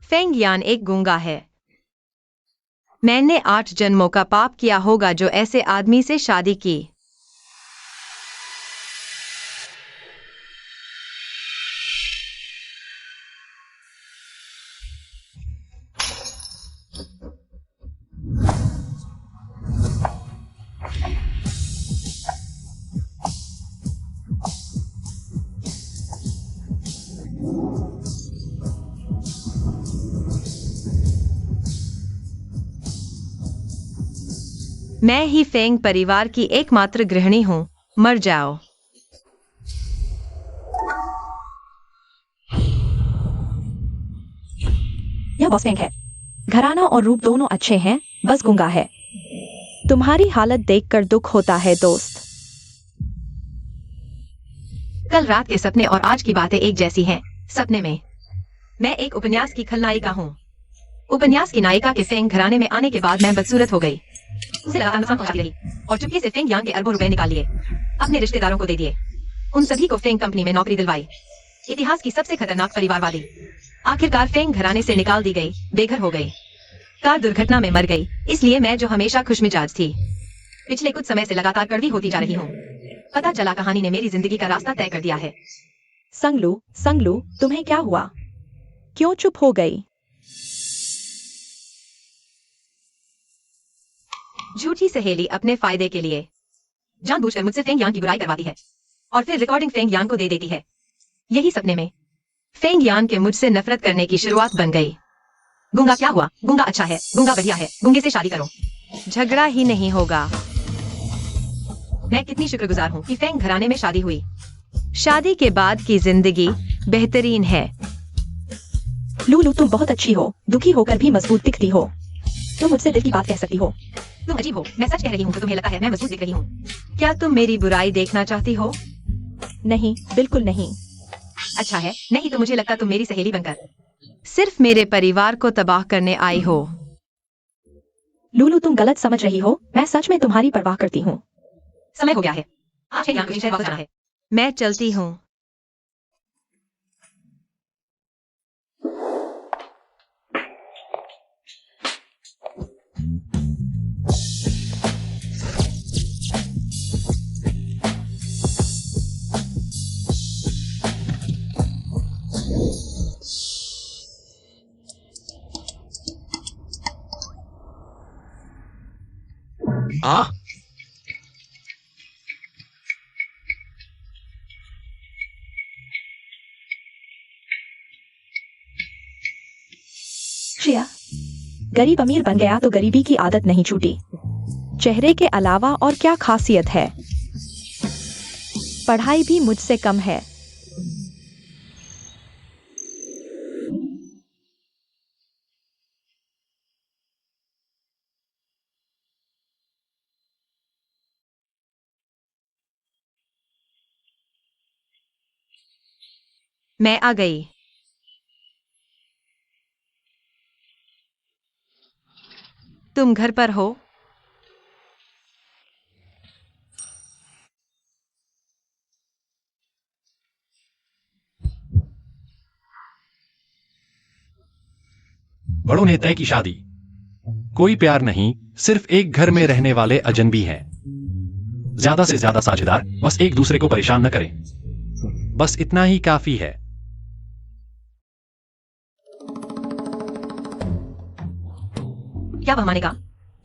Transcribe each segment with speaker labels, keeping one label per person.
Speaker 1: Feng यान एक गूंगा है। मैंने 8 जन्मों का पाप किया होगा जो ऐसे आदमी से शादी की। मैं ही फेंग परिवार की एकमात्र गृहिणी हूँ। मर जाओ।
Speaker 2: यह बॉस फेंग है। घराना और रूप दोनों अच्छे हैं, बस गूंगा है। तुम्हारी हालत देखकर दुख होता है दोस्त।
Speaker 1: कल रात के सपने और आज की बातें एक जैसी हैं। सपने में मैं एक उपन्यास की खलनायिका हूँ। उपन्यास की नायिका के फेंग घराने में आने के बाद मैं बदसूरत हो गई। उसे लगातार नुकसान पहुंचाती रही और चुपके से फेंग यांग के अरबों रुपए निकाल लिए, अपने रिश्तेदारों को दे दिए। उन सभी को फेंग कंपनी में नौकरी दिलवाई। इतिहास की सबसे खतरनाक परिवारवादी। आखिरकार फेंग घराने से निकाल दी गई, बेघर हो गई, कार दुर्घटना में मर गई। इसलिए मैं जो हमेशा खुशमिजाज थी, पिछले कुछ समय से लगातार कड़वी होती जा रही हूँ। पता चला कहानी ने मेरी जिंदगी का रास्ता तय कर दिया है।
Speaker 2: संगलू, तुम्हें क्या हुआ? क्यों चुप हो गई?
Speaker 1: झूठी सहेली अपने फायदे के लिए जानबूझकर मुझसे फेंग यांग की बुराई करवाती है और फिर रिकॉर्डिंग फेंग यांग को दे देती है। यही सपने में फेंग यांग के मुझसे नफरत करने की शुरुआत बन गई। गूंगा क्या हुआ? गूंगा अच्छा है, गूंगा बढ़िया है, गूंगे से शादी करो। झगड़ा ही नहीं होगा। मैं कितनी शुक्रगुजार हूँ कि फेंग घराने में शादी हुई। शादी के बाद की जिंदगी बेहतरीन है।
Speaker 2: लूलू, तुम बहुत अच्छी हो, दुखी होकर भी मजबूत दिखती हो। तुम मुझसे दिल की बात कह सकती हो।
Speaker 1: तुम अजीब हो, मैं सच कह रही हूँ तो तुम्हें लगता है मैं मजबूत दिख रही हूँ। क्या तुम मेरी बुराई देखना चाहती हो?
Speaker 2: नहीं, बिल्कुल नहीं।
Speaker 1: अच्छा है, नहीं तो मुझे लगता तुम मेरी सहेली बनकर सिर्फ मेरे परिवार को तबाह करने आई हो।
Speaker 2: लूलू, तुम गलत समझ रही हो, मैं सच में तुम्हारी परवाह करती हूँ।
Speaker 1: समय हो गया है, आज यहाँ को वापस जाना है। मैं चलती हूँ।
Speaker 2: श्रेया, गरीब अमीर बन गया तो गरीबी की आदत नहीं छूटी। चेहरे के अलावा और क्या खासियत है? पढ़ाई भी मुझसे कम है।
Speaker 1: मैं आ गई। तुम घर पर हो?
Speaker 3: बड़ों ने तय की शादी। कोई प्यार नहीं, सिर्फ एक घर में रहने वाले अजनबी हैं। ज्यादा से ज्यादा साझेदार, बस एक दूसरे को परेशान न करें। बस इतना ही काफी है।
Speaker 1: क्या वह मानेगा?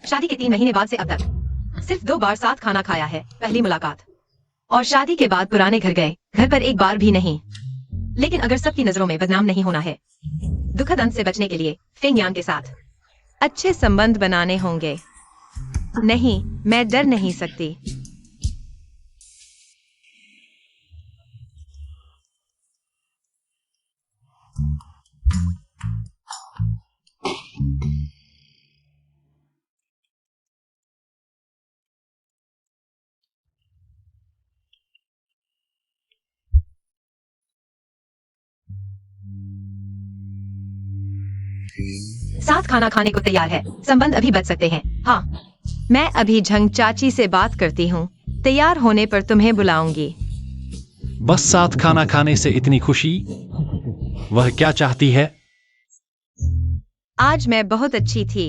Speaker 1: शादी के 3 महीने बाद से अब तक सिर्फ 2 बार साथ खाना खाया है। पहली मुलाकात और शादी के बाद पुराने घर गए, घर पर एक बार भी नहीं। लेकिन अगर सबकी नजरों में बदनाम नहीं होना है, दुखद अंत से बचने के लिए फेंग यांग के साथ अच्छे संबंध बनाने होंगे। नहीं, मैं डर नहीं सकती। साथ खाना खाने को तैयार है, संबंध अभी बच सकते हैं। हाँ, मैं अभी झंग चाची से बात करती हूँ, तैयार होने पर तुम्हें बुलाऊंगी।
Speaker 3: बस साथ खाना खाने से इतनी खुशी? वह क्या चाहती है?
Speaker 1: आज मैं बहुत अच्छी थी।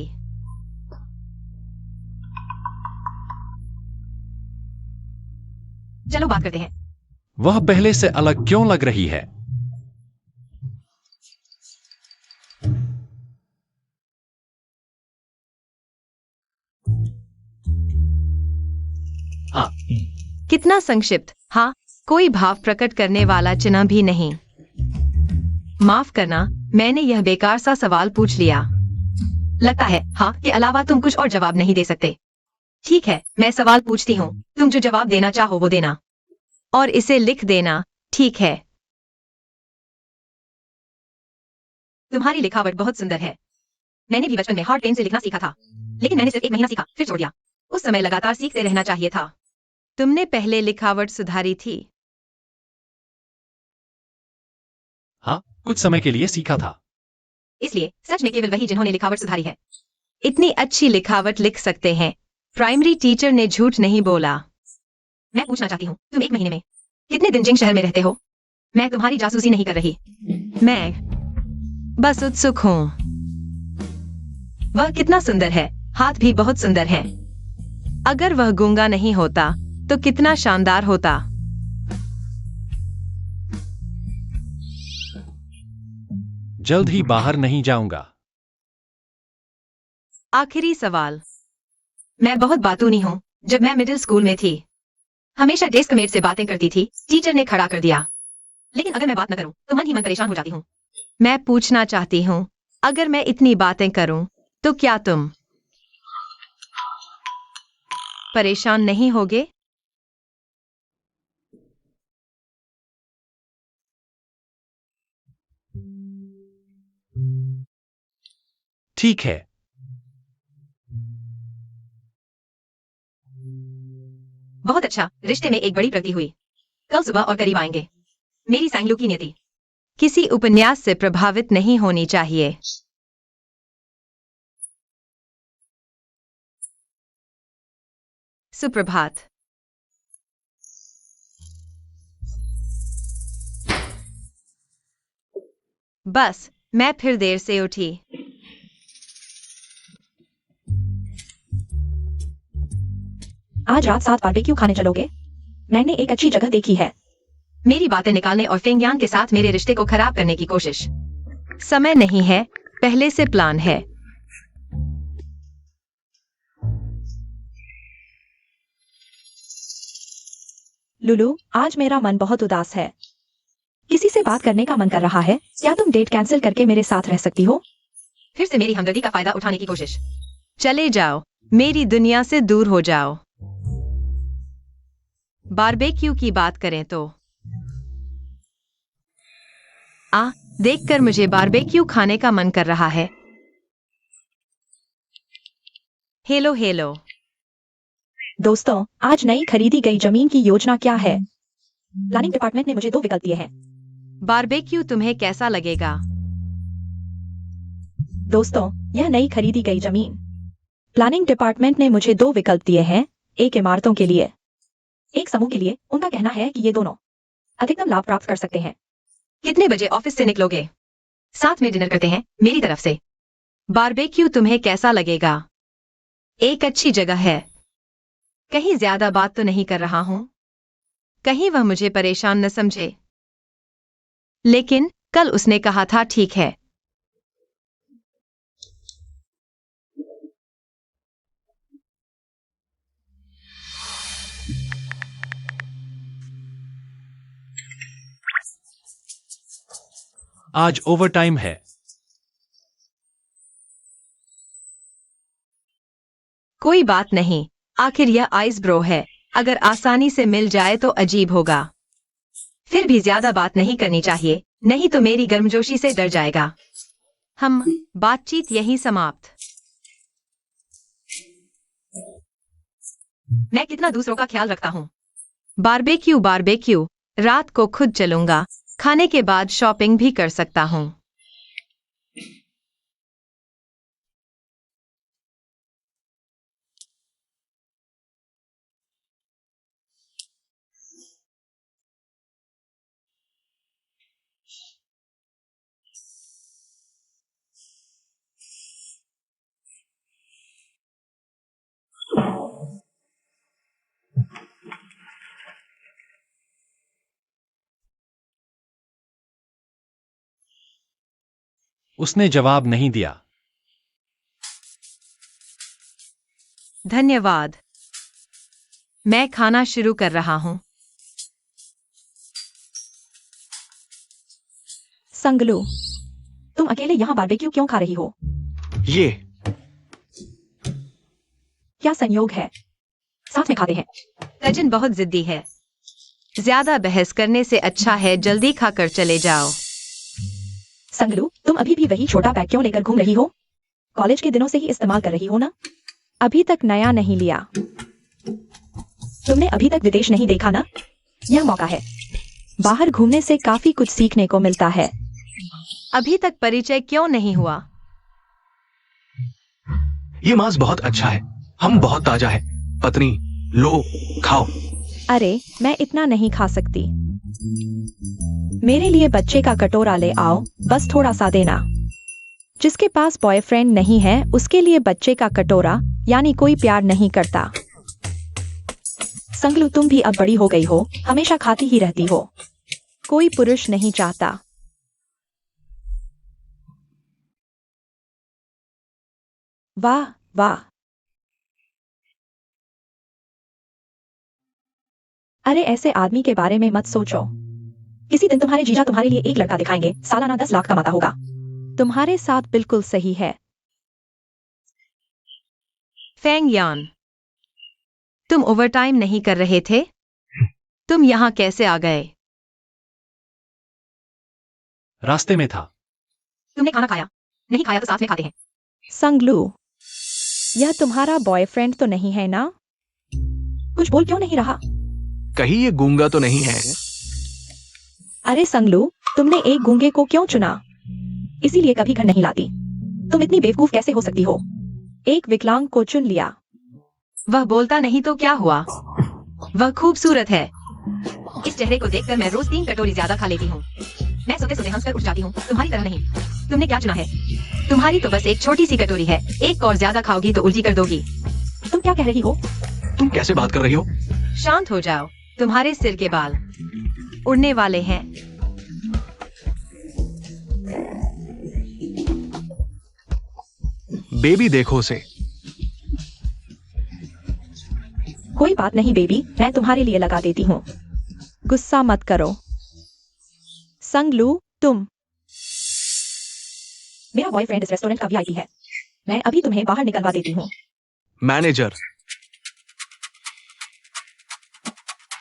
Speaker 1: चलो बात करते हैं।
Speaker 3: वह पहले से अलग क्यों लग रही है? हाँ,
Speaker 1: कितना संक्षिप्त। हाँ, कोई भाव प्रकट करने वाला चिन्ह भी नहीं। माफ करना, मैंने यह बेकार सा सवाल पूछ लिया। लगता है हाँ के अलावा तुम कुछ और जवाब नहीं दे सकते। ठीक है, मैं सवाल पूछती हूँ, तुम जो जवाब देना चाहो वो देना और इसे लिख देना। ठीक है। तुम्हारी लिखावट बहुत सुंदर है। मैंने भी बचपन में हार्ड पेन से लिखना सीखा था, लेकिन मैंने सिर्फ 1 महीना सीखा फिर छोड़ दिया। उस समय लगातार सीखते रहना चाहिए था। तुमने पहले लिखावट सुधारी थी?
Speaker 3: हाँ, कुछ समय के लिए सीखा था।
Speaker 1: इसलिए सच में केवल वही जिन्होंने लिखावट सुधारी है इतनी अच्छी लिखावट लिख सकते हैं। प्राइमरी टीचर ने झूठ नहीं बोला। मैं पूछना चाहती हूँ, तुम 1 महीने में कितने दिन जिंग शहर में रहते हो? मैं तुम्हारी जासूसी नहीं कर रही। मैं बस उत्सुक हूँ। वह कितना सुंदर है, हाथ भी बहुत सुंदर है। अगर वह गूंगा नहीं होता तो कितना शानदार होता।
Speaker 3: जल्द ही बाहर नहीं जाऊंगा।
Speaker 1: आखिरी सवाल। मैं बहुत बातूनी हूँ। जब मैं मिडिल स्कूल में थी, हमेशा डेस्क मेट से बातें करती थी। टीचर ने खड़ा कर दिया। लेकिन अगर मैं बात न करूं तो मन ही मन परेशान हो जाती हूँ। मैं पूछना चाहती हूँ, अगर मैं इतनी बातें करूं तो क्या तुम परेशान नहीं होगे?
Speaker 3: ठीक है।
Speaker 1: बहुत अच्छा, रिश्ते में एक बड़ी प्रगति हुई। कल सुबह और करीब आएंगे। मेरी सैंगलू की नीति किसी उपन्यास से प्रभावित नहीं होनी चाहिए। सुप्रभात। बस मैं फिर देर से उठी।
Speaker 2: आज रात 7 बारबेक्यू खाने चलोगे? मैंने एक अच्छी जगह देखी है।
Speaker 1: मेरी बातें निकालने और फेंगयांग के साथ मेरे रिश्ते को खराब करने की कोशिश। समय नहीं है, पहले से प्लान है।
Speaker 2: लुलू, आज मेरा मन बहुत उदास है। किसी से बात करने का मन कर रहा है। क्या तुम डेट कैंसिल करके मेरे साथ रह सकती हो?
Speaker 1: फिर से मेरी हमदर्दी का फायदा उठाने की कोशिश। चले जाओ, मेरी दुनिया से दूर हो जाओ। बारबेक्यू की बात करें तो देखकर मुझे बारबेक्यू खाने का मन कर रहा है। Hello hello.
Speaker 2: दोस्तों, आज नई खरीदी गई जमीन की योजना क्या है? प्लानिंग डिपार्टमेंट ने मुझे 2 विकल्प दिए हैं।
Speaker 1: बारबेक्यू तुम्हें कैसा लगेगा?
Speaker 2: दोस्तों, यह नई खरीदी गई जमीन। प्लानिंग डिपार्टमेंट ने मुझे 2 विकल्प दिए हैं, एक इमारतों के लिए, एक समूह के लिए। उनका कहना है कि ये दोनों अधिकतम लाभ प्राप्त कर सकते हैं।
Speaker 1: कितने बजे ऑफिस से निकलोगे? साथ में डिनर करते हैं मेरी तरफ से। बारबेक्यू तुम्हें कैसा लगेगा? एक अच्छी जगह है। कहीं ज्यादा बात तो नहीं कर रहा हूं? कहीं वह मुझे परेशान न समझे। लेकिन कल उसने कहा था ठीक है।
Speaker 3: आज ओवरटाइम है।
Speaker 1: कोई बात नहीं, आखिर यह आइस ब्रो है। अगर आसानी से मिल जाए तो अजीब होगा। फिर भी ज्यादा बात नहीं करनी चाहिए, नहीं तो मेरी गर्मजोशी से डर जाएगा। हम बातचीत यहीं समाप्त। मैं कितना दूसरों का ख्याल रखता हूँ। बारबेक्यू बारबेक्यू, रात को खुद चलूंगा। खाने के बाद शॉपिंग भी कर सकता हूँ।
Speaker 3: उसने जवाब नहीं दिया।
Speaker 1: धन्यवाद। मैं खाना शुरू कर रहा हूँ।
Speaker 2: संगलू, तुम अकेले यहाँ बारबेक्यू क्यों खा रही हो?
Speaker 4: ये
Speaker 2: क्या संयोग है? साथ में खाते हैं।
Speaker 1: सचिन बहुत जिद्दी है। ज्यादा बहस करने से अच्छा है जल्दी खाकर चले जाओ।
Speaker 2: संगलू, तुम अभी भी वही छोटा बैग क्यों लेकर घूम रही हो? कॉलेज के दिनों से ही इस्तेमाल कर रही हो ना? अभी तक नया नहीं लिया। तुमने अभी तक विदेश नहीं देखा ना? यह मौका है। बाहर घूमने से काफी कुछ सीखने को मिलता है।
Speaker 1: अभी तक परिचय क्यों नहीं हुआ?
Speaker 4: ये मांस बहुत अच्छा है। हम बहुत ताजा है। पत्नी, लो, खाओ।
Speaker 2: अरे, मैं इतना नहीं खा सकती। मेरे लिए बच्चे का कटोरा ले आओ, बस थोड़ा सा देना। जिसके पास बॉयफ्रेंड नहीं है उसके लिए बच्चे का कटोरा यानी कोई प्यार नहीं करता। संगलू, तुम भी अब बड़ी हो गई हो, हमेशा खाती ही रहती हो। कोई पुरुष नहीं चाहता। वाह वाह। अरे, ऐसे आदमी के बारे में मत सोचो। किसी दिन तुम्हारे जीजा तुम्हारे लिए एक लड़का दिखाएंगे, सालाना 10 लाख कमाता होगा। तुम्हारे साथ बिल्कुल सही है।
Speaker 1: फेंग यान, तुम ओवरटाइम नहीं कर रहे थे? तुम यहाँ कैसे आ गए?
Speaker 3: रास्ते में था।
Speaker 1: तुमने खाना खाया? नहीं खाया तो साथ में खाते हैं।
Speaker 2: संगलू, यह तुम्हारा बॉयफ्रेंड तो नहीं है ना? कुछ बोल क्यों नहीं रहा?
Speaker 4: कहीं ये गूंगा तो नहीं है?
Speaker 2: अरे संगलू, तुमने एक गूंगे को क्यों चुना? इसीलिए कभी घर नहीं लाती। तुम इतनी बेवकूफ कैसे हो सकती हो? एक विकलांग को चुन लिया।
Speaker 1: वह बोलता नहीं तो क्या हुआ? वह खूबसूरत है। इस चेहरे को देखकर मैं रोज 3 कटोरी ज्यादा खा लेती हूँ। मैं सोते सोते हंसकर उठ जाती हूँ, तुम्हारी तरह नहीं। तुमने क्या चुना है? तुम्हारी तो बस एक छोटी सी कटोरी है। एक और ज्यादा खाओगी तो उल्टी कर दोगी।
Speaker 2: तुम क्या कह रही हो?
Speaker 4: तुम कैसे बात कर रही हो?
Speaker 1: शांत हो जाओ। तुम्हारे सिर के बाल उड़ने वाले हैं।
Speaker 4: बेबी, देखो उसे।
Speaker 2: कोई बात नहीं बेबी, मैं तुम्हारे लिए लगा देती हूँ। गुस्सा मत करो। संगलू, तुम। मेरा बॉयफ्रेंड इस रेस्टोरेंट का वीआईपी है। मैं अभी तुम्हें बाहर निकलवा देती हूँ।
Speaker 4: मैनेजर।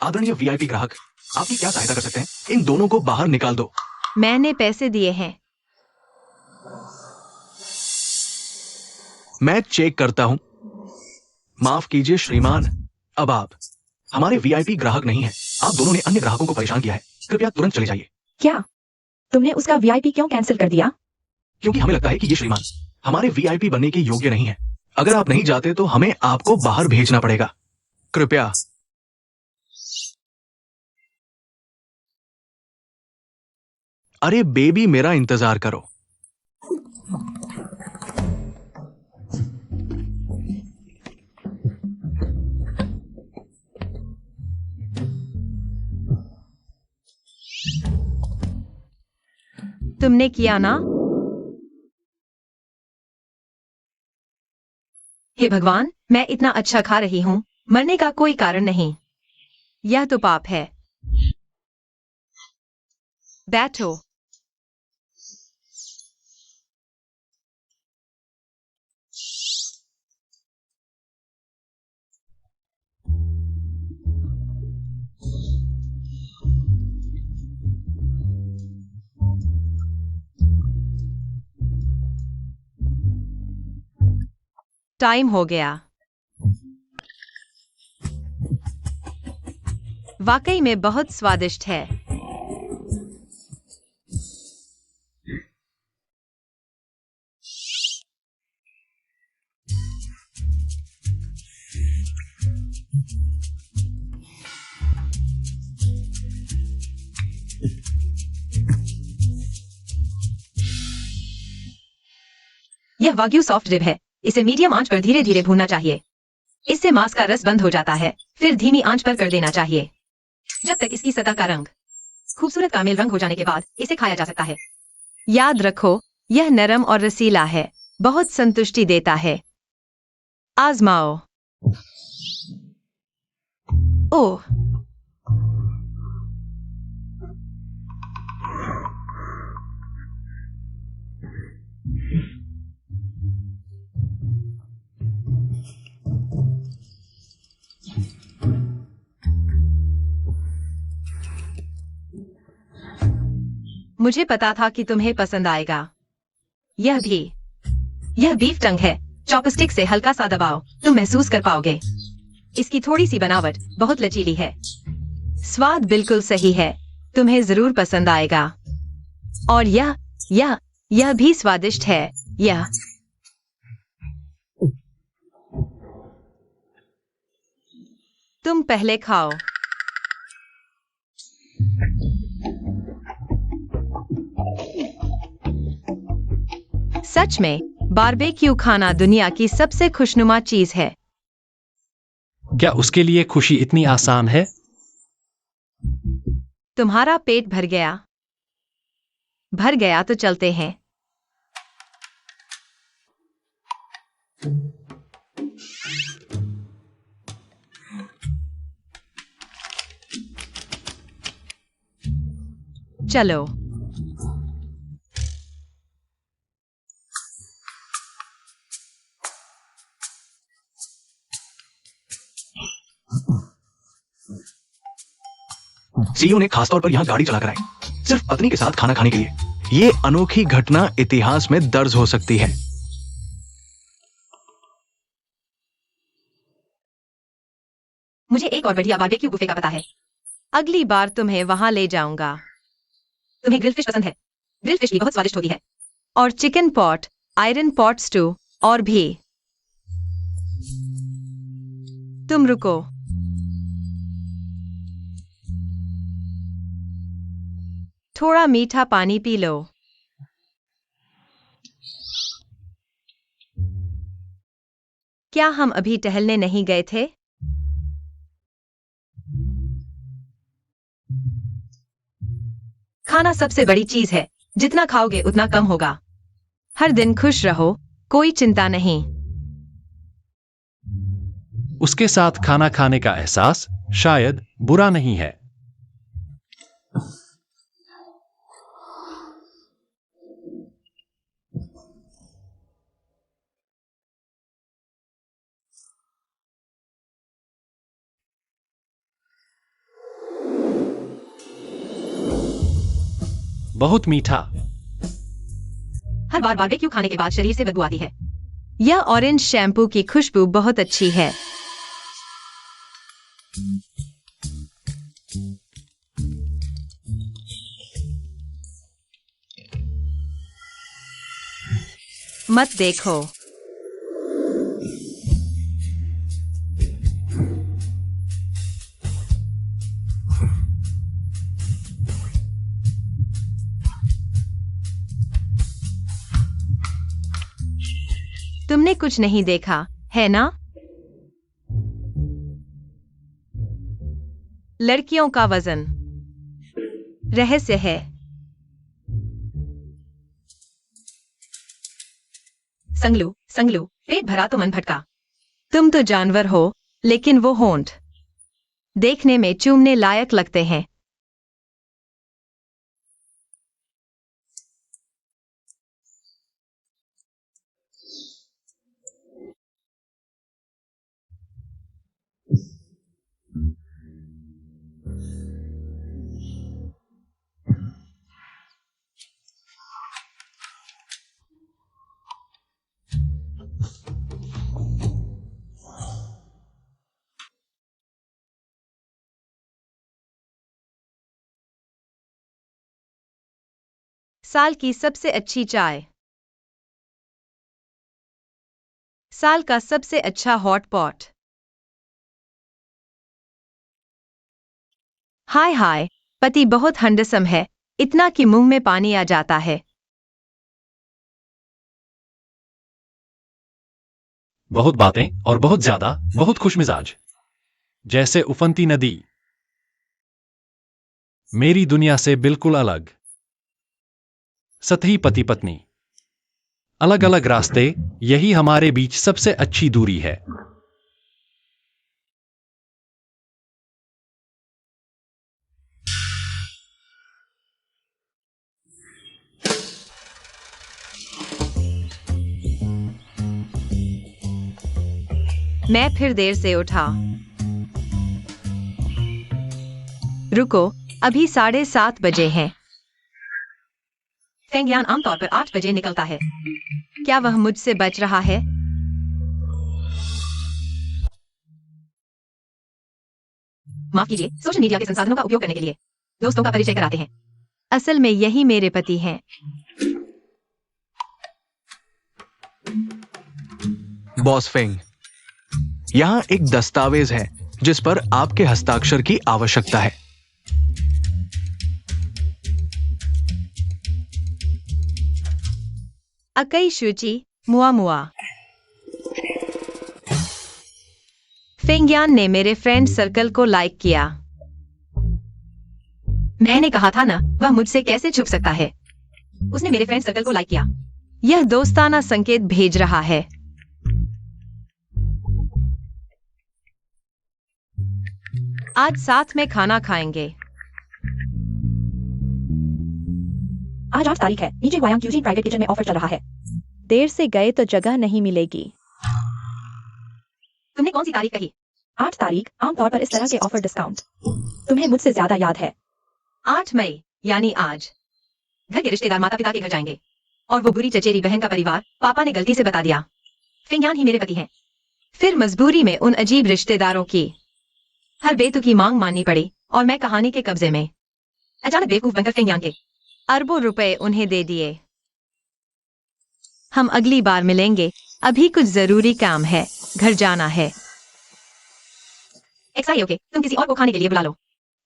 Speaker 4: आदरणीय वीआईपी ग्राहक, आपकी क्या सहायता कर सकते हैं? इन दोनों को बाहर निकाल दो।
Speaker 1: मैंने पैसे दिए हैं।
Speaker 4: मैं चेक करता हूं। माफ कीजिए श्रीमान, अब आप हमारे वीआईपी ग्राहक नहीं हैं। आप दोनों ने अन्य ग्राहकों को परेशान किया है। कृपया तुरंत चले जाइए।
Speaker 2: क्या? तुमने उसका वीआईपी क्यों कैंसिल कर दिया?
Speaker 4: क्योंकि हमें लगता है कि ये श्रीमान हमारे वीआईपी बनने के योग्य नहीं है। अगर आप नहीं जाते तो हमें आपको बाहर भेजना पड़ेगा। कृपया। अरे बेबी, मेरा इंतजार करो।
Speaker 1: तुमने किया ना? हे भगवान, मैं इतना अच्छा खा रही हूँ, मरने का कोई कारण नहीं। यह तो पाप है। बैठो। टाइम हो गया। वाकई में बहुत स्वादिष्ट है। यह वाग्यू सॉफ्ट रिब है। इसे मीडियम आंच पर धीरे धीरे भूनना चाहिए। इससे मांस का रस बंद हो जाता है, फिर धीमी आंच पर कर देना चाहिए जब तक इसकी सतह का रंग खूबसूरत कामेल रंग हो जाने के बाद इसे खाया जा सकता है। याद रखो, यह नरम और रसीला है, बहुत संतुष्टि देता है। आजमाओ। ओह, मुझे पता था कि तुम्हें पसंद आएगा। यह बीफ टंग है। चॉपस्टिक से हल्का सा दबाओ, तुम महसूस कर पाओगे। इसकी थोड़ी सी बनावट बहुत लचीली है। स्वाद बिल्कुल सही है, तुम्हें जरूर पसंद आएगा। और यह भी स्वादिष्ट है। यह तुम पहले खाओ। सच में, बारबेक्यू खाना दुनिया की सबसे खुशनुमा चीज है।
Speaker 3: क्या उसके लिए खुशी इतनी आसान है?
Speaker 1: तुम्हारा पेट भर गया? भर गया तो चलते हैं। चलो।
Speaker 4: सीईओ ने खासतौर पर यहाँ गाड़ी चलाकर आई, सिर्फ पत्नी के साथ खाना खाने के लिए। ये अनोखी घटना इतिहास में दर्ज हो सकती है।
Speaker 1: मुझे एक और बढ़िया बारबेक्यू बुफे का पता है। अगली बार तुम्हें वहां ले जाऊंगा। तुम्हें ग्रिल फिश पसंद है? ग्रिल फिश भी बहुत स्वादिष्ट होती है। और chicken pot, iron pot stew और भी। तुम रुको। थोड़ा मीठा पानी पी लो। क्या हम अभी टहलने नहीं गए थे? खाना सबसे बड़ी चीज है। जितना खाओगे उतना कम होगा। हर दिन खुश रहो, कोई चिंता नहीं।
Speaker 3: उसके साथ खाना खाने का एहसास शायद बुरा नहीं है। बहुत मीठा।
Speaker 1: हर बार बारबेक्यू खाने के बाद शरीर से बदबू आती है। यह ऑरेंज शैम्पू की खुशबू बहुत अच्छी है। मत देखो। तुमने कुछ नहीं देखा, है ना? लड़कियों का वजन रहस्य है। संगलू, पेट भरा तो मन भटका। तुम तो जानवर हो, लेकिन वो होंठ देखने में चूमने लायक लगते हैं। साल की सबसे अच्छी चाय। साल का सबसे अच्छा हॉट पॉट। हाय, पति बहुत हैंडसम है, इतना कि मुंह में पानी आ जाता है।
Speaker 3: बहुत बातें और बहुत ज्यादा, बहुत खुशमिजाज। जैसे उफनती नदी। मेरी दुनिया से बिल्कुल अलग। सतही पति पत्नी। अलग अलग रास्ते, यही हमारे बीच सबसे अच्छी दूरी है।
Speaker 2: मैं फिर देर से उठा। रुको, अभी 7:30 बजे हैं।
Speaker 1: फेंगयान आमतौर पर 8 बजे निकलता है।
Speaker 2: क्या वह मुझसे बच रहा है?
Speaker 1: माफ कीजिए, सोशल मीडिया के संसाधनों का उपयोग करने के लिए दोस्तों का परिचय कराते हैं।
Speaker 2: असल में यही मेरे पति हैं।
Speaker 4: बॉस फेंग, यहाँ एक दस्तावेज है जिस पर आपके हस्ताक्षर की आवश्यकता है।
Speaker 2: अकई शुचि मुआ मुआ। फेंगयान ने मेरे फ्रेंड सर्कल को लाइक किया।
Speaker 1: मैंने कहा था ना, वह मुझसे कैसे छुप सकता है। उसने मेरे फ्रेंड सर्कल को लाइक किया।
Speaker 2: यह दोस्ताना संकेत भेज रहा है। आज साथ में खाना खाएंगे।
Speaker 5: आज 8 तारीख है। नीचे वायांग क्यूजीन प्राइवेट किचन में ऑफर चल रहा है।
Speaker 2: देर से गए तो जगह नहीं मिलेगी।
Speaker 1: तुमने कौन सी तारीख कही?
Speaker 5: 8 तारीख। आमतौर पर इस तरह के ऑफर डिस्काउंट तुम्हें मुझसे ज्यादा याद है।
Speaker 1: 8 मई यानी आज। घर के रिश्तेदार माता पिता के घर जाएंगे और वो बुरी चचेरी बहन का परिवार पापा ने गलती से बता दिया। फेंगयान ही मेरे पति हैं।
Speaker 2: फिर मजबूरी में उन अजीब रिश्तेदारों की
Speaker 1: हर बेतुकी मांग माननी पड़ी और मैं कहानी के कब्जे में। अचानक बेवकूफ बनकर फेंगयान के
Speaker 2: अरबों रुपए उन्हें दे दिए। हम अगली बार मिलेंगे। अभी कुछ जरूरी काम है, घर जाना है।
Speaker 1: एक्साई ओके, तुम किसी और को खाने के लिए बुला लो।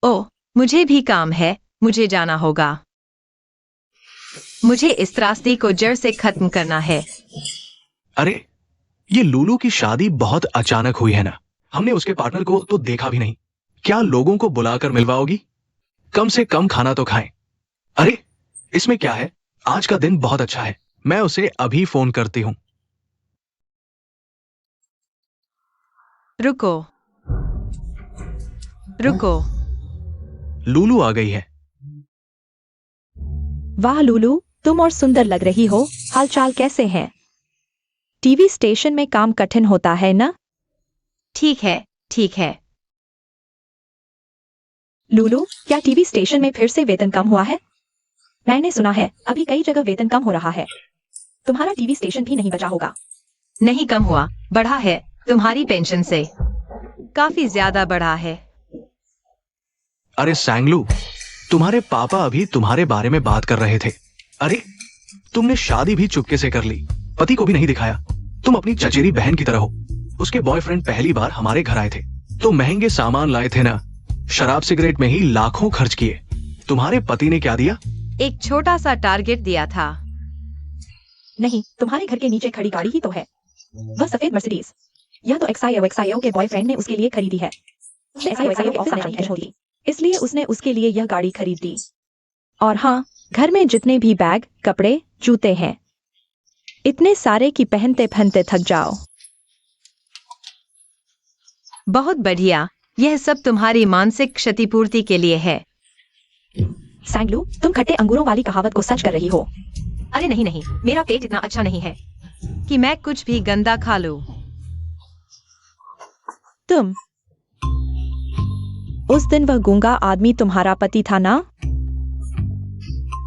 Speaker 2: ओह, मुझे भी काम है, मुझे जाना होगा। मुझे इस त्रासदी को जड़ से खत्म करना है।
Speaker 4: अरे, ये लूलू की शादी बहुत अचानक हुई है ना। हमने उसके पार्टनर को तो देखा भी नहीं। क्या लोगों को बुलाकर मिलवाओगी? कम से कम खाना तो खाएं। अरे, इसमें क्या है? आज का दिन बहुत अच्छा है। मैं उसे अभी फोन करती हूँ।
Speaker 2: रुको रुको।
Speaker 4: लूलू आ गई है।
Speaker 2: वाह लूलू, तुम और सुंदर लग रही हो। हालचाल कैसे हैं? टीवी स्टेशन में काम कठिन होता है ना? ठीक है, ठीक है।
Speaker 5: लूलू, क्या टीवी स्टेशन में फिर से वेतन कम हुआ है? मैंने सुना है अभी कई जगह वेतन कम हो रहा है। तुम्हारा टीवी स्टेशन भी नहीं बचा होगा।
Speaker 1: नहीं कम हुआ, बढ़ा है तुम्हारी पेंशन से।
Speaker 2: काफी ज्यादा बढ़ा है।
Speaker 4: अरे सैंगलू, तुम्हारे पापा अभी तुम्हारे बारे में बात कर रहे थे। अरे, तुमने शादी भी चुपके से कर ली, पति को भी नहीं दिखाया। तुम अपनी चचेरी बहन की तरह हो। उसके बॉयफ्रेंड पहली बार हमारे घर आए थे तो महंगे सामान लाए थे ना। शराब सिगरेट में ही लाखों खर्च किए। तुम्हारे पति ने क्या दिया?
Speaker 2: एक छोटा सा टारगेट दिया था।
Speaker 5: नहीं, तुम्हारे घर के नीचे खड़ी गाड़ी ही तो है, वह सफेद मर्सिडीज। यह तो एक्साईओ के बॉयफ्रेंड ने उसके लिए खरीदी है। एक्साईओ के ऑफिस में जानी होगी, इसलिए उसने उसके लिए यह गाड़ी खरीदी।
Speaker 2: और हाँ, घर में जितने भी बैग, कपड़े, जूते हैं, इतने सारे कि पहनते पहनते थक जाओ। बहुत बढ़िया, यह सब तुम्हारी मानसिक क्षतिपूर्ति के लिए है।
Speaker 5: सैंगलू, तुम खट्टे अंगूरों वाली कहावत को सच कर रही हो।
Speaker 1: अरे नहीं नहीं, मेरा पेट इतना अच्छा नहीं है
Speaker 2: कि मैं कुछ भी गंदा खा लूं। तुम उस दिन वह गूंगा आदमी तुम्हारा पति था ना?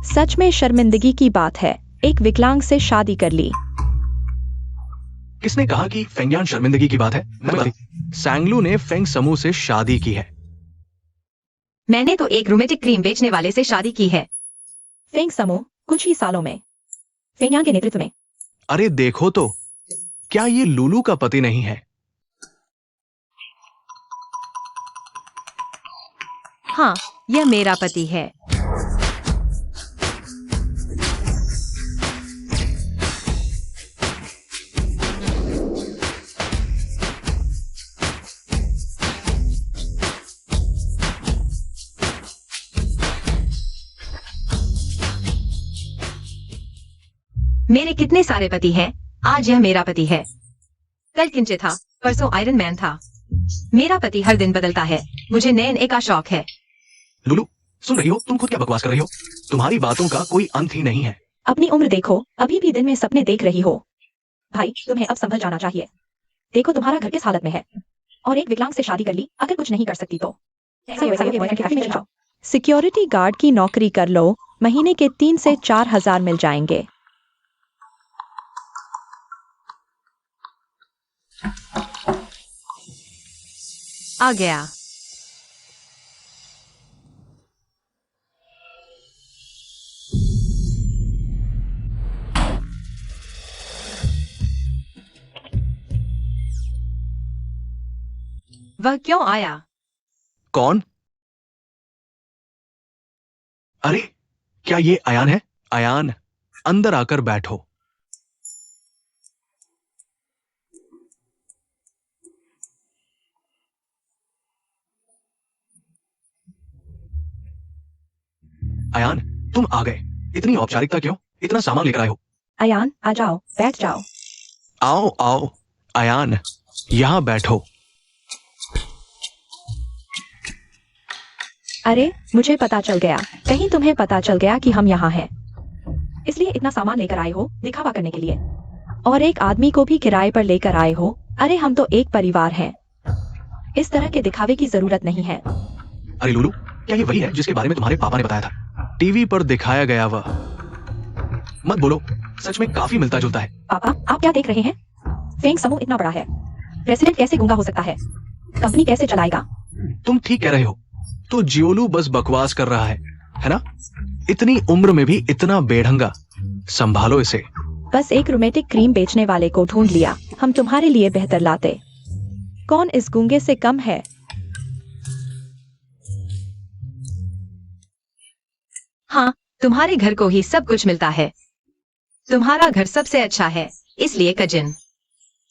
Speaker 2: सच में शर्मिंदगी की बात है, एक विकलांग से शादी कर ली।
Speaker 4: किसने कहा कि फेंगयान शर्मिंदगी की बात है? सैंगलू ने फेंग समूह से शादी की है।
Speaker 1: मैंने तो एक रोमेटिक क्रीम बेचने वाले से शादी की है।
Speaker 5: फेंग समूह कुछ ही सालों में फेंगयान के नेतृत्व में।
Speaker 4: अरे देखो तो, क्या ये लूलू का पति नहीं है?
Speaker 2: हाँ, यह मेरा पति है।
Speaker 1: मेरे कितने सारे पति हैं, आज यह मेरा पति है। कल किंचे था, परसों आयरन मैन था। मेरा पति हर दिन बदलता है। मुझे नए नए का शौक है।
Speaker 4: लुलु, सुन रही हो? तुम खुद क्या बकवास कर रही हो? तुम्हारी बातों का कोई अंत ही नहीं है।
Speaker 5: अपनी उम्र देखो, अभी भी दिन में सपने देख रही हो। भाई, तुम्हें अब संभल जाना चाहिए। देखो तुम्हारा घर किस हालत में है, और एक विकलांग से शादी कर ली, अगर कुछ नहीं कर सकती तो ऐसा के बॉयफ्रेंड की फैक्ट्री में चले जाओ।
Speaker 2: सिक्योरिटी गार्ड की नौकरी कर लो, महीने के 3 से 4 हजार मिल जाएंगे।
Speaker 1: आ गया। वह क्यों आया?
Speaker 4: कौन? अरे, क्या ये अयान है? अयान, अंदर आकर बैठो। अयान, तुम आ गए। इतनी औपचारिकता क्यों? इतना सामान लेकर आए हो।
Speaker 5: अयान, आ जाओ, बैठ जाओ।
Speaker 4: आओ आओ, अयान, यहाँ बैठो।
Speaker 5: अरे, मुझे पता चल गया। कहीं तुम्हें पता चल गया कि हम यहाँ हैं, इसलिए इतना सामान लेकर आए हो, दिखावा करने के लिए। और एक आदमी को भी किराए पर लेकर आए हो। अरे, हम तो एक परिवार हैं। इस तरह के दिखावे की जरूरत नहीं है।
Speaker 4: अरे लुलु, क्या ये वही है जिसके बारे में तुम्हारे पापा ने बताया था? टीवी पर दिखाया गया वह। मत बोलो, सच में काफी मिलता जुलता है।
Speaker 5: पापा, आप क्या देख रहे हैं? फेंग समूह इतना बड़ा है, प्रेसिडेंट कैसे गूंगा हो सकता है? कंपनी कैसे चलाएगा?
Speaker 4: तुम ठीक कह रहे हो। तो जियोलू बस बकवास कर रहा है ना? इतनी उम्र में भी इतना बेढंगा। संभालो इसे।
Speaker 2: बस एक रोमेटिक क्रीम बेचने वाले को ढूंढ लिया, हम तुम्हारे लिए बेहतर लाते। कौन इस गूंगे से कम है?
Speaker 1: हाँ, तुम्हारे घर को ही सब कुछ मिलता है। तुम्हारा घर सबसे अच्छा है, इसलिए कजिन।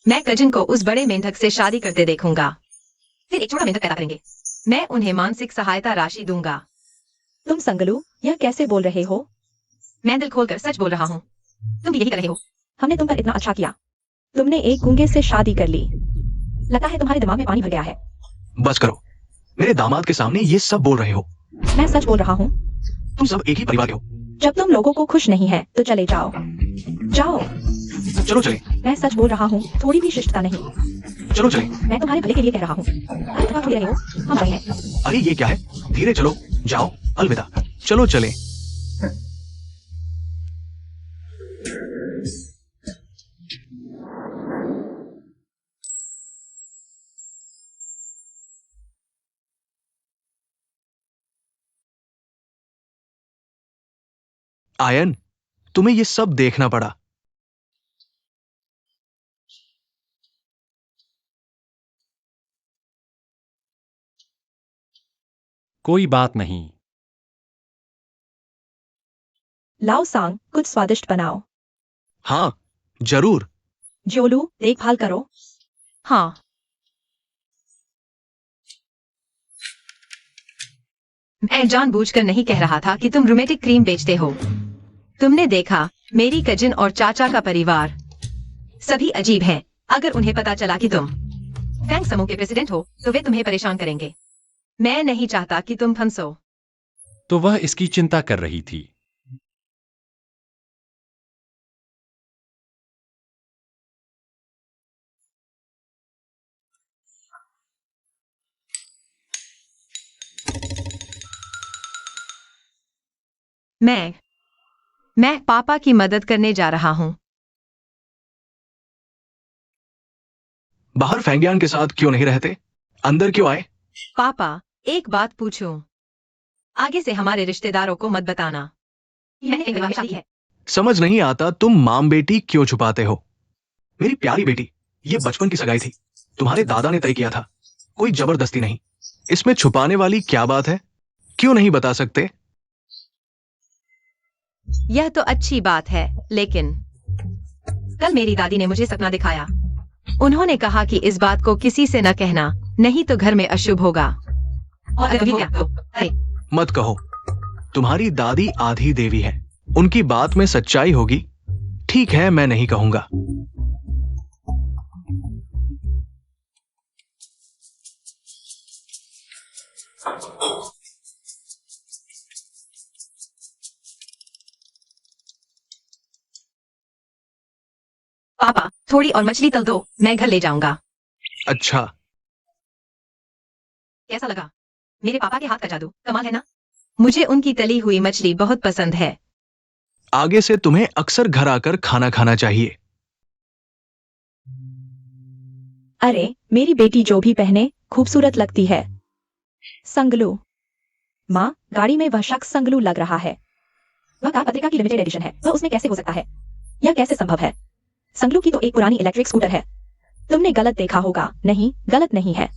Speaker 1: मैं कजिन को उस बड़े मेंढक से शादी करते देखूंगा। फिर एक छोटा मेंढक पैदा करेंगे। मैं उन्हें मानसिक सहायता राशि दूंगा।
Speaker 5: तुम संगलू, यह कैसे बोल रहे हो?
Speaker 1: मैं दिल खोलकर सच बोल रहा हूँ। तुम भी यही कर रहे हो।
Speaker 5: हमने तुम पर इतना अच्छा किया, तुमने एक गूंगे से शादी कर ली। लगता है तुम्हारे दिमाग में पानी भर गया है।
Speaker 4: बस करो, मेरे दामाद के सामने ये सब बोल रहे हो।
Speaker 5: मैं सच बोल रहा हूँ।
Speaker 4: तुम सब एक ही परिवार के हो।
Speaker 5: जब तुम लोगों को खुश नहीं है तो चले जाओ। जाओ।
Speaker 4: चलो चले।
Speaker 5: मैं सच बोल रहा हूँ, थोड़ी भी शिष्टता नहीं।
Speaker 4: चलो चले।
Speaker 5: मैं तुम्हारे भले के लिए कह रहा हूँ। अरे तुम थोड़ी रहे हो, हम भाई हैं।
Speaker 4: अरे ये क्या है? धीरे चलो। जाओ, अलविदा। चलो चले। आयन, तुम्हें ये सब देखना पड़ा।
Speaker 3: कोई बात नहीं।
Speaker 5: लाओ सांग, कुछ स्वादिष्ट बनाओ।
Speaker 4: हाँ, जरूर।
Speaker 5: जियोलू, देखभाल करो।
Speaker 1: हाँ। मैं जानबूझकर नहीं कह रहा था कि तुम रोमेटिक क्रीम बेचते हो। तुमने देखा, मेरी कजिन और चाचा का परिवार सभी अजीब हैं। अगर उन्हें पता चला कि तुम फैंग समूह के प्रेसिडेंट हो तो वे तुम्हें परेशान करेंगे। मैं नहीं चाहता कि तुम फंसो।
Speaker 3: तो वह इसकी चिंता कर रही थी।
Speaker 1: मैं पापा की मदद करने जा रहा हूँ।
Speaker 4: बाहर फैंगियान के साथ क्यों नहीं रहते? अंदर क्यों आए?
Speaker 1: पापा, एक बात पूछूं? आगे से हमारे रिश्तेदारों को मत बताना। मैंने एक विवाह शादी है।
Speaker 4: समझ नहीं आता तुम माम बेटी क्यों छुपाते हो? मेरी प्यारी बेटी, ये बचपन की सगाई थी। तुम्हारे दादा ने तय किया था, कोई जबरदस्ती नहीं। इसमें छुपाने वाली क्या बात है? क्यों नहीं बता सकते?
Speaker 1: यह तो अच्छी बात है, लेकिन कल मेरी दादी ने मुझे सपना दिखाया। उन्होंने कहा कि इस बात को किसी से न कहना, नहीं तो घर में अशुभ होगा। और अगर हो गया तो अरे
Speaker 4: मत कहो। तुम्हारी दादी आधी देवी है, उनकी बात में सच्चाई होगी ठीक है, मैं नहीं कहूंगा।
Speaker 1: पापा, थोड़ी और मछली तल दो, मैं घर ले जाऊंगा।
Speaker 4: अच्छा,
Speaker 1: कैसा लगा? मेरे पापा के हाथ का जादू कमाल है ना? मुझे उनकी तली हुई मछली बहुत पसंद है।
Speaker 4: आगे से तुम्हें अक्सर घर आकर खाना खाना चाहिए।
Speaker 2: अरे मेरी बेटी जो भी पहने खूबसूरत लगती है। संगलू। माँ, गाड़ी में वह शख्स संगलू लग रहा है।
Speaker 5: वह कार पत्रिका की लिमिटेड एडिशन है, वह उसमें कैसे हो सकता है? यह कैसे संभव है? संगलू की तो एक पुरानी इलेक्ट्रिक स्कूटर है।
Speaker 2: तुमने गलत देखा होगा। नहीं, गलत नहीं है।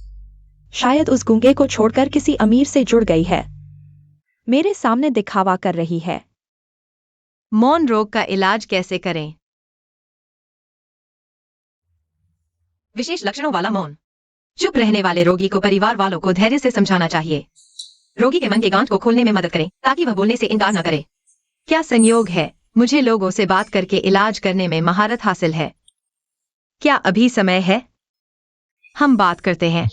Speaker 2: शायद उस गूंगे को छोड़कर किसी अमीर से जुड़ गई है। मेरे सामने दिखावा कर रही है।
Speaker 1: मौन रोग का इलाज कैसे करें? विशेष लक्षणों वाला मौन। चुप रहने वाले रोगी को परिवार वालों को धैर्य से समझाना चाहिए। रोगी के मन के गांठ को खोलने में मदद करें ताकि वह बोलने से इनकार न करे। क्या संयोग है, मुझे लोगों से बात करके इलाज करने में महारत हासिल है। क्या अभी समय है? हम बात करते हैं।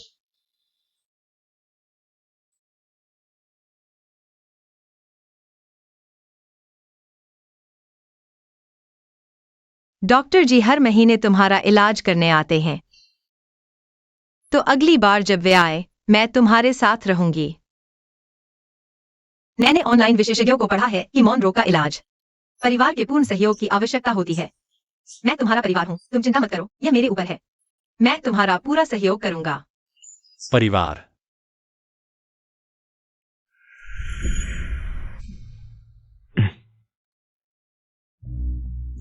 Speaker 1: डॉक्टर जी हर महीने तुम्हारा इलाज करने आते हैं, तो अगली बार जब वे आए, मैं तुम्हारे साथ रहूंगी। मैंने ऑनलाइन विशेषज्ञों को पढ़ा है कि मौन रोग का इलाज परिवार के पूर्ण सहयोग की आवश्यकता होती है। मैं तुम्हारा परिवार हूं, तुम चिंता मत करो, यह मेरे ऊपर है। मैं तुम्हारा पूरा सहयोग करूंगा।
Speaker 3: परिवार।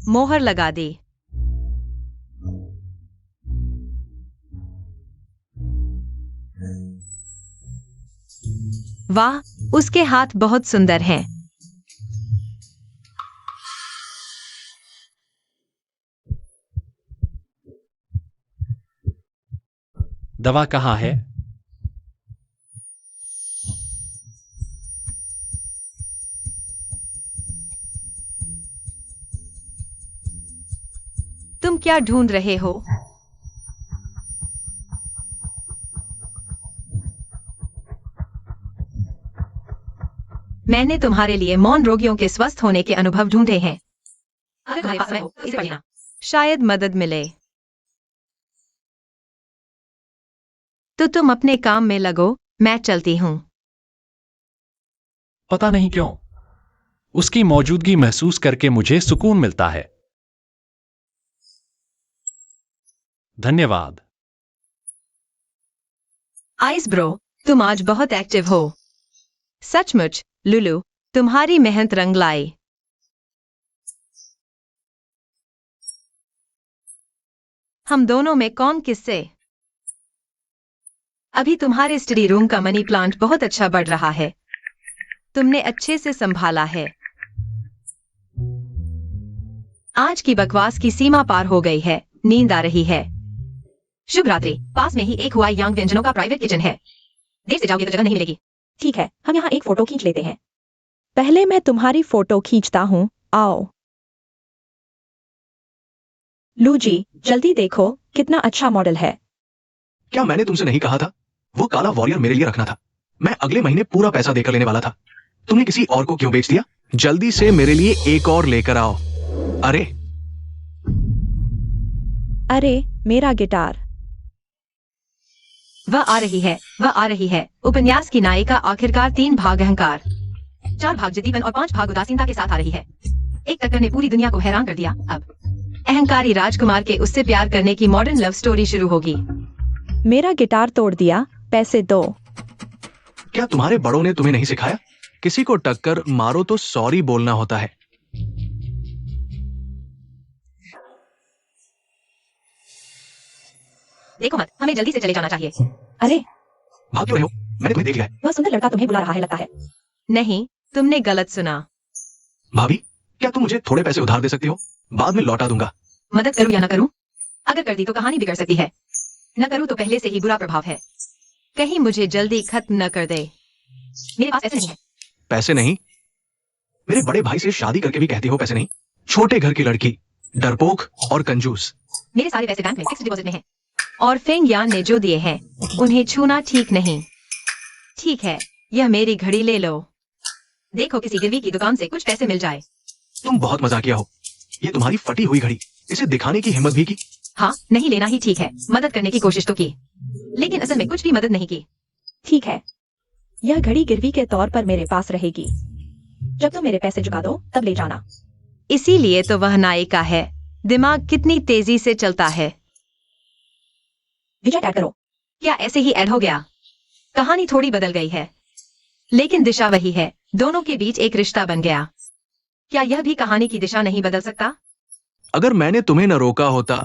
Speaker 1: मोहर लगा दी। वाह, उसके हाथ बहुत सुंदर हैं।
Speaker 3: दवा कहाँ है?
Speaker 1: तुम क्या ढूंढ रहे हो? मैंने तुम्हारे लिए मौन रोगियों के स्वस्थ होने के अनुभव ढूंढे हैं। अगर तुम्हारे पास समय हो तो इसे पढ़ना, शायद मदद मिले। तो तुम अपने काम में लगो, मैं चलती हूँ।
Speaker 3: पता नहीं क्यों, उसकी मौजूदगी महसूस करके मुझे सुकून मिलता है। धन्यवाद।
Speaker 1: आइस ब्रो, तुम आज बहुत एक्टिव हो। सचमुच, लुलू, तुम्हारी मेहनत रंग लाई। हम दोनों में कौन किससे? अभी तुम्हारे स्टडी रूम का मनी प्लांट बहुत अच्छा बढ़ रहा है। तुमने अच्छे से संभाला है। आज की बकवास की सीमा पार हो गई है, नींद आ रही है। शुभ रात्रि। पास में ही एक हुआ यांग व्यंजनों का प्राइवेट किचन है। देर से जाओगे तो जगह नहीं मिलेगी।
Speaker 5: ठीक है, हम यहाँ एक फोटो खींच लेते हैं।
Speaker 2: पहले मैं तुम्हारी फोटो खींचता हूँ, आओ। लू जी, जल्दी देखो कितना अच्छा मॉडल है।
Speaker 4: क्या मैंने तुमसे नहीं कहा था? वो काला वॉरियर मेरे लिए रखना था। मैं अगले महीने पूरा पैसा देकर लेने वाला था। तुमने किसी और को क्यों बेच दिया? जल्दी से मेरे लिए एक और लेकर आओ। अरे
Speaker 2: अरे, मेरा गिटार।
Speaker 1: वह आ रही है, वह आ रही है। उपन्यास की नायिका आखिरकार 3 भाग अहंकार, 4 भाग जदीबन और 5 भाग उदासीनता के साथ आ रही है। एक टक्कर ने पूरी दुनिया को हैरान कर दिया। अब अहंकारी राजकुमार के उससे प्यार करने की मॉडर्न लव स्टोरी शुरू होगी।
Speaker 2: मेरा गिटार तोड़ दिया, पैसे दो।
Speaker 4: क्या तुम्हारे बड़ों ने तुम्हें नहीं सिखाया? किसी को टक्कर मारो तो सॉरी बोलना होता है।
Speaker 1: देखो मत, हमें जल्दी से चले जाना चाहिए।
Speaker 5: अरे,
Speaker 4: भाग क्यों रहे हो? मैंने तुम्हें देख लिया है।
Speaker 5: वह सुंदर लड़का तुम्हें बुला रहा है लगता है।
Speaker 1: नहीं, तुमने गलत सुना।
Speaker 4: भाभी, क्या तुम मुझे थोड़े पैसे उधार दे सकती हो? बाद में लौटा दूंगा।
Speaker 1: मदद करूं या न करूं? अगर कर दी तो कहानी बिगड़ सकती है। न करूं तो पहले से ही बुरा प्रभाव है। कहीं मुझे जल्दी खत्म न कर दे। मेरे पास पैसे नहीं है।
Speaker 4: पैसे नहीं? मेरे बड़े भाई से शादी करके भी कहती हो पैसे नहीं? छोटे घर की लड़की, डरपोक और कंजूस।
Speaker 1: मेरे सारे पैसे बैंक में फिक्स्ड डिपॉजिट में हैं। और फेंग यान ने जो दिए हैं उन्हें छूना ठीक नहीं। ठीक है, यह मेरी घड़ी ले लो। देखो किसी गिरवी की दुकान से कुछ पैसे मिल जाए।
Speaker 4: तुम बहुत मजाकिया हो। ये तुम्हारी फटी हुई घड़ी, इसे दिखाने की हिम्मत भी की।
Speaker 1: हाँ, नहीं लेना ही ठीक है। मदद करने की कोशिश तो की, लेकिन असल में कुछ भी मदद नहीं की।
Speaker 5: ठीक है, यह घड़ी गिरवी के तौर पर मेरे पास रहेगी। जब तुम मेरे पैसे चुका दो तब ले जाना।
Speaker 1: इसीलिए तो वह नायिका है। दिमाग कितनी तेजी से चलता है।
Speaker 5: विजय, ऐड करो।
Speaker 1: क्या ऐसे ही ऐड हो गया? कहानी थोड़ी बदल गई है, लेकिन दिशा वही है। दोनों के बीच एक रिश्ता बन गया। क्या यह भी कहानी की दिशा नहीं बदल सकता?
Speaker 4: अगर मैंने तुम्हें न रोका होता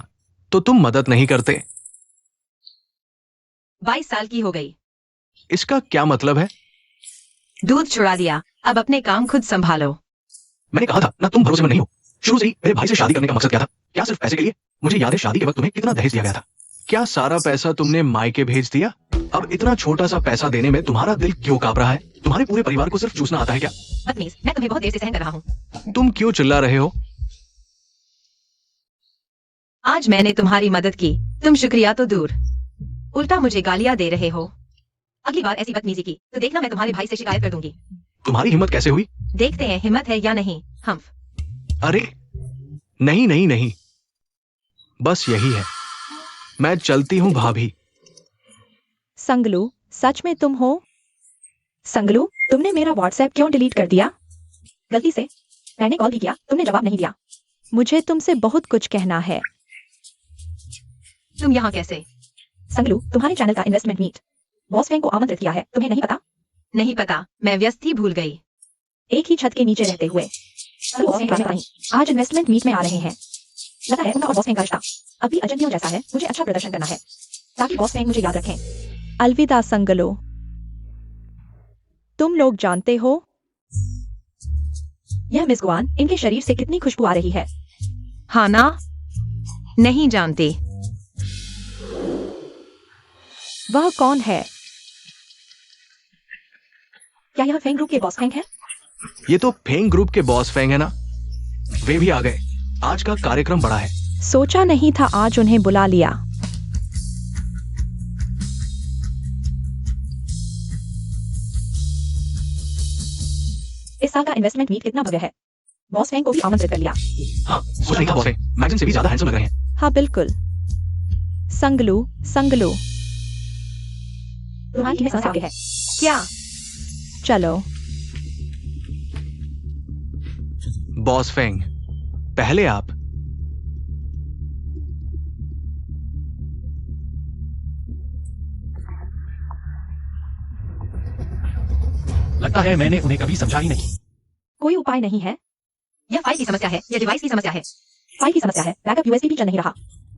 Speaker 4: तो तुम मदद नहीं करते।
Speaker 1: 22 साल की हो गई।
Speaker 4: इसका क्या मतलब है?
Speaker 1: दूध छुड़ा दिया, अब अपने काम खुद संभालो।
Speaker 4: मैंने कहा था ना, तुम भरोसेमंद नहीं हो। शुरू से ही मेरे भाई से शादी करने का मकसद क्या था? क्या सिर्फ पैसे के लिए? मुझे याद है शादी के वक्त तुम्हें कितना दहेज दिया गया था। क्या सारा पैसा तुमने मायके भेज दिया? अब इतना छोटा सा पैसा देने में तुम्हारा दिल क्यों कांप रहा है? तुम्हारे पूरे परिवार को सिर्फ चूसना आता है क्या?
Speaker 1: बदतमीज, मैं तुम्हें बहुत देर से सहन कर रहा हूँ।
Speaker 4: तुम क्यों चिल्ला रहे हो?
Speaker 1: आज मैंने तुम्हारी मदद की, तुम शुक्रिया तो दूर, उल्टा मुझे गालियां दे रहे हो। अगली बार ऐसी बदतमीजी की तो देखना मैं तुम्हारे भाई से शिकायत कर दूंगी।
Speaker 4: तुम्हारी हिम्मत कैसे हुई?
Speaker 1: देखते हैं हिम्मत है या नहीं। हम
Speaker 4: अरे नहीं नहीं नहीं, बस यही है। मैं चलती हूँ भाभी।
Speaker 2: संगलू, सच में तुम हो?
Speaker 5: संगलू, तुमने मेरा व्हाट्सएप क्यों डिलीट कर दिया? गलती से। मैंने कॉल भी किया, तुमने जवाब नहीं दिया।
Speaker 2: मुझे तुमसे बहुत कुछ कहना है।
Speaker 1: तुम यहाँ कैसे?
Speaker 5: संगलू, तुम्हारे चैनल का इन्वेस्टमेंट मीट बॉस फैंग को आमंत्रित किया है, तुम्हें नहीं पता?
Speaker 1: नहीं पता, मैं व्यस्त थी, भूल गई।
Speaker 5: एक ही छत के नीचे रहते हुए। सब बॉस फैंग नहीं, आज इन्वेस्टमेंट मीट में आ रहे हैं। लगा है उनका और बॉस फैंग का रिश्ता अभी अजनबियों जैसा है। मुझे अच्छा प्रदर्शन करना है ताकि बॉस फैंग मुझे याद रखें।
Speaker 2: अलविदा संगलो। तुम लोग जानते हो
Speaker 5: यह मिस गुआन, इनके शरीर से कितनी खुशबू आ रही है।
Speaker 1: हाँ ना? नहीं जानती।
Speaker 2: वह कौन है?
Speaker 5: क्या यह फैंग ग्रुप के बॉस फैंग है?
Speaker 4: ये तो फेंग ग्रुप के बॉस फेंग है ना। वे भी आ गए। आज का कार्यक्रम बड़ा है।
Speaker 2: सोचा नहीं था आज उन्हें बुला लिया।
Speaker 5: इस साल का इन्वेस्टमेंट मीट कितना भव्य है। बॉस फैंग को भी आमंत्रित कर लिया।
Speaker 4: हाँ, कुछ नहीं था बॉस फेंग। मैगजीन से भी ज्यादा हैंडसम लग रहे हैं।
Speaker 2: हाँ बिल्कुल। संगलू, संगलू,
Speaker 5: तुम्हारी समस्या आगे है।
Speaker 1: क्या?
Speaker 2: चलो।
Speaker 4: बॉस फेंग, पहले आप।
Speaker 3: लगता है मैंने उन्हें कभी समझा ही नहीं।
Speaker 5: कोई उपाय नहीं है।
Speaker 1: यह फाइल की समस्या है या डिवाइस की समस्या है?
Speaker 5: फाइल की समस्या है। बैकअप यूएसबी भी चल नहीं रहा।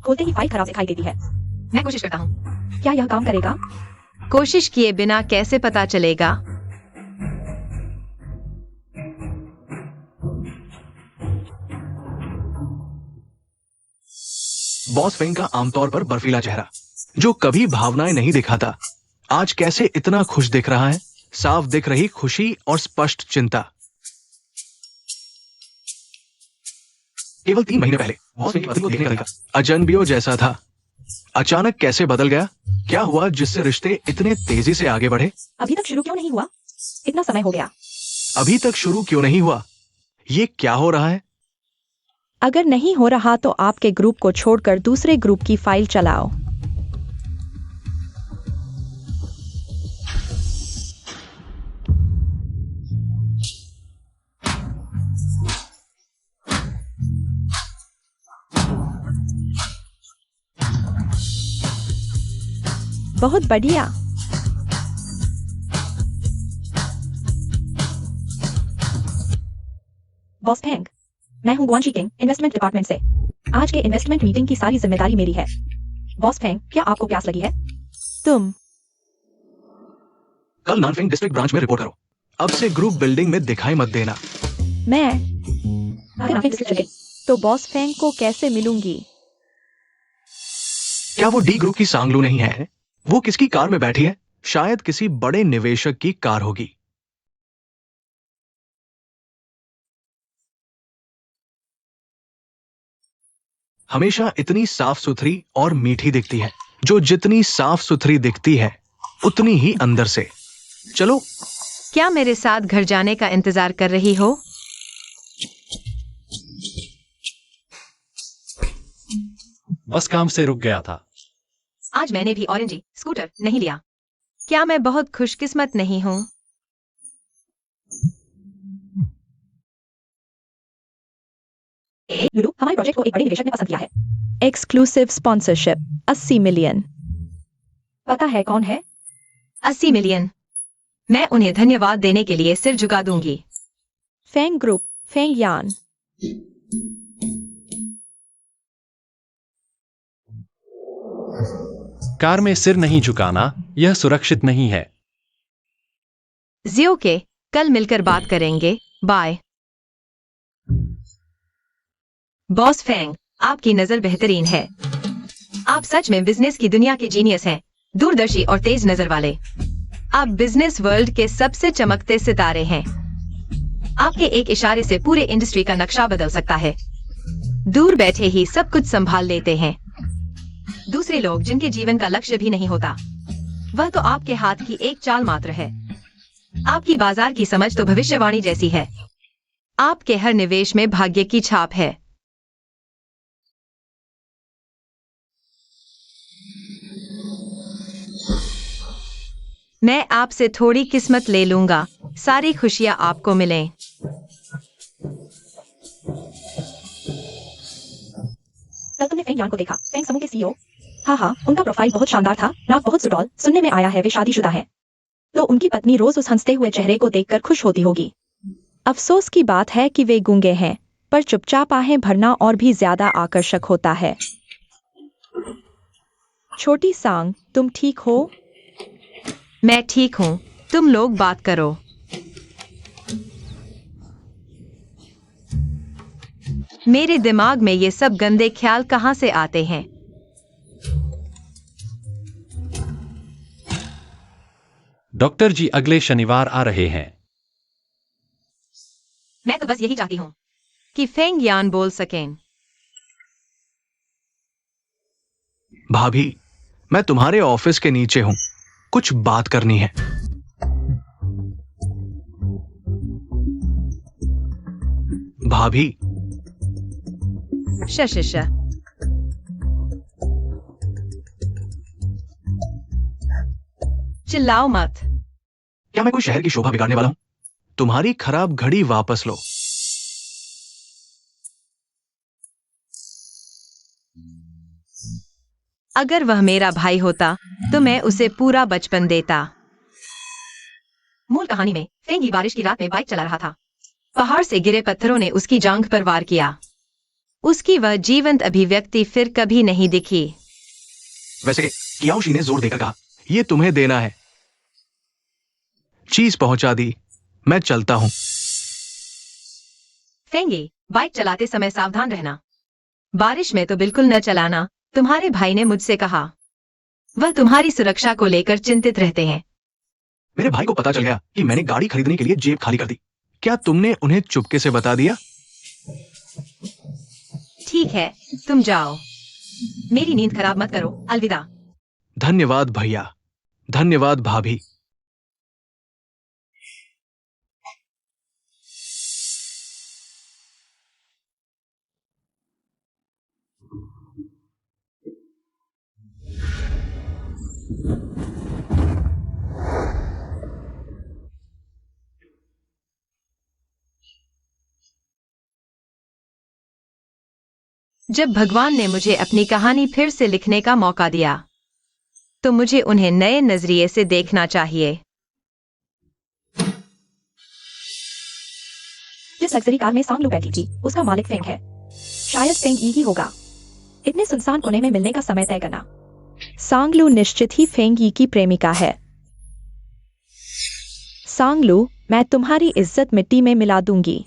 Speaker 5: खोलते ही फाइल खराब दिखाई देती है।
Speaker 1: मैं कोशिश करता हूँ।
Speaker 5: क्या यह काम करेगा?
Speaker 1: कोशिश किए बिना कैसे पता चलेगा?
Speaker 4: बॉस फेंग का आमतौर पर बर्फीला चेहरा, जो कभी भावनाएं नहीं दिखाता, आज कैसे इतना खुश दिख रहा है। साफ दिख रही खुशी और स्पष्ट चिंता। केवल 3 महीने पहले बॉस फेंग की पत्नी को देखने का तरीका अजनबियों जैसा था। अचानक कैसे बदल गया? क्या हुआ जिससे रिश्ते इतने तेजी से आगे बढ़े?
Speaker 5: अभी तक शुरू क्यों नहीं हुआ? इतना समय हो गया।
Speaker 4: अभी तक शुरू क्यों नहीं हुआ? ये क्या हो रहा है?
Speaker 2: अगर नहीं हो रहा तो आपके ग्रुप को छोड़कर दूसरे ग्रुप की फाइल चलाओ। बहुत बढ़िया।
Speaker 5: बॉस फैंग, मैं हूँ गुआन शिकिंग, इन्वेस्टमेंट डिपार्टमेंट से। आज के इन्वेस्टमेंट मीटिंग की सारी जिम्मेदारी मेरी है। बॉस फैंग, क्या आपको प्यास लगी है?
Speaker 2: तुम
Speaker 4: कल नानफेंग डिस्ट्रिक्ट ब्रांच में रिपोर्ट करो। अब से ग्रुप बिल्डिंग में दिखाई मत देना।
Speaker 2: मैं
Speaker 5: अगर नाफिंग डिस्ट्रिक्ट चले
Speaker 2: तो बॉस फैंग को कैसे मिलूंगी?
Speaker 4: क्या वो डी ग्रुप की सांगलू नहीं है? वो किसकी कार में बैठी है? शायद किसी बड़े निवेशक की कार होगी। हमेशा इतनी साफ सुथरी और मीठी दिखती है, जो जितनी साफ सुथरी दिखती है उतनी ही अंदर से। चलो।
Speaker 1: क्या मेरे साथ घर जाने का इंतजार कर रही हो?
Speaker 3: बस काम से रुक गया था।
Speaker 1: आज मैंने भी ऑरेंज स्कूटर नहीं लिया। क्या मैं बहुत खुशकिस्मत नहीं हूँ?
Speaker 5: लुलु, हमारे प्रोजेक्ट को एक बड़े निवेशक ने पसंद किया है।
Speaker 2: Exclusive sponsorship 80 million.
Speaker 5: पता है कौन है?
Speaker 1: 80 मिलियन। मैं उन्हें धन्यवाद देने के लिए सिर झुका दूंगी।
Speaker 2: फेंग ग्रुप, फेंग यान।
Speaker 3: कार में सिर नहीं झुकाना, यह सुरक्षित नहीं है।
Speaker 1: जियो के, कल मिलकर बात करेंगे। बाय। बॉस फेंग, आपकी नजर बेहतरीन है। आप सच में बिजनेस की दुनिया के जीनियस हैं, दूरदर्शी और तेज नजर वाले। आप बिजनेस वर्ल्ड के सबसे चमकते सितारे हैं। आपके एक इशारे से पूरे इंडस्ट्री का नक्शा बदल सकता है। दूर बैठे ही सब कुछ संभाल लेते हैं। दूसरे लोग जिनके जीवन का लक्ष्य भी नहीं होता, वह तो आपके हाथ की एक चाल मात्र है। आपकी बाजार की समझ तो भविष्यवाणी जैसी है। आपके हर निवेश में भाग्य की छाप है। मैं आपसे थोड़ी किस्मत ले लूंगा, सारी खुशियां आपको मिलें।
Speaker 5: कल तुमने फेंग यान को देखा, फेंग समूह के सीईओ। हाँ, उनका प्रोफाइल बहुत शानदार था, नाक बहुत सुडौल। सुनने में आया है वे शादीशुदा हैं। तो उनकी पत्नी रोज उस हंसते हुए चेहरे को देखकर खुश होती होगी।
Speaker 2: अफसोस की बात है कि वे गूंगे हैं, पर चुपचाप आहें भरना और भी ज्यादा आकर्षक होता है। छोटी सांग, तुम ठीक हो?
Speaker 1: मैं ठीक हूँ, तुम लोग बात करो। मेरे दिमाग में ये सब गंदे ख्याल कहाँ से आते हैं?
Speaker 3: डॉक्टर जी अगले शनिवार आ रहे हैं।
Speaker 1: मैं तो बस यही चाहती हूँ कि फेंग यान बोल सकें।
Speaker 4: भाभी, मैं तुम्हारे ऑफिस के नीचे हूं, कुछ बात करनी है। भाभी।
Speaker 1: श चिल्लाओ मत।
Speaker 4: क्या मैं कोई शहर की शोभा बिगाड़ने वाला हूं? तुम्हारी खराब घड़ी वापस लो।
Speaker 1: अगर वह मेरा भाई होता तो मैं उसे पूरा बचपन देता। मूल कहानी में फेंगी बारिश की रात में बाइक चला रहा था। पहाड़ से गिरे पत्थरों ने उसकी जांघ पर वार किया। उसकी वह जीवंत अभिव्यक्ति फिर कभी नहीं दिखी।
Speaker 4: वैसे कियाओशी ने जोर देकर कहा, यह तुम्हें देना है। चीज पहुंचा दी, मैं चलता हूं।
Speaker 1: फेंगी, बाइक चलाते समय सावधान रहना। बारिश में तो बिल्कुल न चलाना, तुम्हारे भाई ने मुझसे कहा। वह तुम्हारी सुरक्षा को लेकर चिंतित रहते हैं।
Speaker 4: मेरे भाई को पता चल गया कि मैंने गाड़ी खरीदने के लिए जेब खाली कर दी। क्या तुमने उन्हें चुपके से बता दिया?
Speaker 1: ठीक है, तुम जाओ। मेरी नींद खराब मत करो। अलविदा।
Speaker 4: धन्यवाद भैया। धन्यवाद भाभी।
Speaker 1: जब भगवान ने मुझे अपनी कहानी फिर से लिखने का मौका दिया, तो मुझे उन्हें नए नजरिए से देखना चाहिए।
Speaker 5: जिस लग्जरी कार में सांगलू बैठी थी, उसका मालिक फेंग है। शायद फेंग ही होगा। इतने सुनसान कोने में मिलने का समय तय करना।
Speaker 2: सांगलू निश्चित ही फेंग यी की प्रेमिका है। सांगलू, मैं तुम्हारी इज्जत मिट्टी में मिला दूंगी।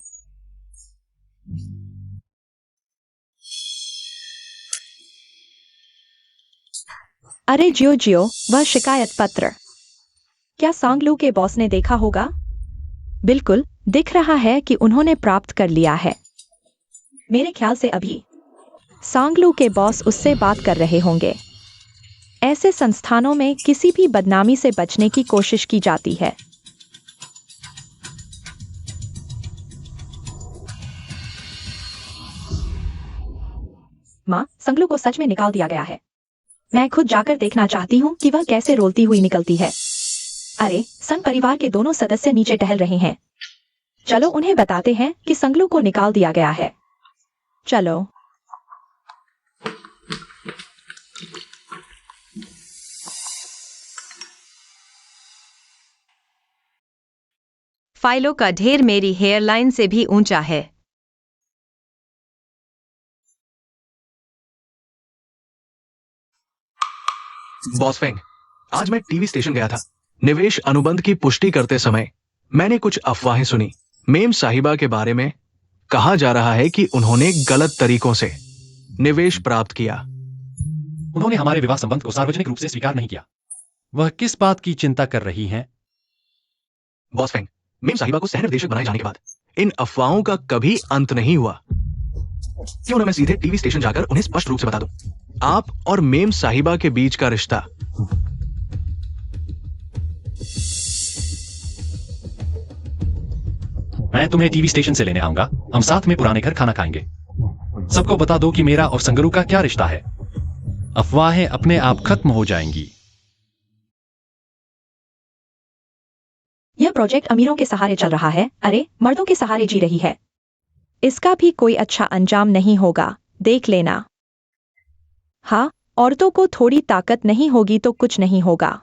Speaker 2: अरे जियो जियो, वह शिकायत पत्र। क्या सांगलू के बॉस ने देखा होगा? बिल्कुल, दिख रहा है कि उन्होंने प्राप्त कर लिया है।
Speaker 5: मेरे ख्याल से अभी
Speaker 2: सांगलू के बॉस उससे बात कर रहे होंगे। ऐसे संस्थानों में किसी भी बदनामी से बचने की कोशिश की जाती है।
Speaker 5: माँ, संगलू को सच में निकाल दिया गया है। मैं खुद जाकर देखना चाहती हूँ कि वह कैसे रोलती हुई निकलती है। अरे, संघ परिवार के दोनों सदस्य नीचे टहल रहे हैं। चलो उन्हें बताते हैं कि संगलू को निकाल दिया गया है।
Speaker 2: चलो।
Speaker 1: फाइलों का ढेर मेरी हेयरलाइन से भी ऊंचा है।
Speaker 4: बॉस फेंग, आज मैं टीवी स्टेशन गया था। निवेश अनुबंध की पुष्टि करते समय मैंने कुछ अफवाहें सुनी। मेम साहिबा के बारे में कहा जा रहा है कि उन्होंने गलत तरीकों से निवेश प्राप्त किया।
Speaker 3: उन्होंने हमारे विवाह संबंध को सार्वजनिक रूप से स्वीकार नहीं किया। वह किस बात की चिंता कर रही हैं?
Speaker 4: बॉस फेंग, मेम साहिबा को सह निर्देशक बनाए जाने के बाद इन अफवाहों का कभी अंत नहीं हुआ। क्यों ना मैं सीधे टीवी स्टेशन जाकर उन्हें स्पष्ट रूप से बता दूं, आप और मेम साहिबा के बीच का रिश्ता
Speaker 3: मैं तुम्हें टीवी स्टेशन से लेने आऊंगा। हम साथ में पुराने घर खाना खाएंगे। सबको बता दो कि मेरा और संगरू का क्या रिश्ता है। अफवाहें अपने आप खत्म हो जाएंगी।
Speaker 5: यह प्रोजेक्ट अमीरों के सहारे चल रहा है। अरे, मर्दों के सहारे जी रही है।
Speaker 2: इसका भी कोई अच्छा अंजाम नहीं होगा, देख लेना। हाँ, औरतों को थोड़ी ताकत नहीं होगी तो कुछ नहीं होगा।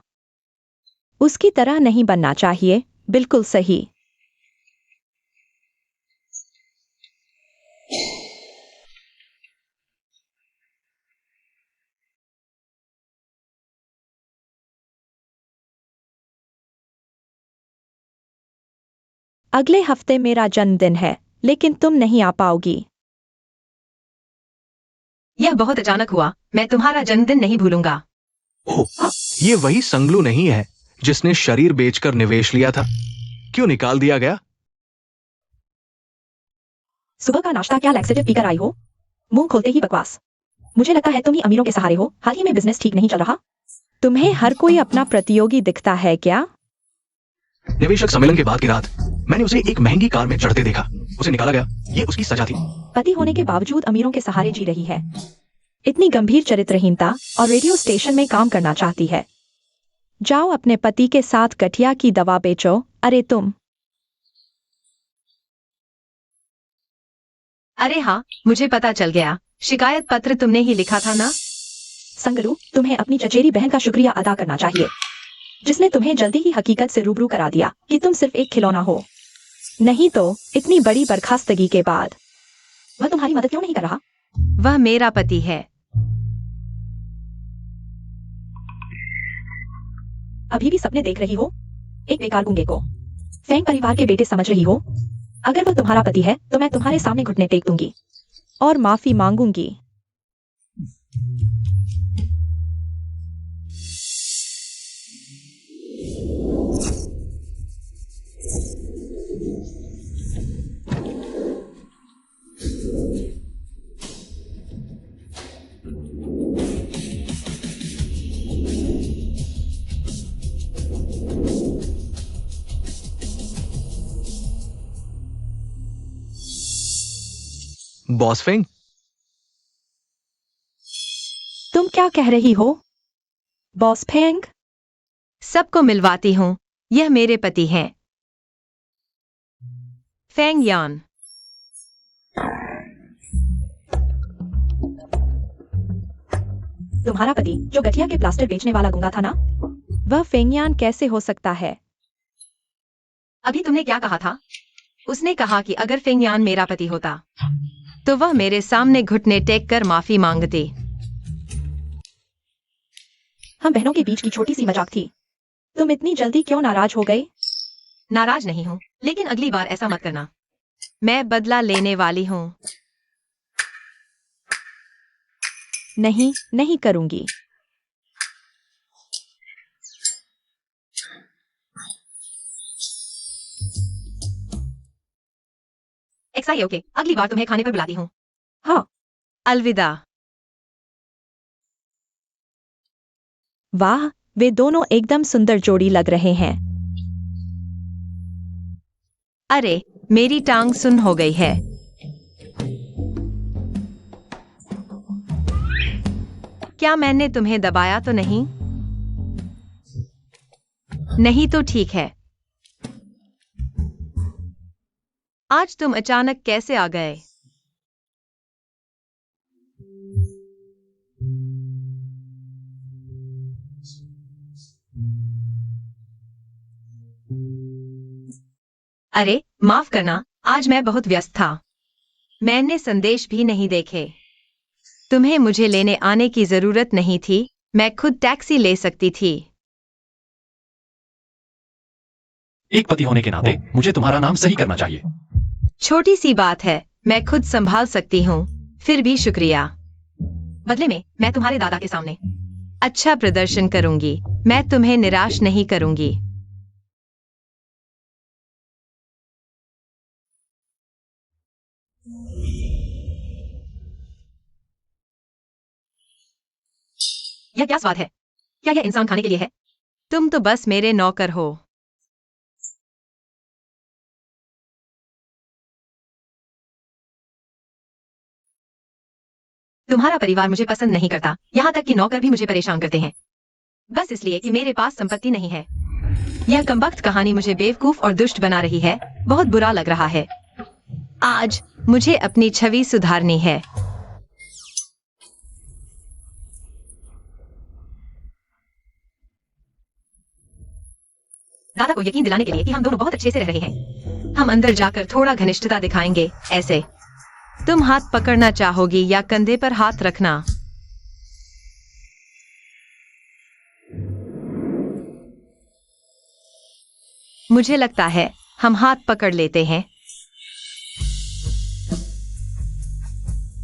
Speaker 2: उसकी तरह नहीं बनना चाहिए। बिल्कुल सही। अगले हफ्ते मेरा जन्मदिन है, लेकिन तुम नहीं आ पाओगी।
Speaker 1: यह बहुत अचानक हुआ। मैं तुम्हारा जन्मदिन नहीं भूलूंगा।
Speaker 4: ओह, ये वही संगलू नहीं है जिसने शरीर बेचकर निवेश लिया था। क्यों निकाल दिया गया?
Speaker 5: सुबह का नाश्ता क्या लैक्सेटिव पीकर आई हो? मुंह खोलते ही बकवास। मुझे लगता है तुम ही अमीरों के सहारे हो। हाल ही में बिजनेस ठीक नहीं चल रहा।
Speaker 2: तुम्हें हर कोई अपना प्रतियोगी दिखता है क्या?
Speaker 4: निवेशक सम्मेलन के बाद की रात मैंने उसे एक महंगी कार में चढ़ते देखा। उसे निकाला गया। ये उसकी सजा थी।
Speaker 5: पति होने के बावजूद अमीरों के सहारे जी रही है। इतनी गंभीर चरित्रहीनता और रेडियो स्टेशन में काम करना चाहती है।
Speaker 2: जाओ अपने पति के साथ गठिया की दवा बेचो। अरे तुम।
Speaker 1: अरे हाँ, मुझे पता चल गया। शिकायत पत्र तुमने ही लिखा था ना?
Speaker 5: संगलू, तुम्हें अपनी चचेरी बहन का शुक्रिया अदा करना चाहिए, जिसने तुम्हें जल्दी ही हकीकत से रूबरू करा दिया कि तुम सिर्फ एक खिलौना हो।
Speaker 2: नहीं तो इतनी बड़ी बर्खास्तगी के बाद
Speaker 5: वह तुम्हारी मदद क्यों नहीं कर रहा?
Speaker 1: वह मेरा पति है।
Speaker 5: अभी भी सपने देख रही हो? एक बेकार गूंगे को फेंग परिवार के बेटे समझ रही हो? अगर वह तुम्हारा पति है तो मैं तुम्हारे सामने घुटने टेक दूंगी
Speaker 2: और माफी मांगूंगी।
Speaker 4: बॉस फेंग,
Speaker 2: तुम क्या कह रही हो? Boss Feng?
Speaker 1: सबको मिलवाती हूँ। यह मेरे पति हैं, फेंग यान।
Speaker 5: तुम्हारा पति जो गठिया के प्लास्टर बेचने वाला गुंगा था ना?
Speaker 2: वह फेंगयान कैसे हो सकता है?
Speaker 1: अभी तुमने क्या कहा था? उसने कहा कि अगर फेंग यान मेरा पति होता तो वह मेरे सामने घुटने टेक कर माफी मांगती।
Speaker 5: हम बहनों के बीच की छोटी सी मजाक थी।
Speaker 2: तुम इतनी जल्दी क्यों नाराज हो गई?
Speaker 1: नाराज नहीं हूँ, लेकिन अगली बार ऐसा मत करना। मैं बदला लेने वाली हूँ।
Speaker 2: नहीं, नहीं करूंगी।
Speaker 1: एक्साई ओके, अगली बार तुम्हें खाने पर बुलाती हूँ।
Speaker 5: हाँ,
Speaker 1: अलविदा।
Speaker 2: वाह, वे दोनों एकदम सुंदर जोड़ी लग रहे हैं।
Speaker 1: अरे, मेरी टांग सुन हो गई है। क्या मैंने तुम्हें दबाया तो नहीं? नहीं तो ठीक है। आज तुम अचानक कैसे आ गए? अरे, माफ करना, आज मैं बहुत व्यस्त था। मैंने संदेश भी नहीं देखे। तुम्हें मुझे लेने आने की जरूरत नहीं थी, मैं खुद टैक्सी ले सकती थी।
Speaker 3: एक पति होने के नाते मुझे तुम्हारा नाम सही करना चाहिए।
Speaker 1: छोटी सी बात है, मैं खुद संभाल सकती हूँ। फिर भी शुक्रिया। बदले में मैं तुम्हारे दादा के सामने अच्छा प्रदर्शन करूंगी। मैं तुम्हें निराश नहीं करूंगी। यह क्या स्वाद है? क्या यह इंसान खाने के लिए है? तुम तो बस मेरे नौकर हो। तुम्हारा परिवार मुझे पसंद नहीं करता, यहाँ तक कि नौकर भी मुझे परेशान करते हैं, बस इसलिए कि मेरे पास संपत्ति नहीं है। यह कमबख्त कहानी मुझे बेवकूफ और दुष्ट बना रही है। बहुत बुरा लग रहा है। आज मुझे अपनी छवि सुधारनी है। दादा को यकीन दिलाने के लिए कि हम दोनों बहुत अच्छे से रह रहे हैं, हम अंदर जाकर थोड़ा घनिष्ठता दिखाएंगे। ऐसे तुम हाथ पकड़ना चाहोगी या कंधे पर हाथ रखना? मुझे लगता है हम हाथ पकड़ लेते हैं।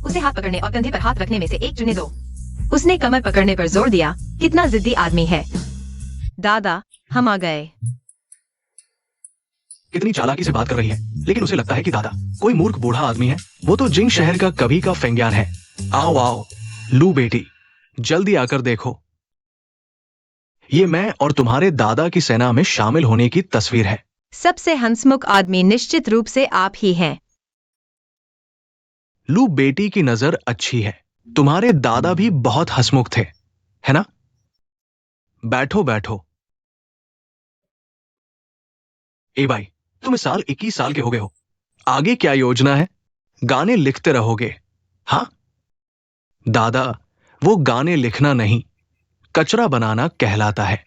Speaker 1: उसे हाथ पकड़ने और कंधे पर हाथ रखने में से एक चुने दो। उसने कमर पकड़ने पर जोर दिया। कितना जिद्दी आदमी है। दादा, हम आ गए।
Speaker 4: कितनी चालाकी से बात कर रही है, लेकिन उसे लगता है कि दादा कोई मूर्ख बूढ़ा आदमी है। वो तो जिंग शहर का कभी का फेंग्यान है। आओ आओ लू बेटी, जल्दी आकर देखो। ये मैं और तुम्हारे दादा की सेना में शामिल होने की तस्वीर है।
Speaker 1: सबसे हंसमुख आदमी निश्चित रूप से आप ही हैं।
Speaker 4: लू बेटी की नजर अच्छी है। तुम्हारे दादा भी बहुत हंसमुख थे, है ना? बैठो बैठो। ए भाई, तुम इस साल 21 साल के हो गए हो। आगे क्या योजना है? गाने लिखते रहोगे? हाँ दादा, वो गाने लिखना नहीं, कचरा बनाना कहलाता है।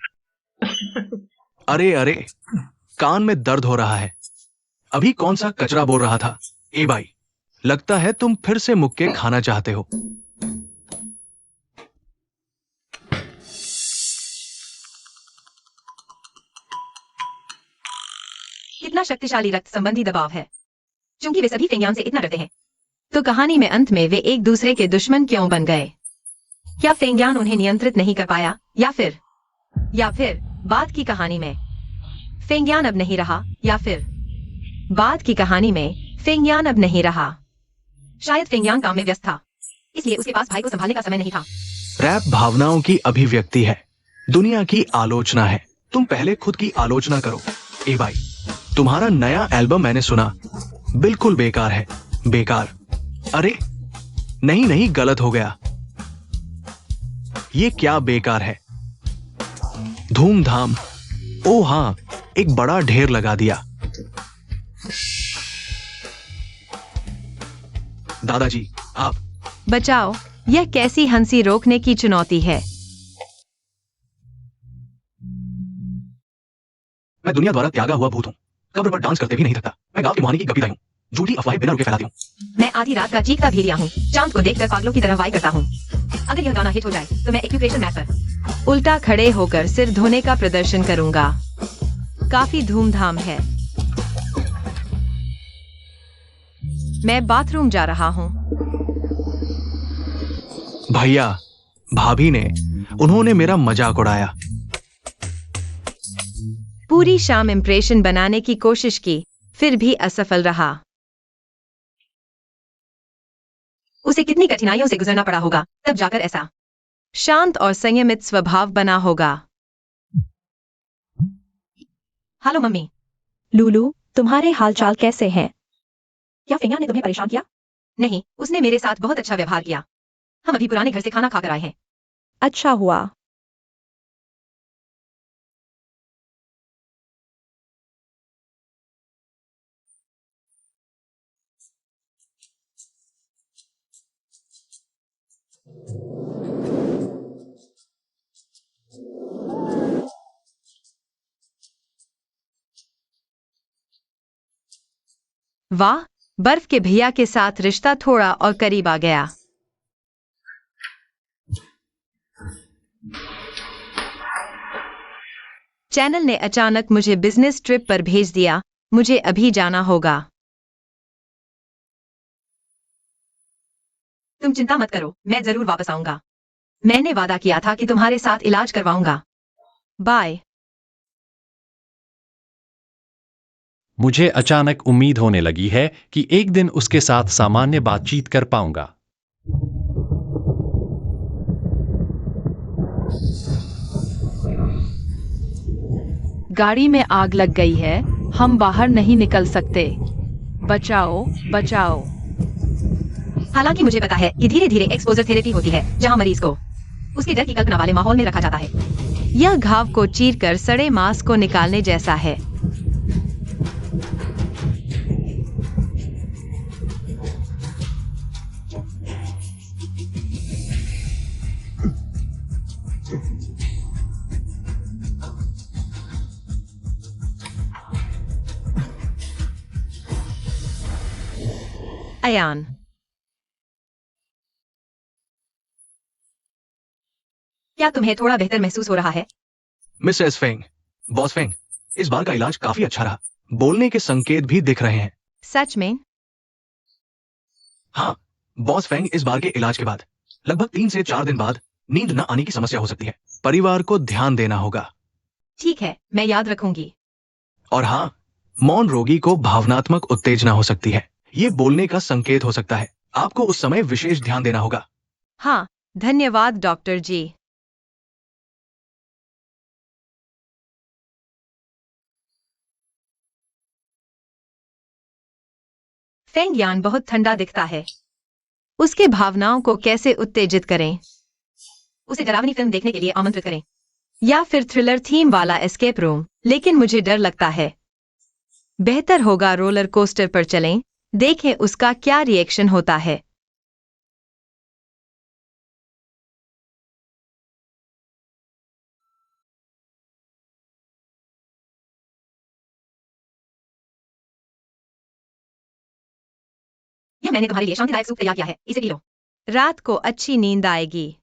Speaker 4: अरे अरे, कान में दर्द हो रहा है। अभी कौन सा कचरा बोल रहा था? ए भाई, लगता है तुम फिर से मुक्के खाना चाहते हो।
Speaker 1: कितना शक्तिशाली रक्त संबंधी दबाव है। चूंकि वे सभी फेंग्यान से इतना डरते हैं, तो कहानी में अंत में वे एक दूसरे के दुश्मन क्यों बन गए? क्या फेंग्यान उन्हें नियंत्रित नहीं कर पाया, या फिर बाद की कहानी में फेंग्यान अब नहीं रहा, या फिर बाद की कहानी में फेंग्यान अब नहीं रहा? शायद फेंग्यान काम में व्यस्त था, इसलिए उसके पास भाई को संभालने का समय नहीं था।
Speaker 4: रैप भावनाओं की अभिव्यक्ति है, दुनिया की आलोचना है। तुम पहले खुद की आलोचना करो। ए भाई, तुम्हारा नया एल्बम मैंने सुना, बिल्कुल बेकार है। बेकार? अरे नहीं नहीं, गलत हो गया। ये क्या बेकार है? धूमधाम। ओ हाँ, एक बड़ा ढेर लगा दिया। दादाजी, आप
Speaker 1: बचाओ, यह कैसी हंसी रोकने की चुनौती है।
Speaker 4: मैं दुनिया द्वारा त्यागा हुआ भूत हूँ। कब्र पर डांस करते भी नहीं थकता। मैं गांव की मोहानी की गपीता हूँ। झूठी अफवाहें बिना रुके फैलाती हूँ।
Speaker 1: मैं आधी रात का चीखता भेड़िया हूँ। चांद को देखकर पागलों की तरह वाई करता हूँ। अगर यह गाना हिट हो जाए तो मैं एक्यूप्रेशर मैट पर उल्टा खड़े होकर सिर धोने का प्रदर्शन करूंगा। काफी धूमधाम है। मैं बाथरूम जा रहा हूँ।
Speaker 4: भैया, भाभी ने, उन्होंने मेरा मजाक उड़ाया।
Speaker 1: पूरी शाम इंप्रेशन बनाने की कोशिश की, फिर भी असफल रहा। उसे कितनी कठिनाइयों से गुजरना पड़ा होगा, तब जाकर ऐसा शांत और संयमित स्वभाव बना होगा। Hello mummy.
Speaker 2: लूलू, तुम्हारे हालचाल कैसे हैं?
Speaker 5: क्या फेंगा ने तुम्हें परेशान किया?
Speaker 1: नहीं, उसने मेरे साथ बहुत अच्छा व्यवहार किया। हम अभी पुराने घर से खाना खाकर आए हैं।
Speaker 2: अच्छा हुआ।
Speaker 1: वाह, बर्फ के भैया के साथ रिश्ता थोड़ा और करीब आ गया। चैनल ने अचानक मुझे बिजनेस ट्रिप पर भेज दिया। मुझे अभी जाना होगा। तुम चिंता मत करो, मैं जरूर वापस आऊंगा। मैंने वादा किया था कि तुम्हारे साथ इलाज करवाऊंगा। बाय।
Speaker 3: मुझे अचानक उम्मीद होने लगी है कि एक दिन उसके साथ सामान्य बातचीत कर पाऊंगा।
Speaker 6: गाड़ी में आग लग गई है, हम बाहर नहीं निकल सकते। बचाओ, बचाओ।
Speaker 1: हालांकि मुझे पता है कि धीरे धीरे एक्सपोजर थेरेपी होती है, जहां मरीज को उसके डर की कल्पना वाले माहौल में रखा जाता है। यह घाव को चीरकर सड़े मांस को निकालने जैसा है। अयान, क्या तुम्हें थोड़ा बेहतर महसूस हो रहा है?
Speaker 4: मिसेस फेंग, बॉस फेंग, इस बार का इलाज काफी अच्छा रहा। बोलने के संकेत भी दिख रहे हैं।
Speaker 1: सच में?
Speaker 4: हाँ, बॉस फेंग, इस बार के इलाज के बाद लगभग 3 से 4 दिन बाद नींद न आने की समस्या हो सकती है। परिवार को ध्यान देना होगा।
Speaker 1: ठीक है, मैं याद रखूंगी।
Speaker 4: और हाँ, मौन रोगी को भावनात्मक उत्तेजना हो सकती है। ये बोलने का संकेत हो सकता है। आपको उस समय विशेष ध्यान देना होगा।
Speaker 1: हाँ, धन्यवाद डॉक्टर जी। फेंग यान बहुत ठंडा दिखता है। उसके भावनाओं को कैसे उत्तेजित करें? उसे डरावनी फिल्म देखने के लिए आमंत्रित करें, या फिर थ्रिलर थीम वाला एस्केप रूम। लेकिन मुझे डर लगता है। बेहतर होगा रोलर कोस्टर पर चलें। देखें उसका क्या रिएक्शन होता है। यह मैंने तुम्हारे लिए शांतिदायक सूप तैयार किया है, इसे पी लो। रात को अच्छी नींद आएगी।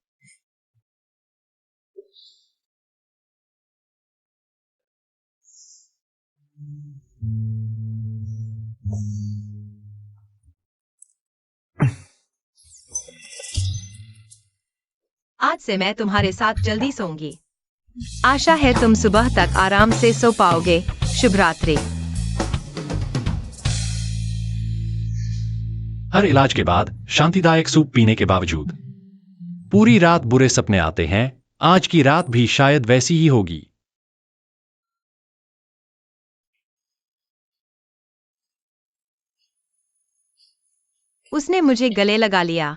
Speaker 1: आज से मैं तुम्हारे साथ जल्दी सोऊंगी। आशा है तुम सुबह तक आराम से सो पाओगे। शुभ रात्रि।
Speaker 3: हर इलाज के बाद शांतिदायक सूप पीने के बावजूद पूरी रात बुरे सपने आते हैं। आज की रात भी शायद वैसी ही होगी।
Speaker 1: उसने मुझे गले लगा लिया।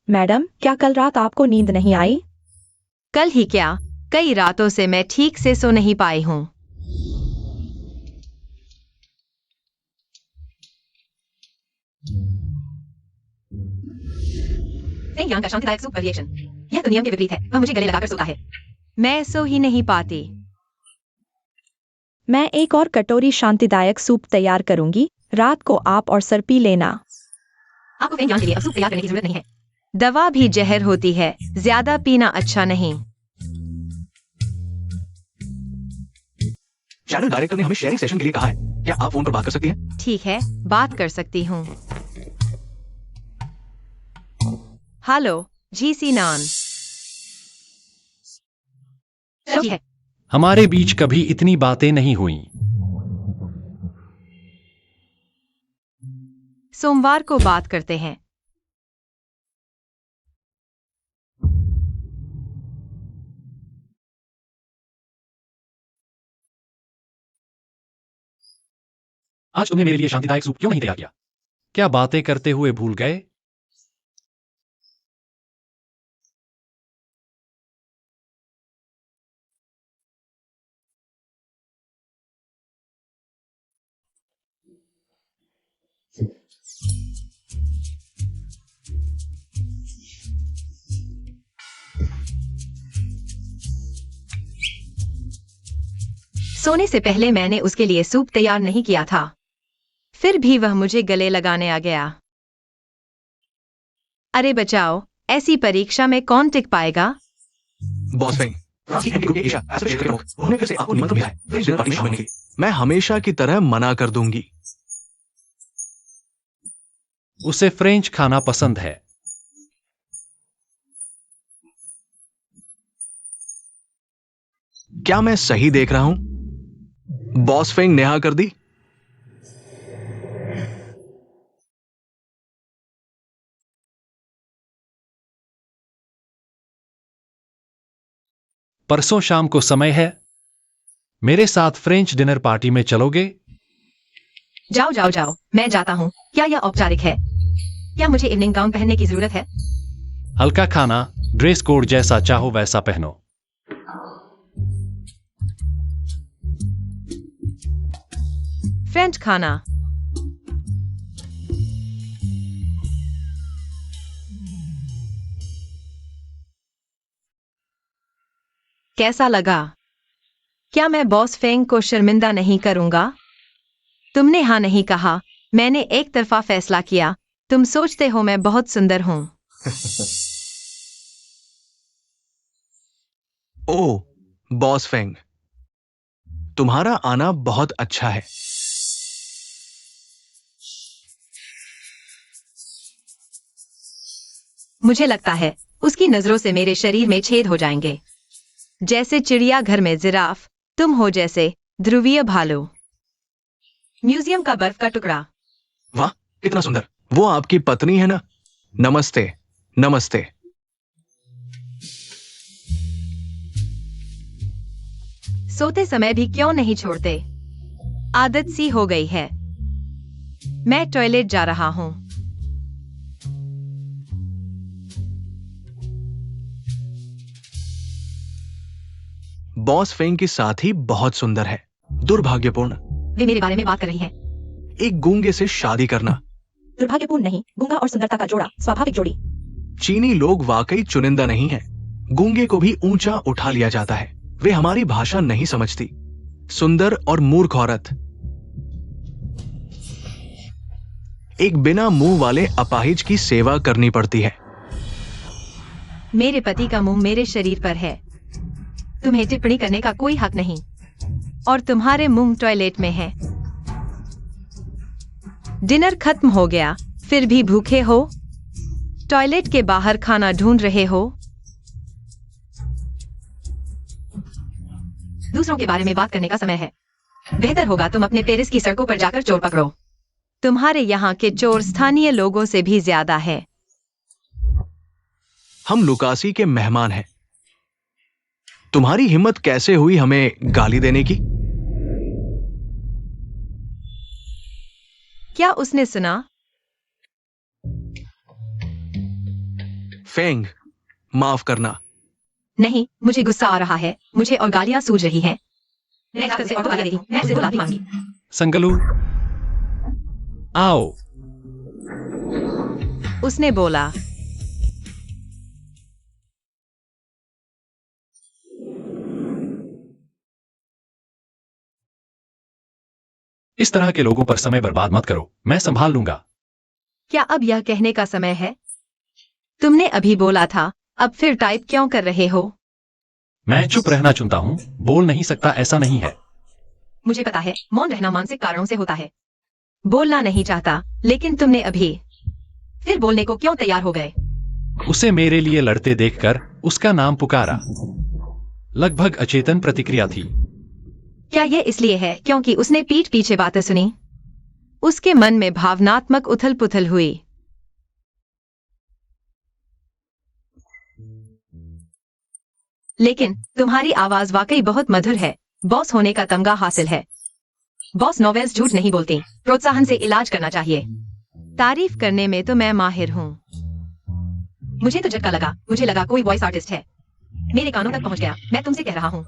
Speaker 2: मैडम, क्या कल रात आपको नींद नहीं आई?
Speaker 1: कल ही क्या, कई रातों से मैं ठीक से सो नहीं पाई हूँ। फेंग यांग का शांतिदायक सूप वेरिएशन। यह तो नियम के विपरीत है। वह मुझे गले लगाकर सोता है। मैं सो ही नहीं पाती।
Speaker 2: मैं एक और कटोरी शांतिदायक सूप तैयार करूंगी। रात को आप और सर पी लेना।
Speaker 1: आपको फेंग यांग के लिए अब सूप तैयार करने की जरूरत नहीं है। दवा भी जहर होती है, ज्यादा पीना अच्छा नहीं।
Speaker 4: चैनल डायरेक्टर ने हमें शेयरिंग सेशन के लिए कहा है। क्या आप फोन पर बात कर सकती हैं?
Speaker 1: ठीक है, बात कर सकती हूँ। हेलो, जीसी नान। चलो है।
Speaker 3: हमारे बीच कभी इतनी बातें नहीं हुई।
Speaker 1: सोमवार को बात करते हैं।
Speaker 3: आज तुमने मेरे लिए शांतिदायक सूप क्यों नहीं तैयार किया? क्या बातें करते हुए भूल गए?
Speaker 1: सोने से पहले मैंने उसके लिए सूप तैयार नहीं किया था, फिर भी वह मुझे गले लगाने आ गया। अरे बचाओ, ऐसी परीक्षा में कौन टिक पाएगा?
Speaker 4: बॉस फेंग, उन्होंने फिर से आपको निमंत्रण भेजा है डिनर पार्टी में शामिल होने के लिए। मैं हमेशा की तरह मना कर दूंगी।
Speaker 3: उसे फ्रेंच खाना पसंद है।
Speaker 4: क्या मैं सही देख रहा हूं? बॉस फेंग नेहा कर दी।
Speaker 3: परसों शाम को समय है। मेरे साथ फ्रेंच डिनर पार्टी में चलोगे?
Speaker 1: जाओ जाओ जाओ, मैं जाता हूँ। क्या यह औपचारिक है? क्या मुझे इवनिंग गाउन पहनने की जरूरत है?
Speaker 3: हल्का खाना, ड्रेस कोड जैसा चाहो वैसा पहनो।
Speaker 1: फ्रेंच खाना। कैसा लगा? क्या मैं बॉस फेंग को शर्मिंदा नहीं करूंगा? तुमने हाँ नहीं कहा, मैंने एक तरफा फैसला किया। तुम सोचते हो मैं बहुत सुंदर हूं।
Speaker 4: ओ बॉस फेंग, तुम्हारा आना बहुत अच्छा है।
Speaker 1: मुझे लगता है उसकी नजरों से मेरे शरीर में छेद हो जाएंगे, जैसे चिड़ियाघर में जिराफ। तुम हो जैसे ध्रुवीय भालू। म्यूजियम का बर्फ का टुकड़ा।
Speaker 4: वाह, कितना सुंदर। वो आपकी पत्नी है ना? नमस्ते। नमस्ते।
Speaker 1: सोते समय भी क्यों नहीं छोड़ते? आदत सी हो गई है। मैं टॉयलेट जा रहा हूं।
Speaker 4: बॉस फेंग की साथी बहुत सुंदर है। दुर्भाग्यपूर्ण,
Speaker 1: वे मेरे बारे में बात कर रही हैं।
Speaker 4: एक गूंगे से शादी करना।
Speaker 5: दुर्भाग्यपूर्ण नहीं, गूंगा और सुंदरता का जोड़ा स्वाभाविक जोड़ी।
Speaker 4: चीनी लोग वाकई चुनिंदा नहीं हैं। गूंगे को भी ऊंचा उठा लिया जाता है। वे हमारी भाषा नहीं समझती। सुंदर और मूर्ख औरत। एक बिना मुंह वाले अपाहिज की सेवा करनी पड़ती है।
Speaker 1: मेरे पति का मुंह मेरे शरीर पर है। तुम्हें टिप्पणी करने का कोई हक नहीं। और तुम्हारे मुंह टॉयलेट में है। डिनर खत्म हो गया, फिर भी भूखे हो? टॉयलेट के बाहर खाना ढूंढ रहे हो? दूसरों के बारे में बात करने का समय है। बेहतर होगा तुम अपने पेरिस की सड़कों पर जाकर चोर पकड़ो। तुम्हारे यहाँ के चोर स्थानीय लोगों से भी ज्यादा है।
Speaker 4: हम लुकासी के मेहमान हैं। तुम्हारी हिम्मत कैसे हुई हमें गाली देने की?
Speaker 1: क्या उसने सुना?
Speaker 4: फेंग, माफ करना।
Speaker 1: नहीं, मुझे गुस्सा आ रहा है। मुझे और गालियां सूझ रही हैं। मैं जाकर उसे ऑटो गाली देती हूं। मैं उससे बुलाती मांगी।
Speaker 3: संगलू, आओ।
Speaker 1: उसने बोला।
Speaker 3: इस तरह के लोगों पर समय बर्बाद मत करो, मैं संभाल लूंगा।
Speaker 1: क्या अब यह कहने का समय है? तुमने अभी बोला था, अब फिर टाइप क्यों कर रहे हो?
Speaker 3: मैं चुप रहना चुनता हूं, बोल नहीं सकता ऐसा नहीं है।
Speaker 1: मुझे पता है, मौन रहना मानसिक कारणों से होता है। बोलना नहीं चाहता, लेकिन तुमने अभी फिर बोलने को क्यों तैयार हो गए?
Speaker 3: उसे मेरे लिए लड़ते देखकर उसका नाम पुकारा। लगभग अचेतन प्रतिक्रिया थी।
Speaker 1: क्या यह इसलिए है क्योंकि उसने पीठ पीछे बातें सुनी? उसके मन में भावनात्मक उथल पुथल हुई। लेकिन तुम्हारी आवाज वाकई बहुत मधुर है। बॉस होने का तमगा हासिल है। बॉस नॉवेल्स झूठ नहीं बोलती, प्रोत्साहन से इलाज करना चाहिए।
Speaker 6: तारीफ करने में तो मैं माहिर हूँ।
Speaker 1: मुझे तो झटका लगा, मुझे लगा कोई वॉइस आर्टिस्ट है। मेरे कानों तक पहुंच गया। मैं तुमसे कह रहा हूँ,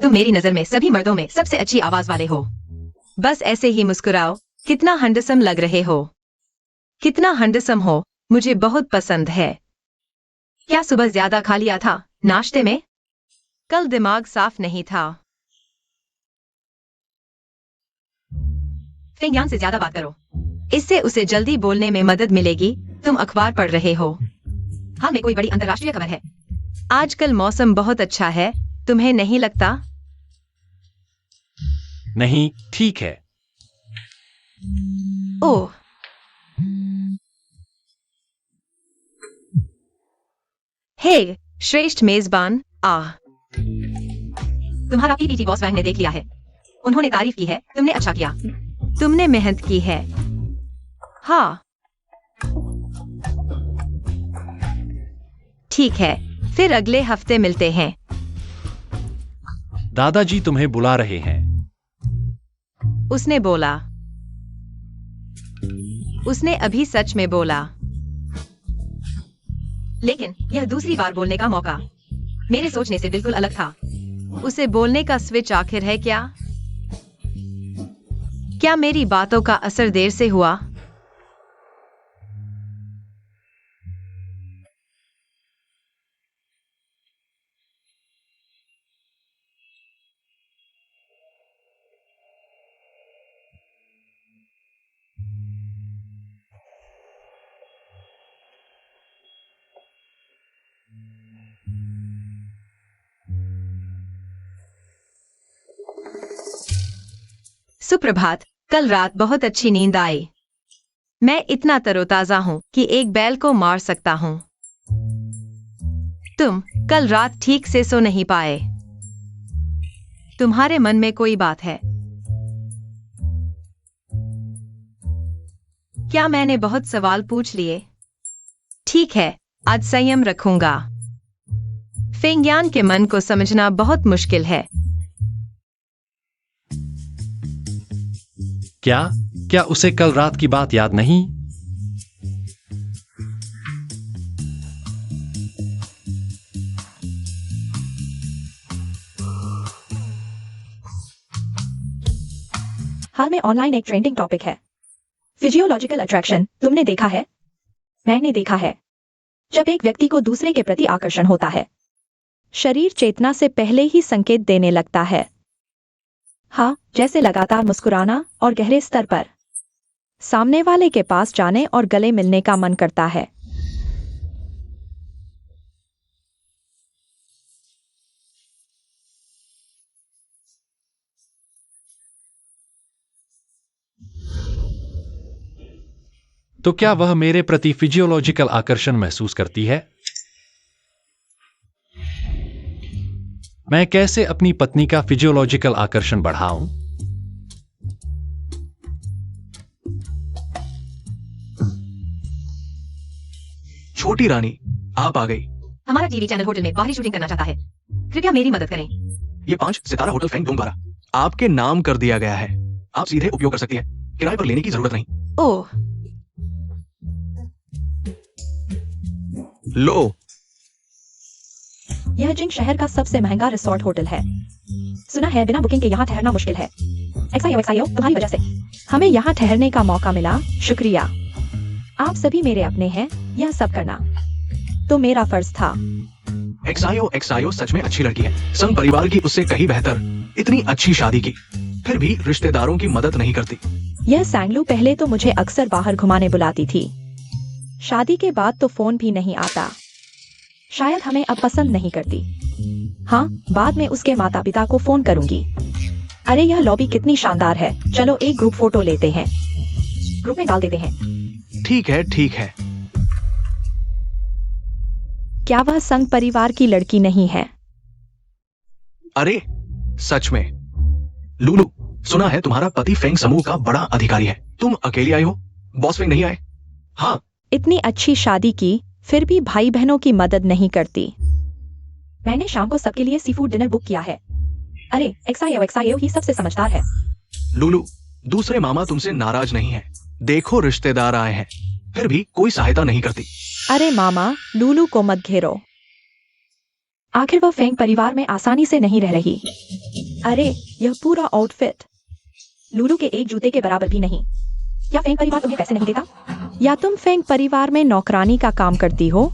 Speaker 1: तुम मेरी नजर में सभी मर्दों में सबसे अच्छी आवाज वाले हो।
Speaker 6: बस ऐसे ही मुस्कुराओ। कितना हंडसम लग रहे हो, कितना हंडसम हो, मुझे बहुत पसंद है।
Speaker 1: क्या सुबह ज्यादा खा लिया था नाश्ते में?
Speaker 6: कल दिमाग साफ नहीं था।
Speaker 1: फेंगयान से ज्यादा बात करो,
Speaker 6: इससे उसे जल्दी बोलने में मदद मिलेगी। तुम अखबार पढ़ रहे हो?
Speaker 1: हाल में कोई बड़ी अंतर्राष्ट्रीय खबर है?
Speaker 6: आजकल मौसम बहुत अच्छा है, तुम्हें नहीं लगता?
Speaker 3: नहीं, ठीक है।
Speaker 6: ओह, हे श्रेष्ठ मेजबान,
Speaker 1: तुम्हारा पीपीटी बॉस वैन ने देख लिया है। उन्होंने तारीफ की है, तुमने अच्छा किया।
Speaker 6: तुमने मेहनत की है। हाँ, ठीक है, फिर अगले हफ्ते मिलते हैं।
Speaker 3: दादाजी तुम्हें बुला रहे हैं।
Speaker 6: उसने बोला। उसने अभी सच में बोला।
Speaker 1: लेकिन यह दूसरी बार बोलने का मौका मेरे सोचने से बिल्कुल अलग था।
Speaker 6: उसे बोलने का स्विच आखिर है क्या? क्या मेरी बातों का असर देर से हुआ? सुप्रभात। कल रात बहुत अच्छी नींद आई। मैं इतना तरोताजा हूं कि एक बैल को मार सकता हूं। तुम कल रात ठीक से सो नहीं पाए। तुम्हारे मन में कोई बात है क्या? मैंने बहुत सवाल पूछ लिए। ठीक है, आज संयम रखूंगा। फेंगयान के मन को समझना बहुत मुश्किल है।
Speaker 3: क्या उसे कल रात की बात याद नहीं?
Speaker 5: हाल में ऑनलाइन एक ट्रेंडिंग टॉपिक है, फिजियोलॉजिकल अट्रैक्शन। तुमने देखा है? मैंने देखा है। जब एक व्यक्ति को दूसरे के प्रति आकर्षण होता है,
Speaker 2: शरीर चेतना से पहले ही संकेत देने लगता है।
Speaker 5: हाँ, जैसे लगातार मुस्कुराना और गहरे स्तर पर
Speaker 2: सामने वाले के पास जाने और गले मिलने का मन करता है।
Speaker 3: तो क्या वह मेरे प्रति फिजियोलॉजिकल आकर्षण महसूस करती है? मैं कैसे अपनी पत्नी का फिजियोलॉजिकल आकर्षण बढ़ाऊं?
Speaker 4: छोटी रानी, आप आ गई।
Speaker 1: हमारा टीवी चैनल होटल में बाहरी शूटिंग करना चाहता है। कृपया मेरी मदद करें।
Speaker 4: ये 5 सितारा होटल फ्रैंक डोम द्वारा आपके नाम कर दिया गया है। आप सीधे उपयोग कर सकती हैं, किराए पर लेने की जरूरत नहीं।
Speaker 6: ओह,
Speaker 4: लो,
Speaker 5: यह जिंग शहर का सबसे महंगा रिसोर्ट होटल है। सुना है बिना बुकिंग के यहाँ ठहरना मुश्किल है। एक्साइओ तुम्हारी वजह से
Speaker 2: हमें यहाँ ठहरने का मौका मिला, शुक्रिया।
Speaker 5: आप सभी मेरे अपने हैं। यह सब करना
Speaker 2: तो मेरा फर्ज था।
Speaker 4: एक्साइओ सच में अच्छी लड़की है। संग परिवार की उससे कहीं बेहतर। इतनी अच्छी शादी की, फिर भी रिश्तेदारों की मदद नहीं करती।
Speaker 2: यह सैंगलू पहले तो मुझे अक्सर बाहर घुमाने बुलाती थी। शादी के बाद तो फोन भी नहीं आता। शायद हमें अब पसंद नहीं करती। हाँ, बाद में उसके माता पिता को फोन करूंगी। अरे यह लॉबी कितनी शानदार है। चलो एक ग्रुप फोटो लेते हैं,
Speaker 5: ग्रुप में डाल देते हैं।
Speaker 4: ठीक है, ठीक है।
Speaker 2: क्या वह संग परिवार की लड़की नहीं है?
Speaker 4: अरे सच में। लूलू, सुना है तुम्हारा पति फेंग समूह का बड़ा अधिकारी है। तुम अकेली आई हो? बॉस फेंग नहीं आए? हाँ।
Speaker 2: इतनी अच्छी शादी की, फिर भी भाई बहनों की मदद नहीं करती।
Speaker 5: मैंने शाम को सबके लिए सी फूड डिनर बुक किया है। अरे एक्साइओ ही सबसे समझदार है।
Speaker 4: लूलू, दूसरे मामा तुमसे नाराज नहीं है। देखो रिश्तेदार आए हैं, फिर भी कोई सहायता नहीं करती।
Speaker 2: अरे मामा, लूलू को मत घेरो।
Speaker 5: आखिर वह फेंग परिवार में आसानी से नहीं रह रही। अरे यह पूरा आउटफिट लूलू के एक जूते के बराबर भी नहीं। क्या फेंग परिवार तुम्हें पैसे नहीं देता?
Speaker 2: या तुम फेंग परिवार में नौकरानी का काम करती हो?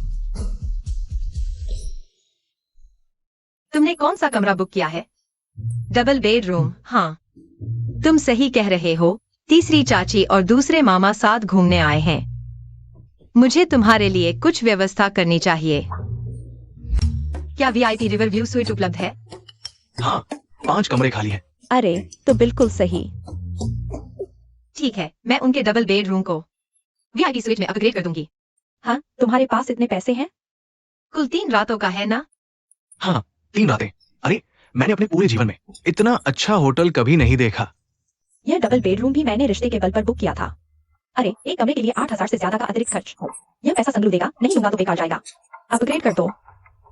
Speaker 6: तुमने कौन सा कमरा बुक किया है? Double bedroom. हाँ, तुम सही कह रहे हो। तीसरी चाची और दूसरे मामा साथ घूमने आए हैं। मुझे तुम्हारे लिए कुछ व्यवस्था करनी चाहिए। क्या वीआईपी रिवर व्यू स्वीट उपलब्ध है?
Speaker 4: हाँ, 5 कमरे खाली हैं।
Speaker 2: अरे तो बिल्कुल सही।
Speaker 6: ठीक है, मैं उनके डबल बेडरूम को वीआईपी स्वीट में अपग्रेड कर दूंगी।
Speaker 5: हाँ, तुम्हारे पास इतने पैसे हैं?
Speaker 6: कुल 3 रातों का है ना?
Speaker 4: हाँ, 3 रातें। अरे मैंने अपने पूरे जीवन में इतना अच्छा होटल कभी नहीं देखा।
Speaker 5: यह डबल बेडरूम भी मैंने रिश्ते के बल पर बुक किया था। अरे एक कमरे के लिए 8,000 से ज्यादा का अतिरिक्त खर्च हो। यह पैसा संगलू देगा, नहीं दूंगा तो बेकार जाएगा। अपग्रेड कर दो।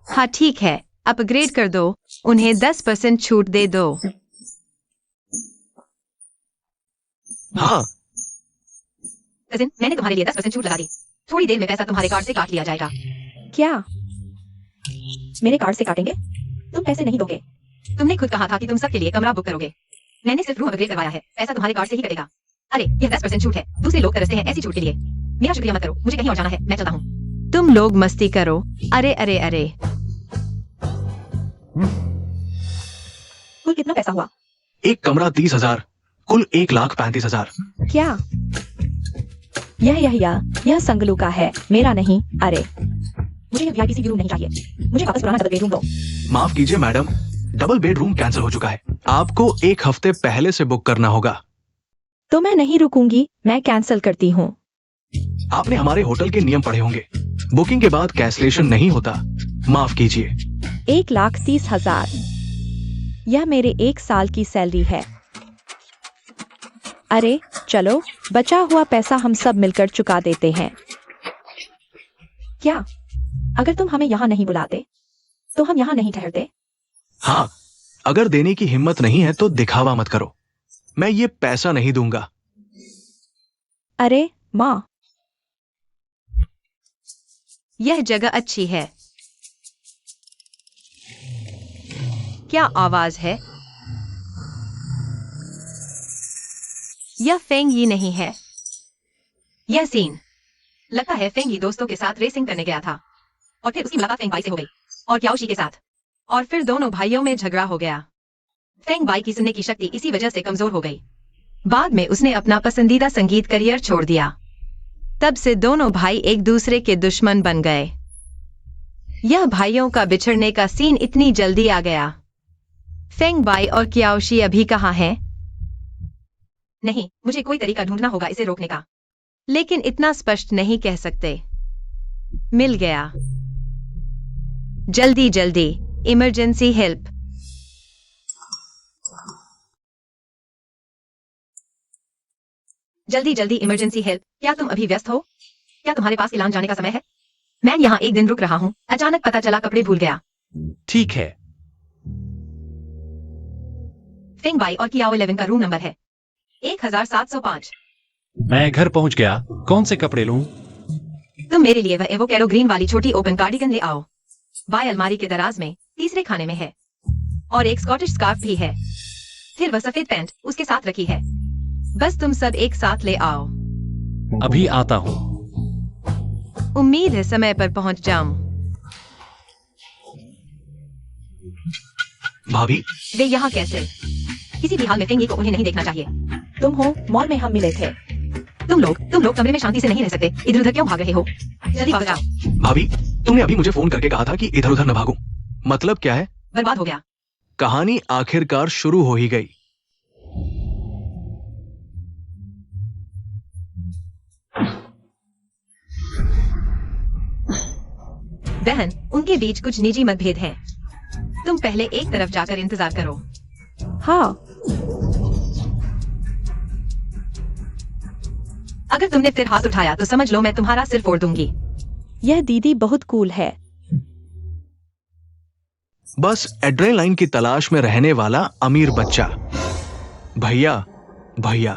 Speaker 6: हाँ ठीक है, अपग्रेड कर दो। उन्हें 10% छूट दे दो।
Speaker 4: हाँ,
Speaker 1: कजिन, मैंने तुम्हारे लिए 10% छूट लगा दी। थोड़ी देर में पैसा तुम्हारे कार्ड से काट लिया जाएगा।
Speaker 2: क्या?
Speaker 5: मेरे कार्ड से काटेंगे? तुम पैसे नहीं दोगे?
Speaker 1: तुमने खुद कहा था कि तुम सबके लिए कमरा बुक करोगे। मैंने सिर्फ रूम अपग्रेड करवाया है, पैसा तुम्हारे कार्ड से ही कटेगा। अरे यह 10% छूट है, दूसरे लोग तरसते हैं ऐसी छूट के लिए। मेरा शुक्रिया मत करो, मुझे कहीं और जाना है, मैं चलता हूँ।
Speaker 6: तुम लोग मस्ती करो। अरे अरे अरे,
Speaker 5: कुल कितना पैसा हुआ?
Speaker 4: एक कमरा 30,000, कुल 1,35,000।
Speaker 2: क्या? यह संगलू का है, मेरा नहीं। अरे
Speaker 5: मुझे यह वीआईपी रूम नहीं चाहिए। मुझे वापस पुराना डबल बेडरूम दो।
Speaker 4: माफ कीजिए मैडम, डबल बेडरूम कैंसिल हो चुका है। आपको 1 हफ्ते पहले से बुक करना होगा।
Speaker 2: तो मैं नहीं रुकूंगी, मैं कैंसिल करती हूँ।
Speaker 4: आपने हमारे होटल के नियम पढ़े होंगे, बुकिंग के बाद कैंसिलेशन नहीं होता। माफ कीजिए।
Speaker 2: 1,30,000, यह मेरे 1 साल की सैलरी है। अरे चलो, बचा हुआ पैसा हम सब मिलकर चुका देते हैं।
Speaker 5: क्या? अगर तुम हमें यहाँ नहीं बुलाते तो हम यहाँ नहीं ठहरते।
Speaker 4: हाँ, अगर देने की हिम्मत नहीं है तो दिखावा मत करो। मैं ये पैसा नहीं दूंगा।
Speaker 2: अरे माँ,
Speaker 6: यह जगह अच्छी है। क्या आवाज है? यह फेंगी नहीं है।
Speaker 1: यह सीन लगता है फेंगी दोस्तों के साथ रेसिंग करने गया था और फिर उसकी मुलाकात फेंग बाई से हो गई और क्याओशी के साथ,
Speaker 6: और फिर दोनों भाइयों में झगड़ा हो गया।
Speaker 1: फेंग बाई की सुनने की शक्ति इसी वजह से कमजोर हो गई। बाद में उसने अपना पसंदीदा संगीत करियर छोड़ दिया।
Speaker 6: तब से दोनों भाई एक दूसरे के दुश्मन बन गए। यह भाइयों का बिछड़ने का सीन इतनी जल्दी आ गया। फेंग बाई और क्याओशी अभी कहाँ हैं?
Speaker 1: नहीं, मुझे कोई तरीका ढूंढना होगा इसे रोकने का।
Speaker 6: लेकिन इतना स्पष्ट नहीं कह सकते। मिल गया। जल्दी जल्दी, इमरजेंसी हेल्प।
Speaker 1: जल्दी जल्दी इमरजेंसी हेल्प। क्या तुम अभी व्यस्त हो? क्या तुम्हारे पास इलान जाने का समय है? मैं यहाँ एक दिन रुक रहा हूँ, अचानक पता चला कपड़े भूल गया।
Speaker 3: ठीक है।
Speaker 1: फेंग बाई और कियाओ 11 का रूम नंबर है 1705।
Speaker 3: मैं घर पहुंच गया। कौन से कपड़े लूं?
Speaker 1: तुम मेरे लिए वह एवोकेडो ग्रीन वाली छोटी ओपन कार्डिगन ले आओ। बाय अलमारी के दराज में तीसरे खाने में है और एक स्कॉटिश स्कार्फ भी है। फिर वह सफेद पैंट उसके साथ रखी है। बस तुम सब एक साथ ले आओ।
Speaker 3: अभी आता हूं।
Speaker 6: उम्मीद है समय पर पहुंच जाऊं।
Speaker 4: भाभी,
Speaker 1: वे यहाँ कैसे? किसी भी हाल में फेंगी को उन्हें नहीं देखना चाहिए।
Speaker 5: तुम हो, मॉल में हम मिले थे।
Speaker 1: तुम लोग कमरे में शांति से नहीं रह सकते। इधर उधर क्यों भाग रहे हो? जल्दी वापस आओ।
Speaker 4: भाभी, तुमने अभी मुझे फोन करके कहा था कि इधर उधर न भागूं। मतलब क्या है?
Speaker 1: बर्बाद हो गया।
Speaker 4: कहानी आखिरकार शुरू हो ही गई।
Speaker 1: बहन, उनके बीच कुछ निजी मतभेद हैं। तुम पहले एक तरफ जाकर इंतजार करो।
Speaker 2: हाँ,
Speaker 1: अगर तुमने फिर हाथ उठाया तो समझ लो मैं तुम्हारा सिर फोड़ दूंगी।
Speaker 2: यह दीदी बहुत कूल है।
Speaker 4: बस एड्रेनालाइन की तलाश में रहने वाला अमीर बच्चा। भैया, भैया,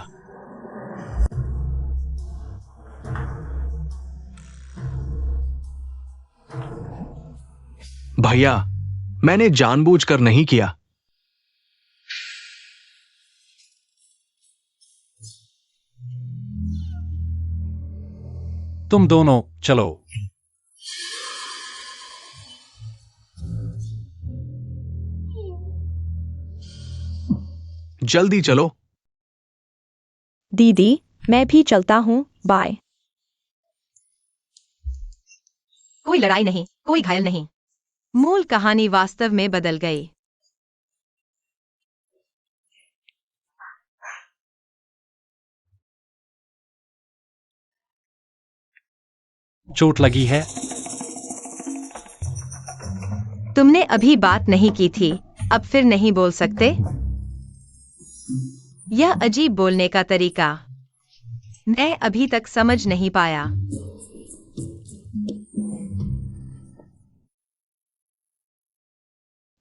Speaker 4: भैया, मैंने जानबूझकर नहीं किया।
Speaker 3: तुम दोनों चलो।
Speaker 4: जल्दी चलो।
Speaker 2: दीदी, मैं भी चलता हूँ, बाय।
Speaker 6: कोई लड़ाई नहीं, कोई घायल नहीं। मूल कहानी वास्तव में बदल गई।
Speaker 3: चोट लगी है?
Speaker 6: तुमने अभी बात नहीं की थी, अब फिर नहीं बोल सकते? यह अजीब बोलने का तरीका। मैं अभी तक समझ नहीं पाया।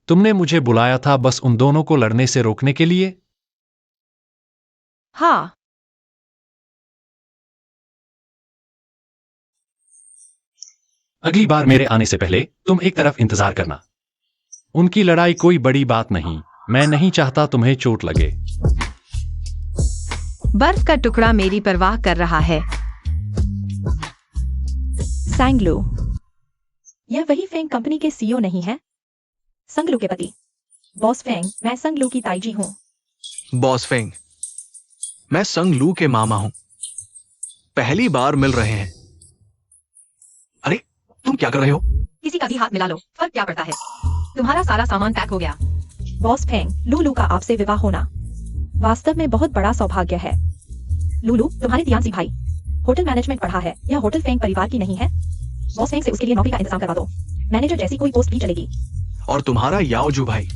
Speaker 3: तुमने मुझे बुलाया था बस उन दोनों को लड़ने से रोकने के लिए?
Speaker 6: हाँ।
Speaker 3: अगली बार मेरे आने से पहले तुम एक तरफ इंतजार करना। उनकी लड़ाई कोई बड़ी बात नहीं। मैं नहीं चाहता तुम्हें चोट लगे।
Speaker 6: बर्फ का टुकड़ा मेरी परवाह कर रहा है।
Speaker 2: सैंगलू,
Speaker 5: यह वही फेंग कंपनी के सीईओ नहीं है? संगलू के पति। बॉस फेंग, मैं संगलू की ताईजी हूँ।
Speaker 4: बॉस फेंग, मैं संग लू के मामा हूं। पहली बार मिल रहे हैं। अरे, तुम क्या कर रहे हो?
Speaker 1: किसी का भी हाथ मिला लो, फर्क क्या पड़ता है? तुम्हारा सारा सामान पैक हो गया।
Speaker 5: बॉस फेंग, लूलू का आपसे विवाह होना वास्तव में बहुत बड़ा सौभाग्य है। लूलू, तुम्हारे दियांसी भाई होटल मैनेजमेंट पढ़ा है। यह होटल फेंग परिवार की नहीं है? बॉस फेंग से उसके लिए नौकरी का इंतजाम करवा दो। मैनेजर जैसी कोई पोस्ट भी चलेगी।
Speaker 4: और तुम्हारा याओजू भाई,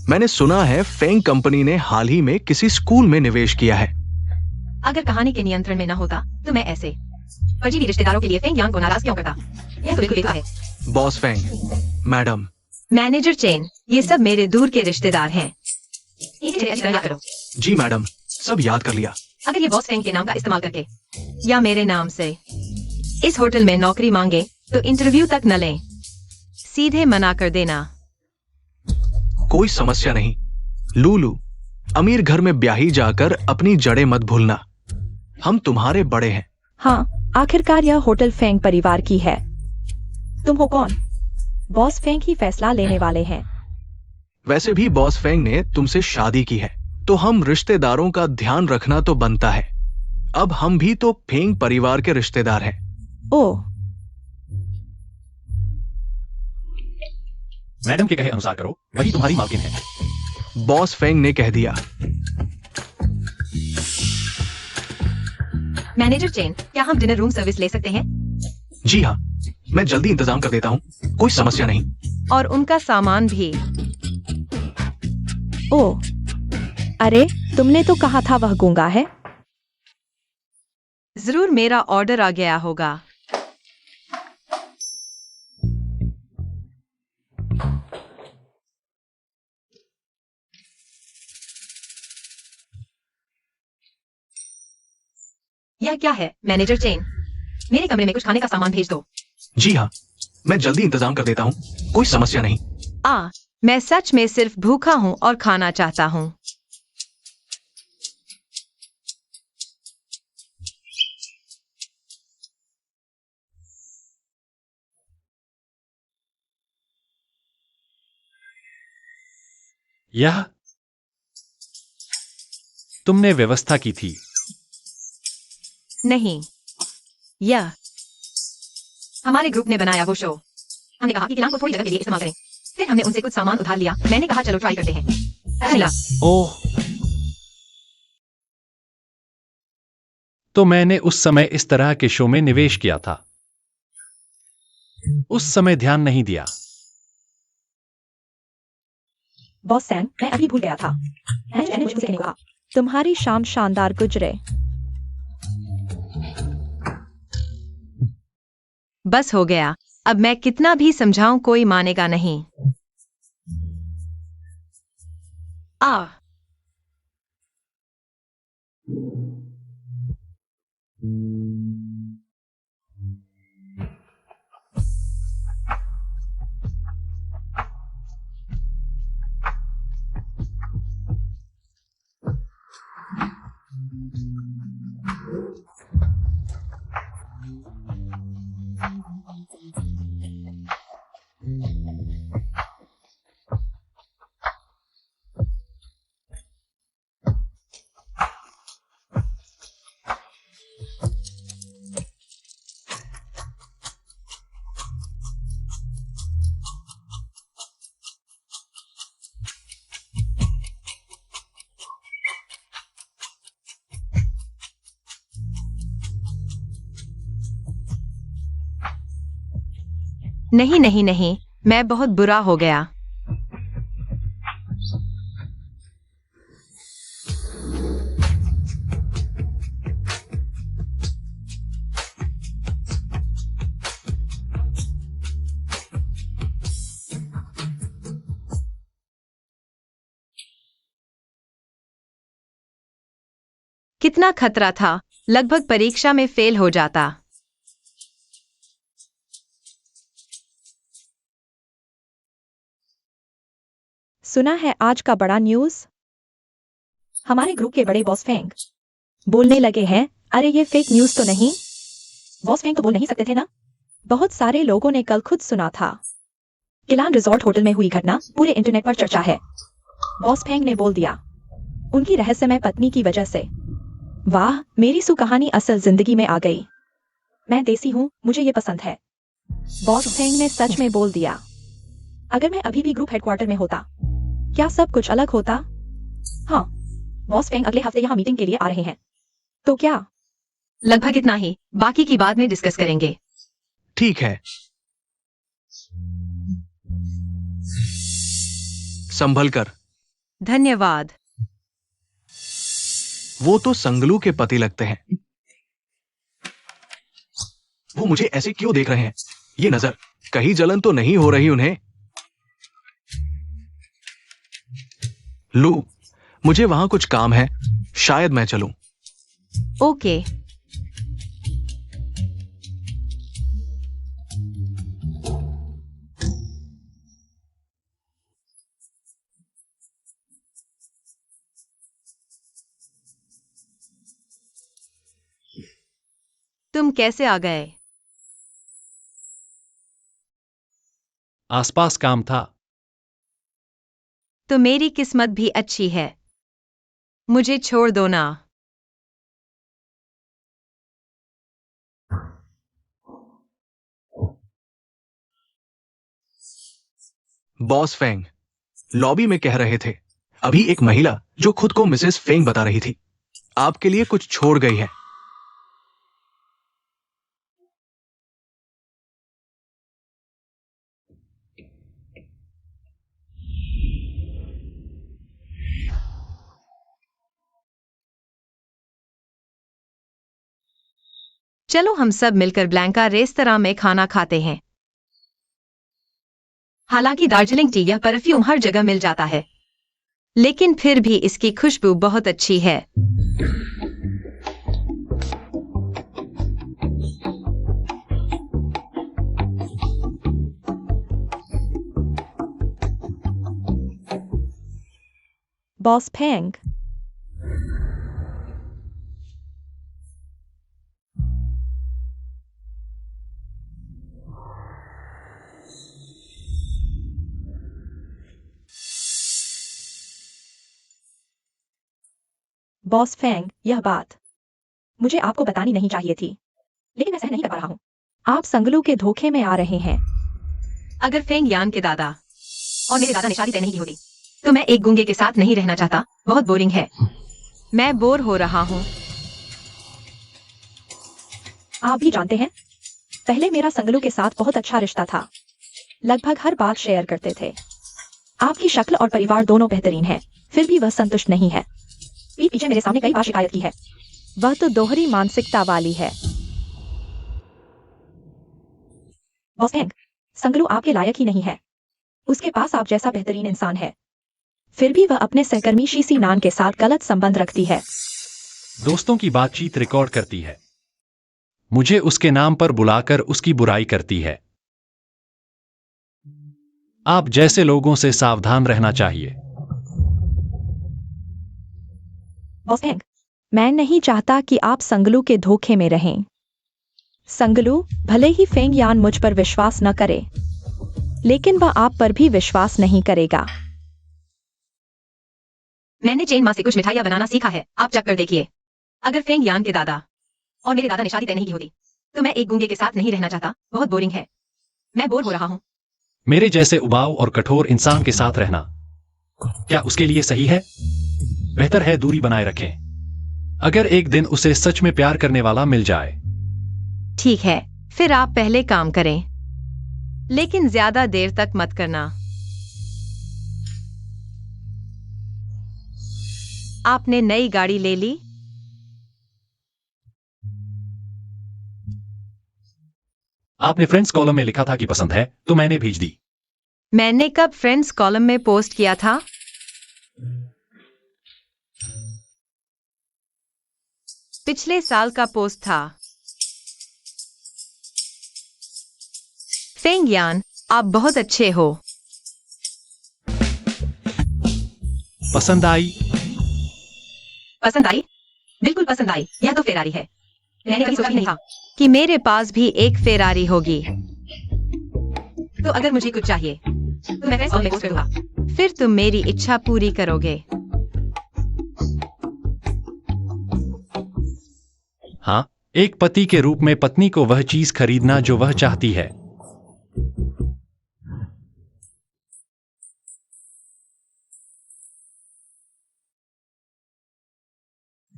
Speaker 4: मैंने सुना है फेंग कंपनी ने हाल ही में किसी स्कूल में निवेश किया है।
Speaker 1: अगर कहानी के नियंत्रण में न होता तो मैं ऐसे परजीवी रिश्तेदारों के लिए फेंग यांग को नाराज क्यों करता? यह तो बिल्कुल बेकार है।
Speaker 4: Boss Feng, madam,
Speaker 6: manager chain, ये सब मेरे दूर के रिश्तेदार हैं।
Speaker 1: इसे अच्छी तरह याद करो।
Speaker 4: जी मैडम, सब याद कर लिया।
Speaker 1: अगर ये बॉस फेंग के नाम का इस्तेमाल करके
Speaker 6: या मेरे नाम से इस होटल में नौकरी मांगे तो इंटरव्यू तक न लें। सीधे मना कर देना।
Speaker 4: कोई समस्या नहीं। लूलू, अमीर घर में ब्याही जाकर अपनी जड़ें मत भूलना। हम तुम्हारे बड़े हैं।
Speaker 2: हाँ, आखिरकार यह होटल फेंग परिवार की है।
Speaker 5: तुम हो कौन?
Speaker 2: बॉस फेंग ही फैसला लेने वाले हैं।
Speaker 4: वैसे भी बॉस फेंग ने तुमसे शादी की है, तो हम रिश्तेदारों का ध्यान रखना तो बनता है। अब हम भी तो फेंग परिवार के रिश्तेदार हैं।
Speaker 2: ओह,
Speaker 3: मैडम के कहे अनुसार करो, वही तुम्हारी मालकिन है।
Speaker 4: बॉस फेंग ने कह दिया।
Speaker 1: मैनेजर चेन, क्या हम डिनर रूम सर्विस ले सकते हैं?
Speaker 4: जी हाँ, मैं जल्दी इंतजाम कर देता हूँ, कोई समस्या नहीं।
Speaker 6: और उनका सामान भी।
Speaker 2: ओह, अरे, तुमने तो कहा था वह गूंगा है।
Speaker 6: जरूर मेरा ऑर्डर आ गया होगा।
Speaker 1: यह क्या है मैनेजर चेन? मेरे कमरे में कुछ खाने का सामान भेज दो।
Speaker 4: जी हाँ, मैं जल्दी इंतजाम कर देता हूँ, कोई समस्या नहीं।
Speaker 6: मैं सच में सिर्फ भूखा हूँ और खाना चाहता हूँ।
Speaker 3: यह तुमने व्यवस्था की थी?
Speaker 6: नहीं, यह
Speaker 1: हमारे ग्रुप ने बनाया वो शो। हमने कहा कि किलांग को थोड़ी जगह के लिए इस्तेमाल करें। फिर हमने उनसे कुछ सामान उधार लिया। मैंने कहा चलो ट्राई करते हैं। अच्छा मिला।
Speaker 3: ओह, तो मैंने उस समय इस तरह के शो में निवेश किया था। उस समय ध्यान नहीं दिया।
Speaker 5: बॉस सैम, मैं अभी भूल गया था। मैनेजर ने मुझसे कहने को कहा।
Speaker 2: तुम्हारी शाम शानदार गुजरे।
Speaker 6: बस हो गया। अब मैं कितना भी समझाऊं कोई मानेगा नहीं। नहीं नहीं नहीं, मैं बहुत बुरा हो गया। कितना खतरा था, लगभग परीक्षा में फेल हो जाता।
Speaker 2: सुना है आज का बड़ा न्यूज?
Speaker 5: हमारे ग्रुप के बड़े बॉस फेंग बोलने लगे हैं। अरे ये फेक न्यूज तो नहीं? बॉस फेंग तो बोल नहीं सकते थे ना?
Speaker 2: बहुत सारे लोगों ने कल खुद सुना था।
Speaker 5: किलान रिजॉर्ट होटल में हुई घटना पूरे इंटरनेट पर चर्चा है। बॉस फेंग ने बोल दिया, उनकी रहस्यमय पत्नी की वजह से। वाह, मेरी सु कहानी असल जिंदगी में आ गई। मैं देसी हूँ, मुझे ये पसंद है।
Speaker 2: बॉस फेंग ने सच में बोल दिया।
Speaker 5: अगर मैं अभी भी ग्रुप हेडक्वार्टर में होता,
Speaker 2: क्या सब कुछ अलग होता?
Speaker 5: हाँ, बॉस फेंग अगले हफ्ते यहाँ मीटिंग के लिए आ रहे हैं।
Speaker 2: तो क्या?
Speaker 6: लगभग इतना ही, बाकी की बाद में डिस्कस करेंगे।
Speaker 4: ठीक है, संभल कर।
Speaker 6: धन्यवाद।
Speaker 4: वो तो संगलू के पति लगते हैं। वो मुझे ऐसे क्यों देख रहे हैं? ये नजर, कहीं जलन तो नहीं हो रही उन्हें? लू, मुझे वहां कुछ काम है, शायद मैं चलूं।
Speaker 6: ओके। तुम कैसे आ गए?
Speaker 3: आसपास काम था।
Speaker 6: तो मेरी किस्मत भी अच्छी है। मुझे छोड़ दो ना।
Speaker 4: बॉस फेंग लॉबी में कह रहे थे, अभी एक महिला जो खुद को मिसेस फेंग बता रही थी, आपके लिए कुछ छोड़ गई है।
Speaker 6: चलो हम सब मिलकर ब्लैंका रेस्तरां में खाना खाते हैं। हालांकि दार्जिलिंग टी या परफ्यूम हर जगह मिल जाता है, लेकिन फिर भी इसकी खुशबू बहुत अच्छी है।
Speaker 2: बॉस फेंग,
Speaker 5: बॉस फेंग, यह बात मुझे आपको बतानी नहीं चाहिए थी, लेकिन मैं सहन नहीं कर पा रहा हूँ।
Speaker 2: आप संगलू के धोखे में आ रहे हैं।
Speaker 6: अगर फेंग यान के दादा और मेरे दादा ने शादी तय नहीं की होती, तो मैं एक गूंगे के साथ नहीं रहना चाहता। बहुत बोरिंग है। मैं बोर हो रहा हूँ।
Speaker 5: आप भी जानते हैं, पहले मेरा संगलू के साथ बहुत अच्छा रिश्ता था। लगभग हर बात शेयर करते थे। आपकी शक्ल और परिवार दोनों बेहतरीन है, फिर भी वह संतुष्ट नहीं है। पीठ पीछे मेरे सामने कई बार शिकायत की है।
Speaker 2: वह तो दोहरी मानसिकता वाली है।
Speaker 5: बॉस फेंग, संगलू आपके लायक ही नहीं है। उसके पास आप जैसा बेहतरीन इंसान है, फिर भी वह अपने सहकर्मी शीसी नान के साथ गलत संबंध रखती है।
Speaker 3: दोस्तों की बातचीत रिकॉर्ड करती है। मुझे उसके नाम पर बुलाकर उसकी बुराई करती है। आप जैसे लोगों से सावधान रहना चाहिए।
Speaker 5: बॉस फेंग,
Speaker 2: मैं नहीं चाहता कि आप संगलू के धोखे में रहें। संगलू, भले ही फेंग यान मुझ पर विश्वास न करे, लेकिन वह आप पर भी विश्वास नहीं करेगा।
Speaker 1: मैंने चेन मां से कुछ मिठाइयां बनाना सीखा है, आप चख कर देखिए। अगर फेंग यान के दादा और मेरे दादा ने शादी तय नहीं की होती तो मैं एक गूंगे के साथ नहीं रहना चाहता। बहुत बोरिंग है। मैं बोर हो रहा हूँ।
Speaker 3: मेरे जैसे उबाऊ और कठोर इंसान के साथ रहना क्या उसके लिए सही है? बेहतर है दूरी बनाए रखें। अगर एक दिन उसे सच में प्यार करने वाला मिल जाए।
Speaker 6: ठीक है, फिर आप पहले काम करें, लेकिन ज्यादा देर तक मत करना। आपने नई गाड़ी ले ली?
Speaker 3: आपने फ्रेंड्स कॉलम में लिखा था कि पसंद है, तो मैंने भेज दी।
Speaker 6: मैंने कब फ्रेंड्स कॉलम में पोस्ट किया था? पिछले साल का पोस्ट था। फेंग यान, आप बहुत अच्छे हो।
Speaker 3: पसंद आई?
Speaker 1: पसंद आई? बिल्कुल पसंद आई। यह तो फेरारी है। मैंने कभी सोचा ही नहीं था।
Speaker 6: कि मेरे पास भी एक फेरारी होगी।
Speaker 1: तो अगर मुझे कुछ चाहिए तो मैं फ्रेंड्स कॉलम में पोस्ट करूंगा।
Speaker 6: फिर तुम मेरी इच्छा पूरी करोगे।
Speaker 3: हाँ, एक पति के रूप में पत्नी को वह चीज खरीदना जो वह चाहती है।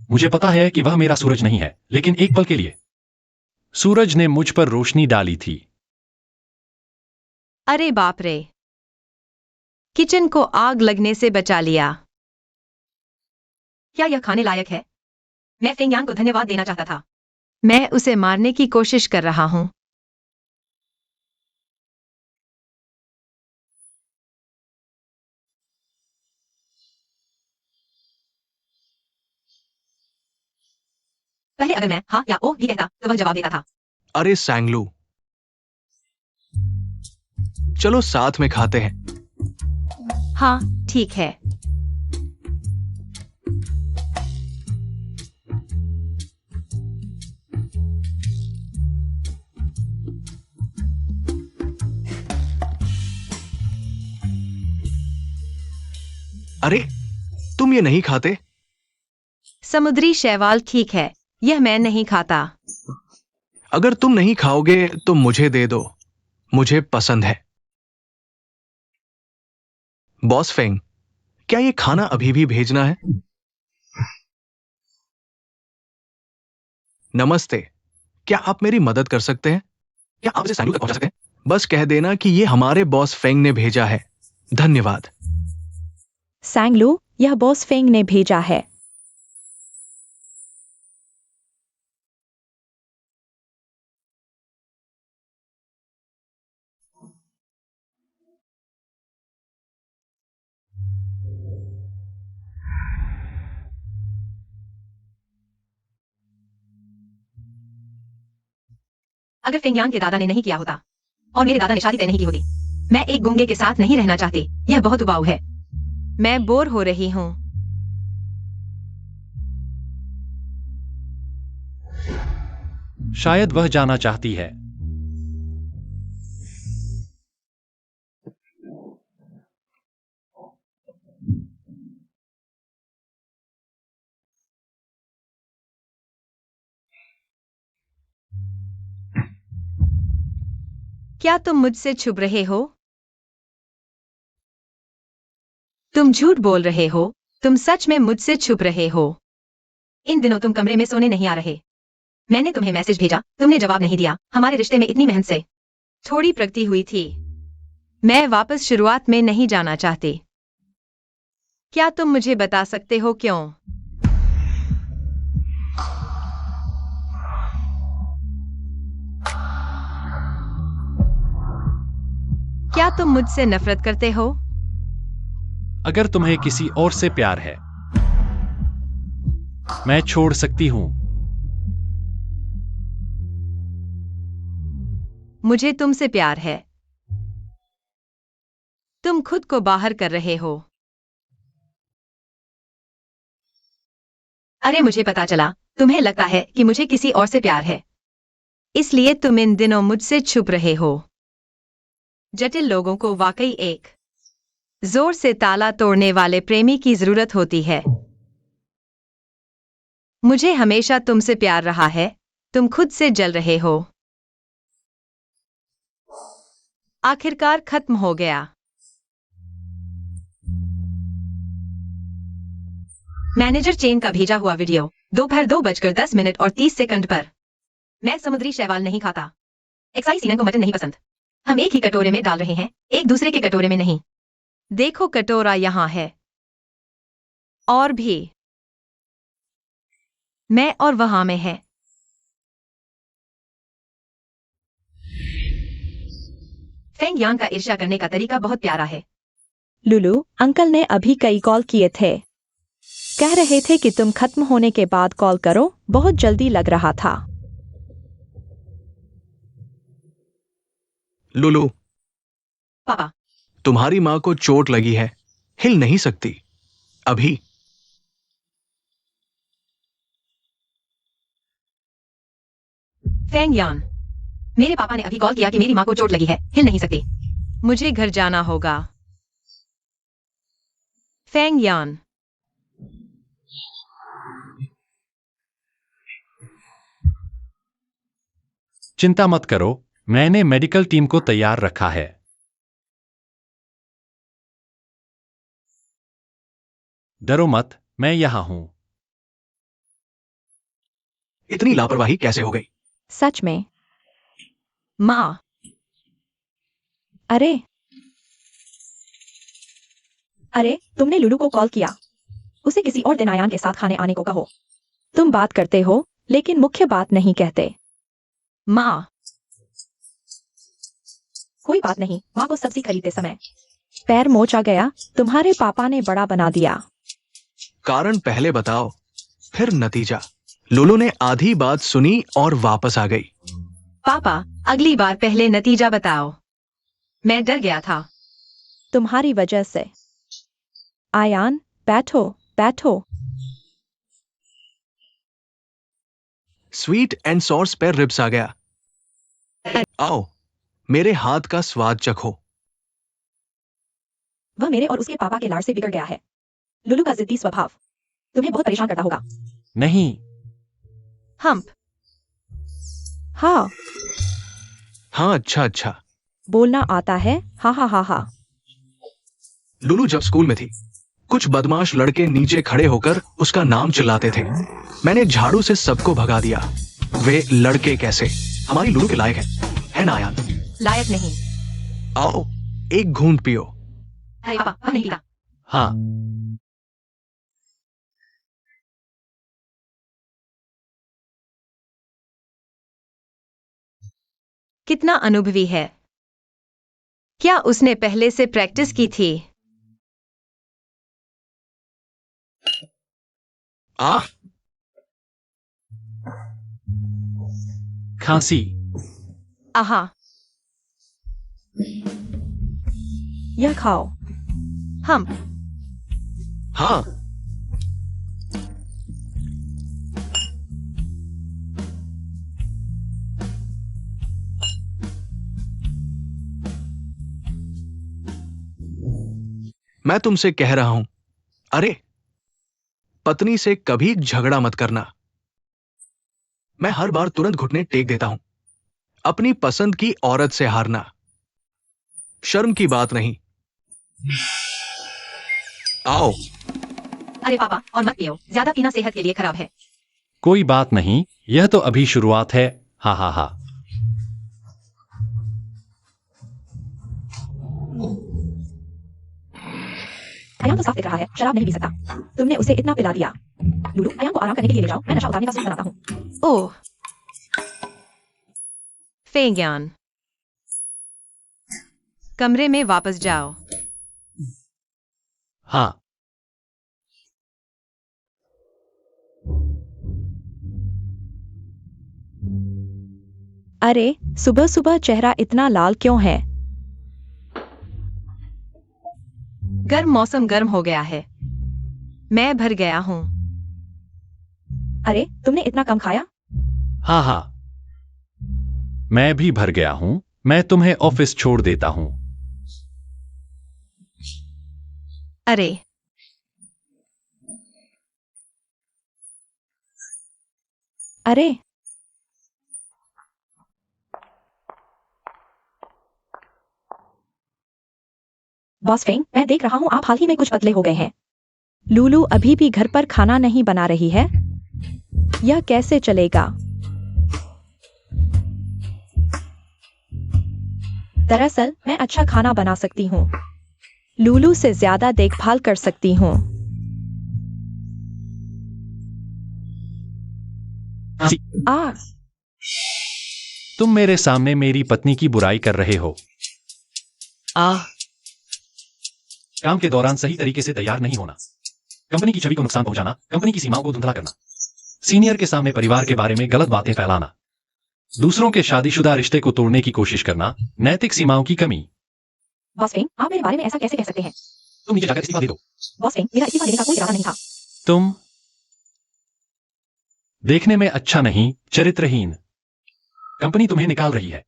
Speaker 3: मुझे पता है कि वह मेरा सूरज नहीं है, लेकिन एक पल के लिए सूरज ने मुझ पर रोशनी डाली थी।
Speaker 6: अरे बाप रे! किचन को आग लगने से बचा लिया।
Speaker 1: क्या यह खाने लायक है? मैं फेंग यान को धन्यवाद देना चाहता था।
Speaker 6: मैं उसे मारने की कोशिश कर रहा हूं।
Speaker 1: पहले अगर मैं हाँ या ओ भी कहता तो वह जवाब देता था।
Speaker 4: अरे सैंगलू, चलो साथ में खाते हैं।
Speaker 6: हाँ, ठीक है।
Speaker 4: अरे, तुम ये नहीं खाते?
Speaker 6: समुद्री शैवाल ठीक है, यह मैं नहीं खाता।
Speaker 4: अगर तुम नहीं खाओगे तो मुझे दे दो, मुझे पसंद है। बॉस फेंग, क्या ये खाना अभी भी भेजना है? नमस्ते, क्या आप मेरी मदद कर सकते हैं? क्या आप इसे सैंगलू तक पहुंचा सकते हैं? बस कह देना कि ये हमारे बॉस फेंग ने भेजा है। धन्यवाद।
Speaker 2: सैंगलू, यह बॉस फेंग ने भेजा है।
Speaker 1: अगर फेंग यान के दादा ने नहीं किया होता और मेरे दादा ने शादी तय नहीं की होती, मैं एक गूंगे के साथ नहीं रहना चाहती। यह बहुत उबाऊ है।
Speaker 6: मैं बोर हो रही हूं।
Speaker 3: शायद वह जाना चाहती है।
Speaker 6: क्या तुम मुझसे छुप रहे हो? तुम झूठ बोल रहे हो। तुम सच में मुझसे छुप रहे हो।
Speaker 1: इन दिनों तुम कमरे में सोने नहीं आ रहे। मैंने तुम्हें मैसेज भेजा, तुमने जवाब नहीं दिया। हमारे रिश्ते में इतनी मेहनत से
Speaker 6: थोड़ी प्रगति हुई थी। मैं वापस शुरुआत में नहीं जाना चाहती। क्या तुम मुझे बता सकते हो क्यों? क्या तुम मुझसे नफरत करते हो?
Speaker 3: अगर तुम्हें किसी और से प्यार है मैं छोड़ सकती हूँ।
Speaker 6: मुझे तुमसे प्यार है। तुम खुद को बाहर कर रहे हो।
Speaker 1: अरे मुझे पता चला, तुम्हें लगता है कि मुझे किसी और से प्यार है।
Speaker 6: इसलिए तुम इन दिनों मुझसे छुप रहे हो। जटिल लोगों को वाकई एक जोर से ताला तोड़ने वाले प्रेमी की जरूरत होती है। मुझे हमेशा तुमसे प्यार रहा है। तुम खुद से जल रहे हो। आखिरकार खत्म हो गया।
Speaker 1: मैनेजर चेन का भेजा हुआ वीडियो, दोपहर 2:10 और 30 पर। मैं समुद्री शैवाल नहीं खाता। एक्साई सीनन को मटन नहीं पसंद। हम एक ही कटोरे में डाल रहे हैं, एक दूसरे के कटोरे में नहीं।
Speaker 6: देखो कटोरा यहाँ है। और भी। मैं और वहां में है।
Speaker 1: फेंग यान का ईर्ष्या करने का तरीका बहुत प्यारा है।
Speaker 2: लुलू, अंकल ने अभी कई कॉल किए थे। कह रहे थे कि तुम खत्म होने के बाद कॉल करो, बहुत जल्दी लग रहा था।
Speaker 4: लुलू,
Speaker 1: पापा,
Speaker 4: तुम्हारी माँ को चोट लगी है, हिल नहीं सकती अभी।
Speaker 1: फेंग यान, मेरे पापा ने अभी कॉल किया कि मेरी माँ को चोट लगी है, हिल नहीं सकती।
Speaker 6: मुझे घर जाना होगा। फेंग यान।
Speaker 3: चिंता मत करो, मैंने मेडिकल टीम को तैयार रखा है। डरो मत, मैं यहां हूं।
Speaker 4: इतनी लापरवाही कैसे हो गई?
Speaker 2: सच में?
Speaker 6: माँ।
Speaker 2: अरे,
Speaker 5: अरे, तुमने लुलू को कॉल किया। उसे किसी और दिन आयान के साथ खाने आने को कहो।
Speaker 2: तुम बात करते हो, लेकिन मुख्य बात नहीं कहते।
Speaker 6: माँ।
Speaker 5: कोई बात नहीं, माँ को सब्जी खरीदते समय।
Speaker 2: पैर मोचा गया, तुम्हारे पापा ने बड़ा बना दिया।
Speaker 4: कारण पहले बताओ, फिर नतीजा। लुलू ने आधी बात सुनी और वापस आ गई।
Speaker 1: पापा, अगली बार पहले नतीजा बताओ। मैं डर गया था।
Speaker 2: तुम्हारी वजह से। आयान, बैठो, बैठो।
Speaker 4: स्वीट एंड सॉर्स पे रिब्स आ गया। आओ, मेरे हाथ का स्वाद चखो।
Speaker 5: वह मेरे और उसके पापा के लाड़ से बिगड़ गया है। लुलू का जिद्दी स्वभाव तुम्हें बहुत परेशान करता होगा।
Speaker 3: नहीं।
Speaker 6: हम्प।
Speaker 2: हाँ,
Speaker 4: हाँ, अच्छा अच्छा।
Speaker 2: बोलना आता है, हा हा हा हा।
Speaker 4: लुलू जब स्कूल में थी, कुछ बदमाश लड़के नीचे खड़े होकर उसका नाम चिल्लाते थे। मैंने झाड़ू से सबको भगा दिया। वे लड़के कैसे हमारी लुलू के लायक है ना आयान?
Speaker 1: लायक नहीं।
Speaker 4: आओ, एक घूंट पियो।
Speaker 1: अरे पापा, हम नहीं पीता।
Speaker 3: हाँ।
Speaker 6: कितना अनुभवी है। क्या उसने पहले से प्रैक्टिस की थी?
Speaker 4: आ,
Speaker 3: खांसी।
Speaker 6: आहा।
Speaker 2: यह खाओ।
Speaker 6: हम्प।
Speaker 4: हाँ। मैं तुमसे कह रहा हूं, अरे, पत्नी से कभी झगड़ा मत करना। मैं हर बार तुरंत घुटने टेक देता हूं। अपनी पसंद की औरत से हारना शर्म की बात नहीं। आओ।
Speaker 1: अरे पापा, और मत पियो, ज्यादा पीना सेहत के लिए खराब है।
Speaker 3: कोई बात नहीं, यह तो अभी शुरुआत है। हा हा हा।
Speaker 5: आयान तो साफ दिख रहा है, शराब नहीं पी सकता। तुमने उसे इतना पिला दिया। लुलू, आयान को आराम करने के लिए ले जाओ, मैं नशा उतारने का सूप बनाता हूँ।
Speaker 6: ओह। फेंग्यान। कमरे में वापस जाओ।
Speaker 3: हाँ।
Speaker 2: अरे, सुबह सुबह चेहरा इतना लाल क्यों है?
Speaker 6: गर्म मौसम गर्म हो गया है। मैं भर गया हूँ।
Speaker 5: अरे, तुमने इतना कम खाया?
Speaker 3: हाँ हाँ, मैं भी भर गया हूं। मैं तुम्हें ऑफिस छोड़ देता हूं।
Speaker 6: अरे,
Speaker 2: अरे,
Speaker 5: बॉस फेंग, मैं देख रहा हूँ आप हाल ही में कुछ पतले हो गए हैं।
Speaker 2: लूलू अभी भी घर पर खाना नहीं बना रही है? यह कैसे चलेगा?
Speaker 5: दरअसल मैं अच्छा खाना बना सकती हूँ।
Speaker 2: लूलू से ज्यादा देखभाल कर सकती हूँ। आ,
Speaker 3: तुम मेरे सामने मेरी पत्नी की बुराई कर रहे हो। काम के दौरान सही तरीके से तैयार नहीं होना, कंपनी की छवि को नुकसान पहुंचाना, कंपनी की सीमाओं को धुंधला करना, सीनियर के सामने परिवार के बारे में गलत बातें फैलाना, दूसरों के शादीशुदा रिश्ते को तोड़ने की कोशिश करना, नैतिक सीमाओं की कमी।
Speaker 5: बॉस फेंग, आप मेरे बारे में ऐसा कैसे कह सकते हैं?
Speaker 3: तुम नीचे जाकर इस्तीफा दे दो।
Speaker 5: बॉस फेंग, मेरा इस्तीफा देने का कोई इरादा नहीं था।
Speaker 3: तुम देखने में अच्छा नहीं, चरित्रहीन। कंपनी तुम्हें निकाल रही है।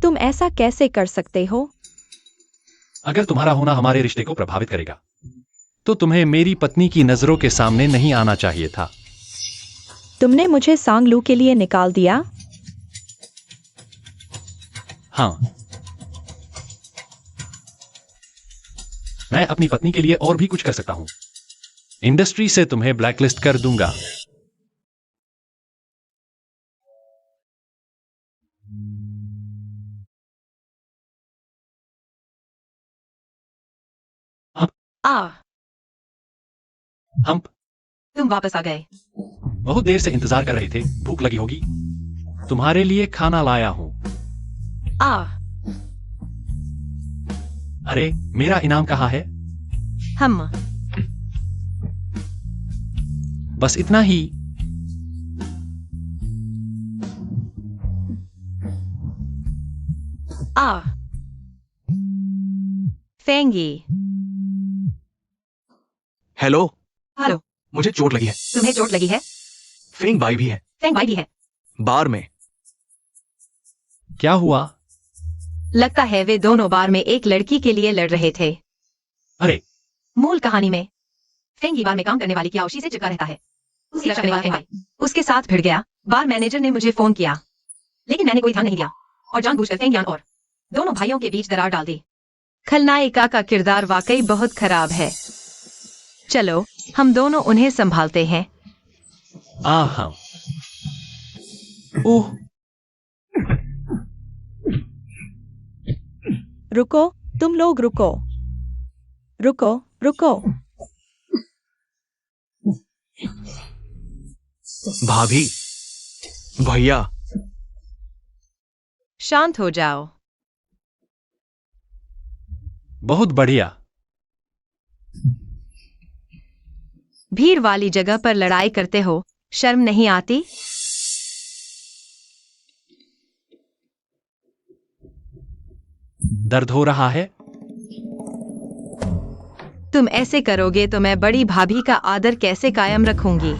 Speaker 2: तुम ऐसा कैसे कर सकते हो?
Speaker 3: अगर तुम्हारा होना हमारे रिश्ते को प्रभावित करेगा, तो तुम्हें मेरी पत्नी की नजरों के सामने नहीं आना चाहिए था।
Speaker 2: तुमने मुझे सांगलू के लिए निकाल दिया?
Speaker 3: हाँ, मैं अपनी पत्नी के लिए और भी कुछ कर सकता हूं। इंडस्ट्री से तुम्हें ब्लैकलिस्ट कर दूंगा।
Speaker 6: आ,
Speaker 3: हम
Speaker 6: तुम वापस आ गए।
Speaker 3: बहुत देर से इंतजार कर रहे थे, भूख लगी होगी। तुम्हारे लिए खाना लाया हूं।
Speaker 6: आ,
Speaker 3: अरे, मेरा इनाम कहाँ है?
Speaker 6: हम,
Speaker 3: बस इतना ही।
Speaker 6: आ, फेंगी।
Speaker 4: हेलो,
Speaker 6: हेलो,
Speaker 4: मुझे चोट लगी है।
Speaker 6: तुम्हें चोट लगी है?
Speaker 4: फेंग बाई भी है,
Speaker 6: फेंग भाई भी है।
Speaker 4: बार में।
Speaker 3: क्या हुआ?
Speaker 6: लगता है वे दोनों बार में एक लड़की के लिए लड़ रहे थे।
Speaker 3: अरे,
Speaker 6: मूल कहानी में फेंगी बार में काम करने वाली की आउशी से चिपका रहता है। उसी लड़का करने वाला फेंग भाई उसके साथ भिड़ गया। बार मैनेजर ने मुझे फोन किया, लेकिन मैंने कोई ध्यान नहीं दिया और जानबूझकर फेंग यान और दोनों भाइयों के बीच दरार डाल दी। खलनायिका का किरदार वाकई बहुत खराब है। चलो, हम दोनों उन्हें संभालते हैं।
Speaker 3: हाँ। ओह,
Speaker 2: रुको, तुम लोग रुको। रुको, रुको।
Speaker 4: भाभी, भैया,
Speaker 6: शांत हो जाओ।
Speaker 3: बहुत बढ़िया।
Speaker 6: भीड़ वाली जगह पर लड़ाई करते हो, शर्म नहीं आती?
Speaker 3: दर्द हो रहा है?
Speaker 6: तुम ऐसे करोगे तो मैं बड़ी भाभी का आदर कैसे कायम रखूंगी?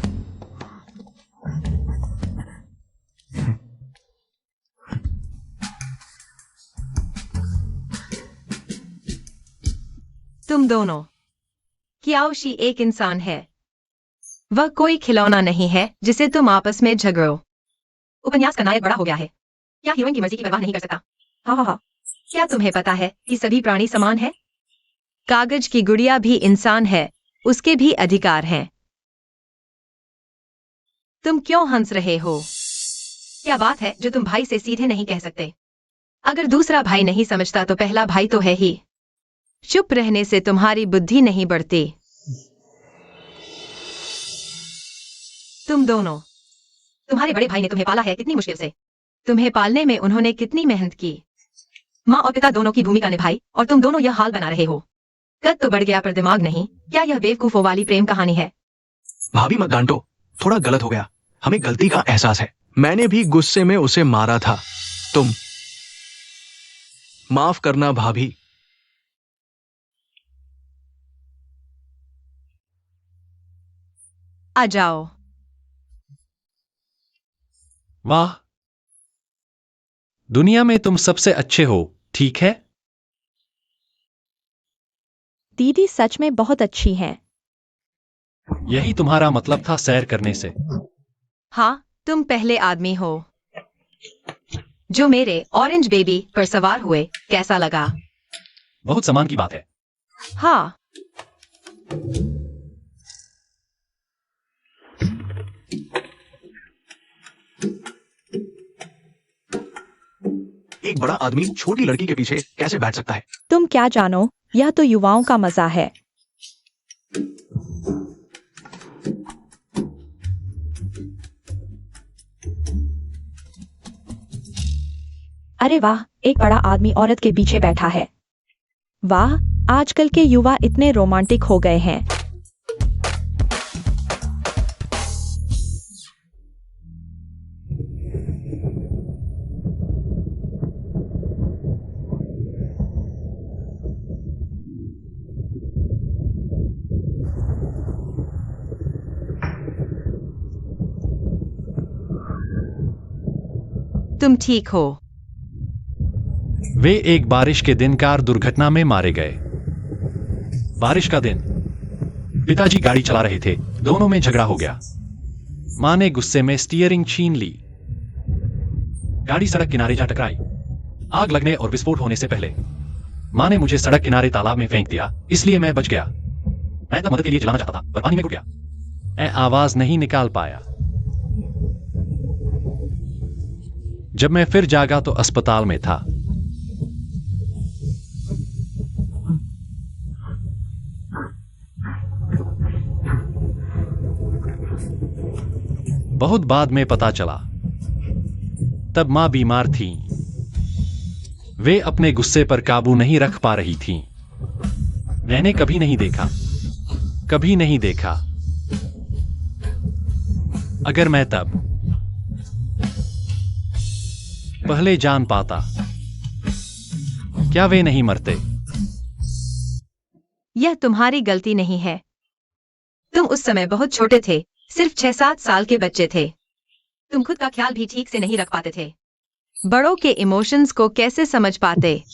Speaker 6: तुम दोनों, कियाओशी एक इंसान है। वह कोई खिलौना नहीं है जिसे तुम आपस में झगड़ो। उपन्यास का नायक बड़ा हो गया है, क्या हीरोइन की मर्जी की परवाह नहीं कर सकता?
Speaker 5: हाँ हाँ हाँ।
Speaker 6: क्या तुम्हें पता है कि सभी प्राणी समान हैं? कागज की गुड़िया भी इंसान है, उसके भी अधिकार हैं। तुम क्यों हंस रहे हो? क्या बात है जो तुम भाई से सीधे नहीं कह सकते? अगर दूसरा भाई नहीं समझता तो पहला भाई तो है ही। चुप रहने से तुम्हारी बुद्धि नहीं बढ़ती। तुम दोनों, तुम्हारे बड़े भाई ने तुम्हें पाला है कितनी मुश्किल से। तुम्हें पालने में उन्होंने कितनी मेहनत की। माँ और पिता दोनों की भूमिका निभाई और तुम दोनों यह हाल बना रहे हो। कद तो बढ़ गया पर दिमाग नहीं। क्या यह बेवकूफों वाली प्रेम कहानी है?
Speaker 4: भाभी मत डांटो, थोड़ा गलत हो गया। हमें गलती का एहसास है। मैंने भी गुस्से में उसे मारा था। तुम माफ करना भाभी।
Speaker 6: आ जाओ।
Speaker 3: वाह, दुनिया में तुम सबसे अच्छे हो, ठीक है?
Speaker 2: दीदी सच में बहुत अच्छी हैं।
Speaker 3: यही तुम्हारा मतलब था सैर करने से।
Speaker 6: हाँ, तुम पहले आदमी हो जो मेरे ऑरेंज बेबी पर सवार हुए। कैसा लगा?
Speaker 3: बहुत सम्मान की बात है।
Speaker 6: हाँ,
Speaker 4: एक बड़ा आदमी छोटी लड़की के पीछे कैसे बैठ सकता है?
Speaker 2: तुम क्या जानो, यह तो युवाओं का मजा है। अरे वाह, एक बड़ा आदमी औरत के पीछे बैठा है। वाह, आजकल के युवा इतने रोमांटिक हो गए हैं।
Speaker 6: तुम ठीक हो।
Speaker 3: वे एक बारिश के दिन कार दुर्घटना में मारे गए। बारिश का दिन। पिताजी गाड़ी चला रहे थे, दोनों में झगड़ा हो गया। मां ने गुस्से में स्टीयरिंग छीन ली। गाड़ी सड़क किनारे जा टकराई। आग लगने और विस्फोट होने से पहले मां ने मुझे सड़क किनारे तालाब में फेंक दिया, इसलिए मैं बच गया। मैं तब मदद के लिए चलाना चाहता था, पर पानी में घुट गया। मैं आवाज नहीं निकाल पाया। जब मैं फिर जागा तो अस्पताल में था। बहुत बाद में पता चला, तब मां बीमार थी। वे अपने गुस्से पर काबू नहीं रख पा रही थीं। मैंने कभी नहीं देखा। अगर मैं तब पहले जान पाता, क्या वे नहीं मरते?
Speaker 6: यह तुम्हारी गलती नहीं है। तुम उस समय बहुत छोटे थे, सिर्फ 6-7 साल के बच्चे थे। तुम खुद का ख्याल भी ठीक से नहीं रख पाते थे। बड़ों के इमोशंस को कैसे समझ पाते?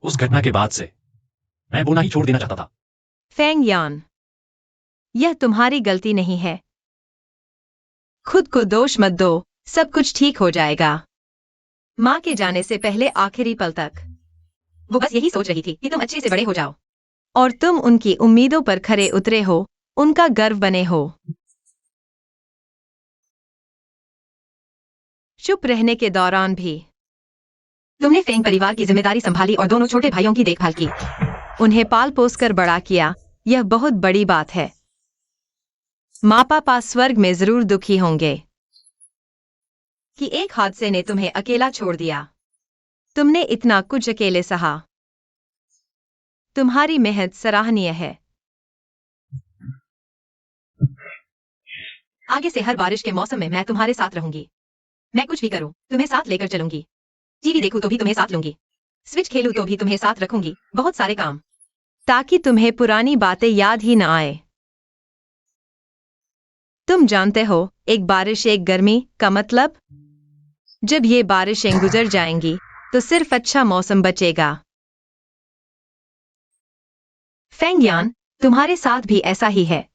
Speaker 3: उस घटना के बाद से मैं बोलना ही छोड़ देना चाहता था।
Speaker 6: फेंग यान, यह तुम्हारी गलती नहीं है। खुद को दोष मत दो, सब कुछ ठीक हो जाएगा। मां के जाने से पहले आखिरी पल तक वो बस यही सोच रही थी कि तुम अच्छे से बड़े हो जाओ और तुम उनकी उम्मीदों पर खरे उतरे हो, उनका गर्व बने हो। चुप रहने के दौरान भी तुमने फेंग परिवार की जिम्मेदारी संभाली और दोनों छोटे भाइयों की देखभाल की। उन्हें पाल पोस कर बड़ा किया। यह बहुत बड़ी बात है। माँ पापा स्वर्ग में जरूर दुखी होंगे कि एक हादसे ने तुम्हें अकेला छोड़ दिया। तुमने इतना कुछ अकेले सहा। तुम्हारी मेहनत सराहनीय है। आगे से हर बारिश के मौसम में मैं तुम्हारे साथ रहूंगी। मैं कुछ भी करूं, तुम्हें साथ लेकर चलूंगी। टीवी देखूं तो भी तुम्हें साथ लूंगी। स्विच खेलूं तो भी तुम्हें साथ रखूंगी। बहुत सारे काम, ताकि तुम्हें पुरानी बातें याद ही न आए। तुम जानते हो, एक बारिश एक गर्मी का मतलब? जब ये बारिशें गुजर जाएंगी तो सिर्फ अच्छा मौसम बचेगा। फेंग यान, तुम्हारे साथ भी ऐसा ही है।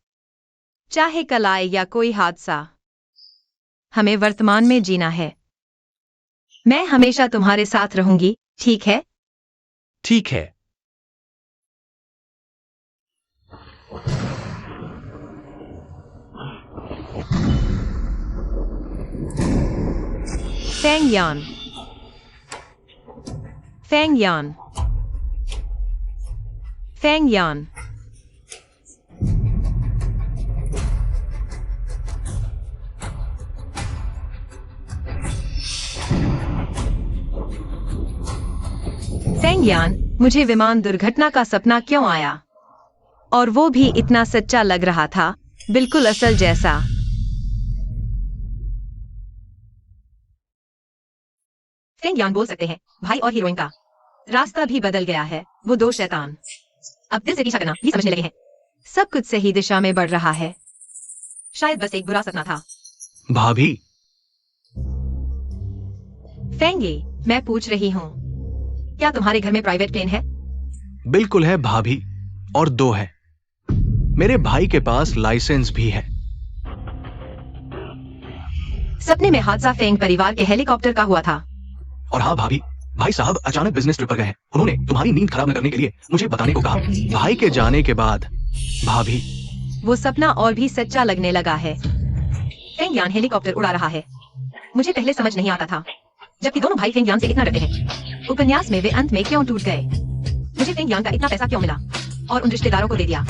Speaker 6: चाहे कल आए या कोई हादसा, हमें वर्तमान में जीना है। मैं हमेशा तुम्हारे साथ रहूंगी, ठीक है?
Speaker 3: ठीक है।
Speaker 6: फेंग यान, फेंग यान, फेंग यान। फेंग यान, मुझे विमान दुर्घटना का सपना क्यों आया? और वो भी इतना सच्चा लग रहा था, बिल्कुल असल जैसा।
Speaker 1: फेंग यान बोल सकते हैं, भाई और हीरोइन का रास्ता भी बदल गया है। वो दो शैतान अब दिल से पीछा करना भी समझने लगे हैं।
Speaker 6: सब कुछ सही दिशा में बढ़ रहा है।
Speaker 1: शायद बस एक बुरा सपना था।
Speaker 4: भाभी,
Speaker 1: फेंगे, मैं पूछ रही हूँ, क्या तुम्हारे घर में प्राइवेट प्लेन है?
Speaker 4: बिल्कुल है भाभी, और 2 है। मेरे भाई के पास लाइसेंस भी है।
Speaker 1: सपने में हादसा फेंग परिवार के हेलीकॉप्टर का हुआ था।
Speaker 4: और हाँ भाभी, भाई साहब अचानक बिजनेस ट्रिप पर गए हैं। उन्होंने तुम्हारी नींद खराब न करने के लिए मुझे बताने को कहा। भाई के जाने के बाद भाभी,
Speaker 6: वो सपना और भी सच्चा लगने लगा है।
Speaker 1: फेंग यान हेलीकॉप्टर उड़ा रहा है। मुझे पहले समझ नहीं आता था, जबकि दोनों भाई फेंग यान से इतना डरते हैं। उपन्यास में वे अंत में क्यों टूट गए? मुझे फेंग यान का इतना पैसा क्यों मिला और उन रिश्तेदारों को दे दिया?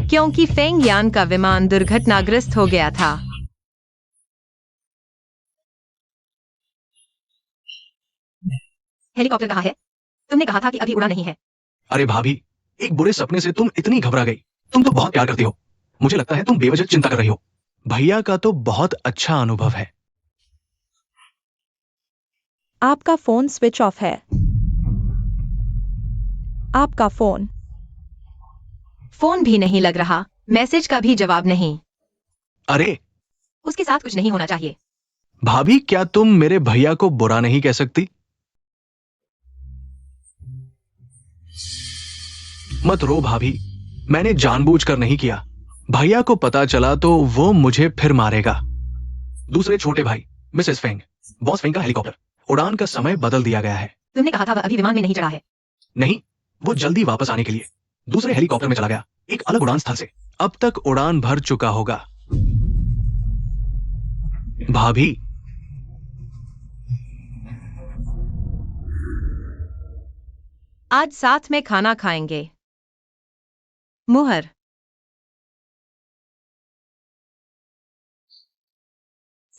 Speaker 6: क्योंकि फेंग यान का विमान दुर्घटनाग्रस्त हो गया था।
Speaker 1: हेलीकॉप्टर कहाँ है? तुमने कहा था कि अभी उड़ा नहीं है।
Speaker 4: अरे भाभी, एक बुरे सपने से तुम इतनी घबरा गई। तुम तो बहुत प्यार करती हो। मुझे लगता है तुम बेवजह चिंता कर रही हो। भैया का तो बहुत अच्छा अनुभव है।
Speaker 2: आपका फोन स्विच ऑफ है। आपका फोन
Speaker 6: फोन भी नहीं लग रहा, मैसेज का भी जवाब नहीं।
Speaker 4: अरे
Speaker 1: उसके साथ कुछ नहीं होना चाहिए।
Speaker 4: भाभी, क्या तुम मेरे भैया को बुरा नहीं कह सकती? मत रो भाभी, मैंने जानबूझकर नहीं किया। भैया को पता चला तो वो मुझे फिर मारेगा। दूसरे छोटे भाई मिसेस फेंग, बॉस फेंग का हेलीकॉप्टर उड़ान का समय बदल दिया गया है।
Speaker 1: तुमने कहा था वह अभी विमान में नहीं चढ़ा है।
Speaker 4: नहीं, वो जल्दी वापस आने के लिए दूसरे हेलीकॉप्टर में चला गया, एक अलग उड़ान स्थल से। अब तक उड़ान भर चुका होगा। भाभी,
Speaker 6: आज साथ में खाना खाएंगे। मुहर।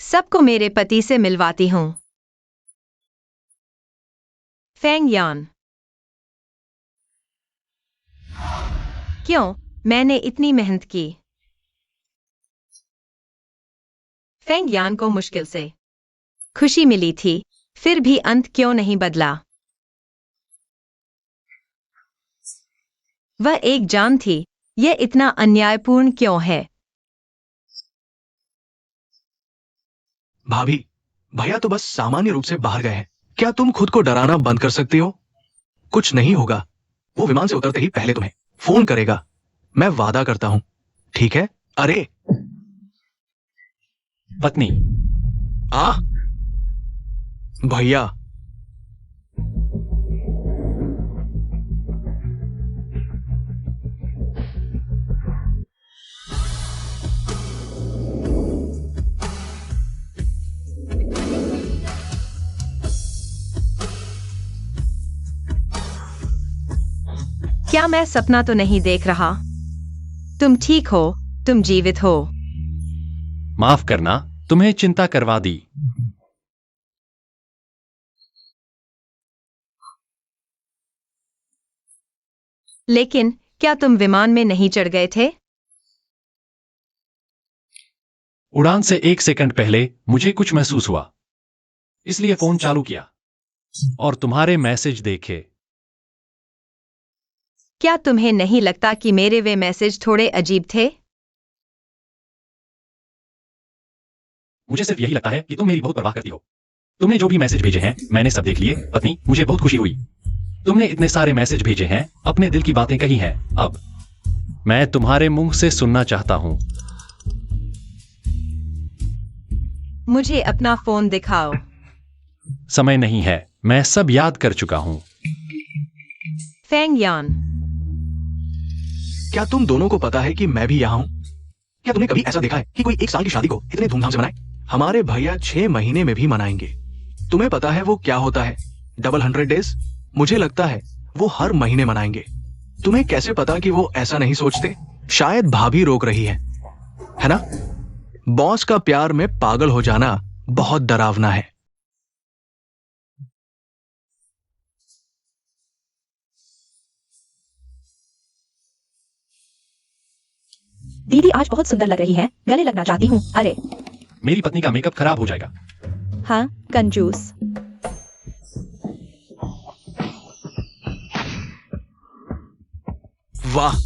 Speaker 6: सबको मेरे पति से मिलवाती हूं। फेंग यान। क्यों मैंने इतनी मेहनत की?
Speaker 1: फेंग यान को मुश्किल से
Speaker 6: खुशी मिली थी, फिर भी अंत क्यों नहीं बदला? वह एक जान थी, यह इतना अन्यायपूर्ण क्यों है?
Speaker 4: भाभी, भैया तो बस सामान्य रूप से बाहर गए हैं। क्या तुम खुद को डराना बंद कर सकती हो? कुछ नहीं होगा। वो विमान से उतरते ही पहले तुम्हें फोन करेगा, मैं वादा करता हूं। ठीक है? अरे
Speaker 3: पत्नी,
Speaker 4: भैया,
Speaker 6: क्या मैं सपना तो नहीं देख रहा? तुम ठीक हो, तुम जीवित हो।
Speaker 3: माफ करना, तुम्हें चिंता करवा दी।
Speaker 6: लेकिन क्या तुम विमान में नहीं चढ़ गए थे?
Speaker 3: उड़ान से 1 सेकंड पहले मुझे कुछ महसूस हुआ, इसलिए फोन चालू किया और तुम्हारे मैसेज देखे।
Speaker 6: क्या तुम्हें नहीं लगता कि मेरे वे मैसेज थोड़े अजीब थे?
Speaker 3: मुझे सिर्फ यही लगता है कि तुम मेरी बहुत परवाह करती हो। तुमने जो भी मैसेज भेजे हैं मैंने सब देख लिए। पत्नी, मुझे बहुत खुशी हुई। तुमने इतने सारे मैसेज भेजे हैं, अपने दिल की बातें कही हैं। अब मैं तुम्हारे मुंह से सुनना चाहता हूं।
Speaker 6: मुझे अपना फोन दिखाओ।
Speaker 3: समय नहीं है, मैं सब याद कर चुका हूं।
Speaker 6: फेंग यान।
Speaker 4: क्या तुम दोनों को पता है कि मैं भी यहां हूं? क्या तुमने कभी ऐसा देखा है कि कोई 1 साल की शादी को इतने धूमधाम से मनाए? हमारे भैया 6 महीने में भी मनाएंगे। तुम्हें पता है वो क्या होता है? Double 100 days. मुझे लगता है वो हर महीने मनाएंगे। तुम्हें कैसे पता कि वो ऐसा नहीं सोचते? शायद भाभी रोक रही है ना? बॉस का प्यार में पागल हो जाना बहुत डरावना है।
Speaker 5: दीदी आज बहुत सुंदर लग रही है, गले लगना चाहती हूँ। अरे
Speaker 3: मेरी पत्नी का मेकअप खराब हो जाएगा।
Speaker 2: हाँ, कंजूस।
Speaker 4: वाह,